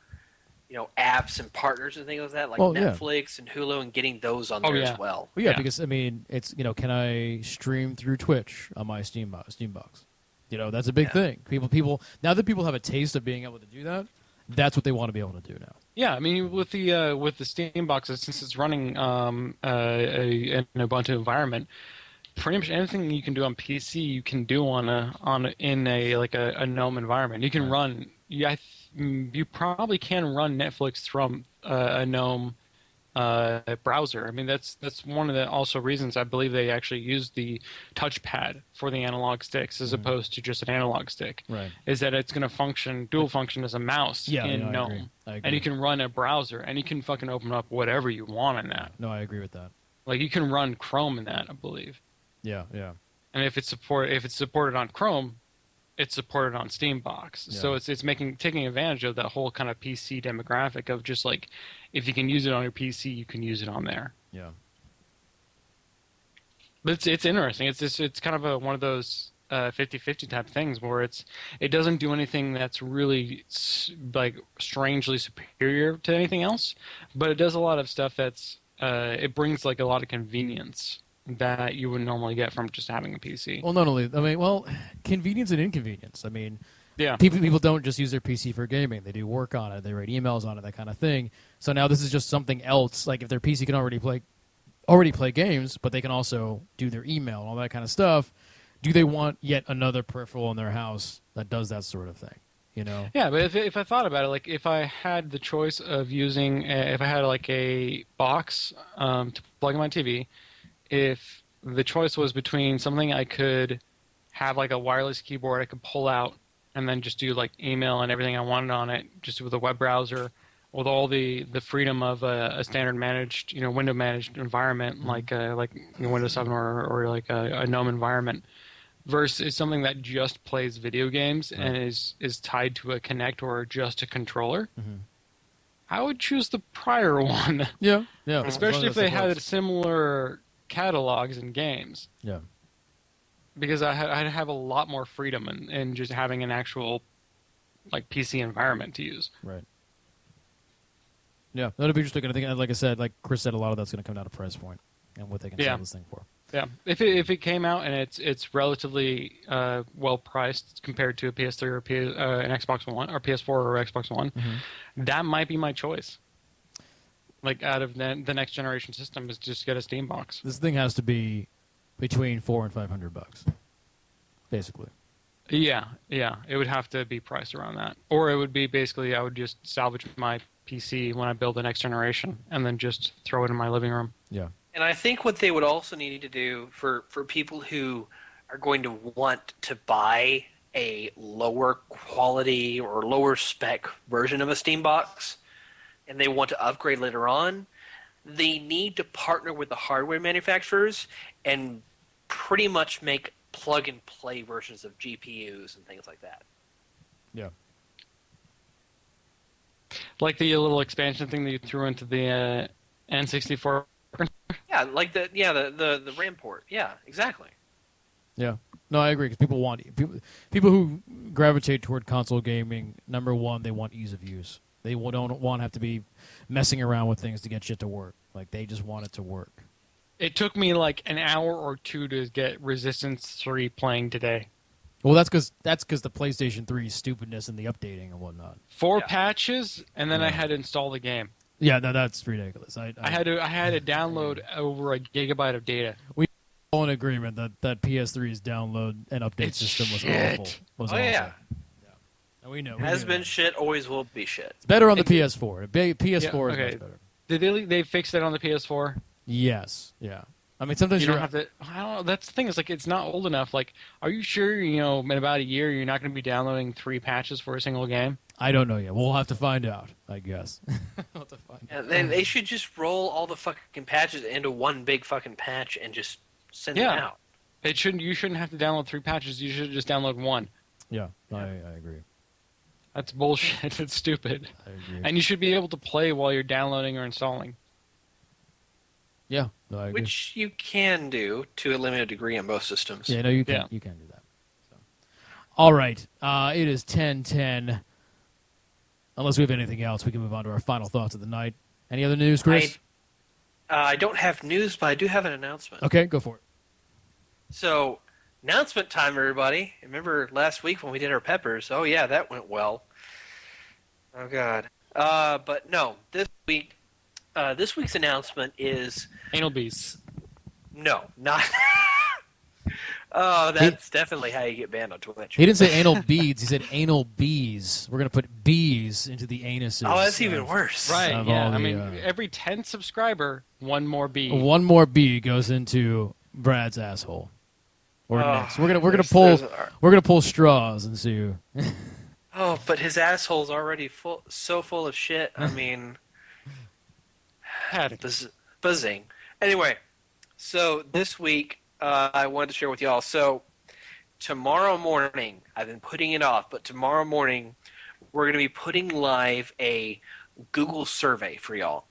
apps and partners and things like that, like Netflix and Hulu, and getting those on there as well. Well, yeah, because I mean, it's can I stream through Twitch on my Steam box? That's a big thing. People now that people have a taste of being able to do that, that's what they want to be able to do now. Yeah, I mean, with the Steam boxes, since it's running an Ubuntu environment, pretty much anything you can do on PC, you can do in a GNOME environment. You can run. You probably can run Netflix from a GNOME browser. I mean, that's one of the also reasons I believe they actually use the touchpad for the analog sticks as opposed to just an analog stick. Right. Is that it's going to dual function as a mouse in GNOME. I agree. And you can run a browser, and you can fucking open up whatever you want in that. No, I agree with that. Like, you can run Chrome in that, I believe. Yeah. And if it's supported on Chrome, it's supported on Steambox. Yeah. So it's taking advantage of that whole kind of PC demographic of just like, if you can use it on your PC, you can use it on there. Yeah. But it's interesting. It's kind of one of those 50-50 type things where it doesn't do anything that's really like strangely superior to anything else, but it does a lot of stuff that's it brings like a lot of convenience that you would normally get from just having a PC. Well, not only, I mean, well, convenience and inconvenience. I mean, Yeah. people don't just use their PC for gaming. They do work on it. They write emails on it, that kind of thing. So now this is just something else. Like if their PC can already play games, but they can also do their email and all that kind of stuff. Do they want yet another peripheral in their house that does that sort of thing? You know? Yeah, but if I thought about it, like if I had the choice of using, if I had like a box to plug in my TV, if the choice was between something I could have like a wireless keyboard I could pull out and then just do like email and everything I wanted on it, just with a web browser, with all the freedom of a standard managed, window managed environment like Windows 7 or like a GNOME environment, versus something that just plays video games and is tied to a Kinect or just a controller. Mm-hmm. I would choose the prior one. Yeah. Especially if they had similar catalogs and games. Yeah. Because I'd have a lot more freedom in just having an actual like PC environment to use. Right. Yeah, that'll be interesting. I think, like I said, like Chris said, a lot of that's going to come down to price point and what they can sell this thing for. Yeah, if it came out and it's relatively well priced compared to a PS3 or an Xbox One or PS4 or Xbox One, that might be my choice. Like out of the next generation system is just get a Steam box. This thing has to be between $400 and $500, basically. Yeah, it would have to be priced around that, or it would be basically I would just salvage my PC when I build the next generation and then just throw it in my living room. Yeah. And I think what they would also need to do for people who are going to want to buy a lower quality or lower spec version of a Steam box and they want to upgrade later on, they need to partner with the hardware manufacturers and pretty much make plug-and-play versions of GPUs and things like that. Yeah. Like the little expansion thing that you threw into the N64. Yeah, like the RAM port. Yeah, exactly. Yeah. No, I agree, because people who gravitate toward console gaming, number one, they want ease of use. They don't want to have to be messing around with things to get shit to work. Like, they just want it to work. It took me like an hour or two to get Resistance 3 playing today. Well, that's because the PlayStation 3's stupidness and the updating and whatnot. 4 patches, and then I had to install the game. Yeah, no, that's ridiculous. I had to download over a gigabyte of data. We all in agreement that PS3's download and update system was awful. Was awful. Yeah. And we know. Has been shit, always will be shit. It's better on the PS4. PS4 is much better. Did they fix it on the PS4? Yes. Yeah. I mean, sometimes you don't have to. I don't know. That's the thing. Is like it's not old enough. Like, are you sure? In about a year, you're not going to be downloading 3 patches for a single game? I don't know yet. We'll have to find out, I guess. We'll have to find out. They should just roll all the fucking patches into one big fucking patch and just send them out. You shouldn't have to download 3 patches. You should just download 1. Yeah, I agree. That's bullshit. It's stupid. I agree. And you should be able to play while you're downloading or installing. Yeah, no, I agree. Which you can do to a limited degree on most systems. Yeah, no, you can. Yeah. You can do that. So. All right, it is 10:10. Unless we have anything else, we can move on to our final thoughts of the night. Any other news, Chris? I don't have news, but I do have an announcement. Okay, go for it. So, announcement time, everybody. Remember last week when we did our peppers? Oh, yeah, that went well. Oh, God. But no, this week's announcement is... Anal bees. No, not... Oh, that's definitely how you get banned on Twitch. He didn't say anal beads. He said anal bees. We're going to put bees into the anuses. Oh, that's even worse. Right, yeah. I mean, every 10th subscriber, one more bee. One more bee goes into Brad's asshole. Or next. We're gonna pull straws and see who. Oh, but his asshole's already so full of shit. I mean, buzzing. Anyway, so this week I wanted to share with y'all. So tomorrow morning, I've been putting it off, but tomorrow morning we're going to be putting live a Google survey for y'all.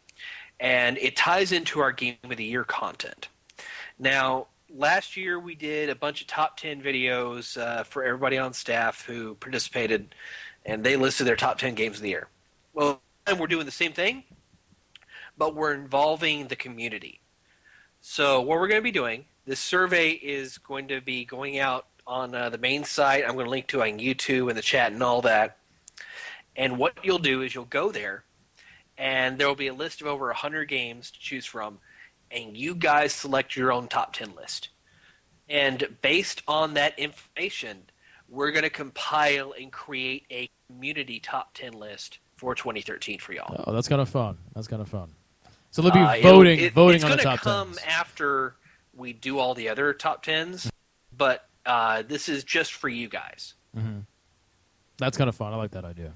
And it ties into our Game of the Year content. Now, last year we did a bunch of top 10 videos for everybody on staff who participated, and they listed their top 10 games of the year. Well, and we're doing the same thing, but we're involving the community. So what we're going to be doing, this survey is going to be going out on the main site. I'm going to link to it on YouTube and the chat and all that. And what you'll do is you'll go there, and there will be a list of over 100 games to choose from, and you guys select your own top 10 list. And based on that information, we're going to compile and create a community top 10 list for 2013 for y'all. Oh, that's kind of fun. So they'll be voting on the top 10s. It's going to come after we do all the other top 10s, but this is just for you guys. Mm-hmm. That's kind of fun. I like that idea.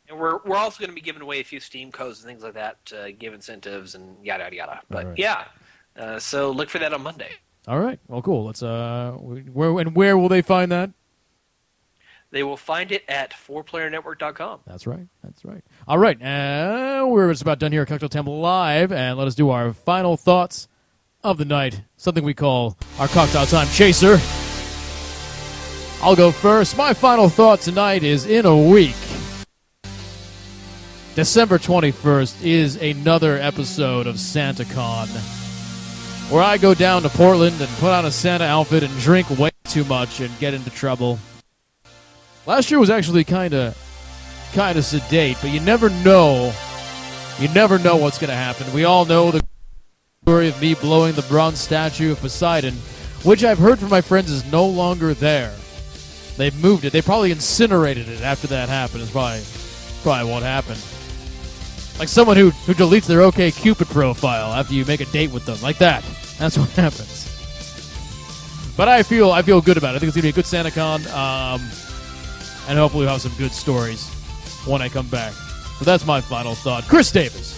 And we're also going to be giving away a few Steam codes and things like that to give incentives and yada, yada, yada. But right. yeah, so look for that on Monday. All right. Well, cool. Let's. Where will they find that? They will find it at 4playernetwork.com. That's right. All right. We're just about done here at Cocktail Time Live, and let us do our final thoughts of the night, something we call our Cocktail Time Chaser. I'll go first. My final thought tonight is in a week. December 21st is another episode of SantaCon, where I go down to Portland and put on a Santa outfit and drink way too much and get into trouble. Last year was actually kind of sedate, but you never know. You never know what's going to happen. We all know the story of me blowing the bronze statue of Poseidon, which I've heard from my friends is no longer there. They've moved it. They probably incinerated it after that happened. Is probably what happened. Like someone who deletes their OkCupid profile after you make a date with them. Like that. That's what happens. But I feel good about it. I think it's going to be a good SantaCon. And hopefully we'll have some good stories when I come back. So that's my final thought. Chris Davis.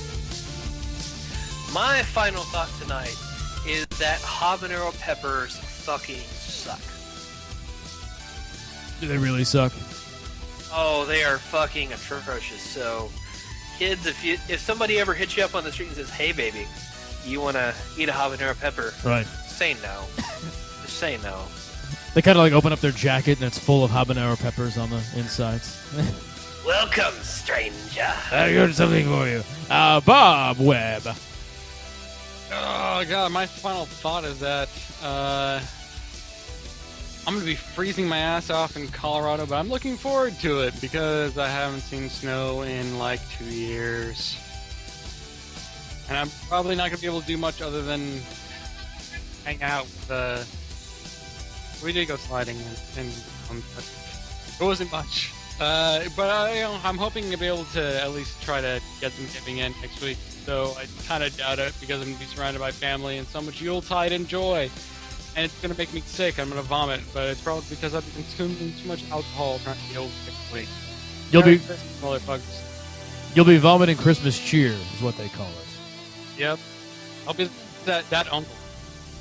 My final thought tonight is that habanero peppers fucking suck. Do they really suck? Oh, they are fucking atrocious. So, kids, if somebody ever hits you up on the street and says, "Hey, baby, you want to eat a habanero pepper?" Right. Say no. Just say no. They kind of like open up their jacket and it's full of habanero peppers on the insides. Welcome, stranger. I got something for you. Bob Webb. Oh, God, my final thought is that I'm going to be freezing my ass off in Colorado, but I'm looking forward to it because I haven't seen snow in like 2 years. And I'm probably not going to be able to do much other than hang out with we did go sliding, and it wasn't much. But I'm hoping to be able to at least try to get some giving in next week. So I kind of doubt it because I'm going to be surrounded by family and so much Yuletide and joy. And it's going to make me sick. I'm going to vomit. But it's probably because I've been consuming too much alcohol trying to deal with next week. You'll be vomiting Christmas cheer is what they call it. Yep. I'll be that uncle.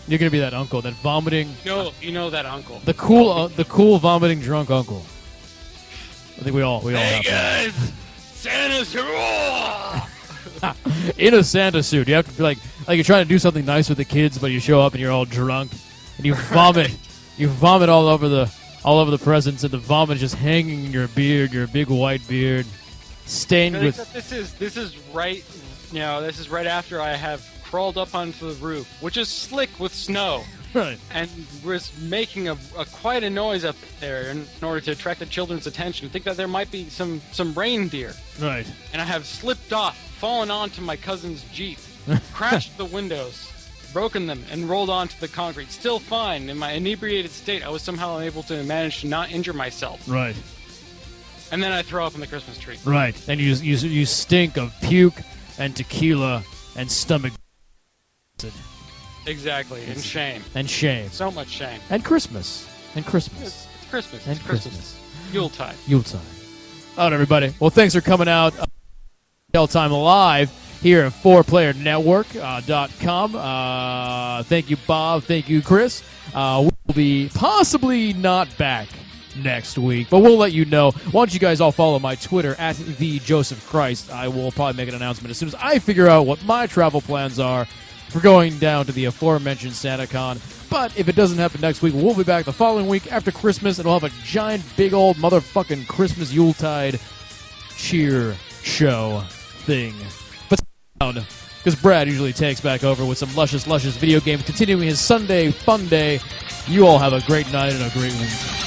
You're going to be that uncle, that vomiting... No, you know that uncle. The cool vomiting drunk uncle. I think we all have Hey, that. guys! Santa's here! In a Santa suit. You have to be like you're trying to do something nice with the kids, but you show up and you're all drunk, and you vomit. You vomit all over the presents, and the vomit is just hanging in your beard, your big white beard, stained with... This is right... You know, this is right after I have crawled up onto the roof, which is slick with snow. Right. And was making a quite a noise up there in order to attract the children's attention. Think that there might be some reindeer. Right. And I have slipped off, fallen onto my cousin's Jeep, crashed the windows, broken them, and rolled onto the concrete. Still fine. In my inebriated state, I was somehow able to manage to not injure myself. Right. And then I throw up in the Christmas tree. Right. And you stink of puke and tequila and stomach acid. Exactly. And shame. And shame. So much shame. And Christmas. And Christmas. It's Christmas. And It's Christmas. Yuletide. Yuletide. All right, everybody. Well, thanks for coming out. Cocktail Time Live here at 4playernetwork.com. Thank you, Bob. Thank you, Chris. We'll possibly not back next week, but we'll let you know. Why don't you guys all follow my Twitter at the Joseph Christ? I will probably make an announcement as soon as I figure out what my travel plans are for going down to the aforementioned SantaCon. But if it doesn't happen next week, we'll be back the following week after Christmas, and we'll have a giant, big old motherfucking Christmas Yuletide cheer show thing. But because Brad usually takes back over with some luscious video games, continuing his Sunday fun day. You all have a great night and a great week.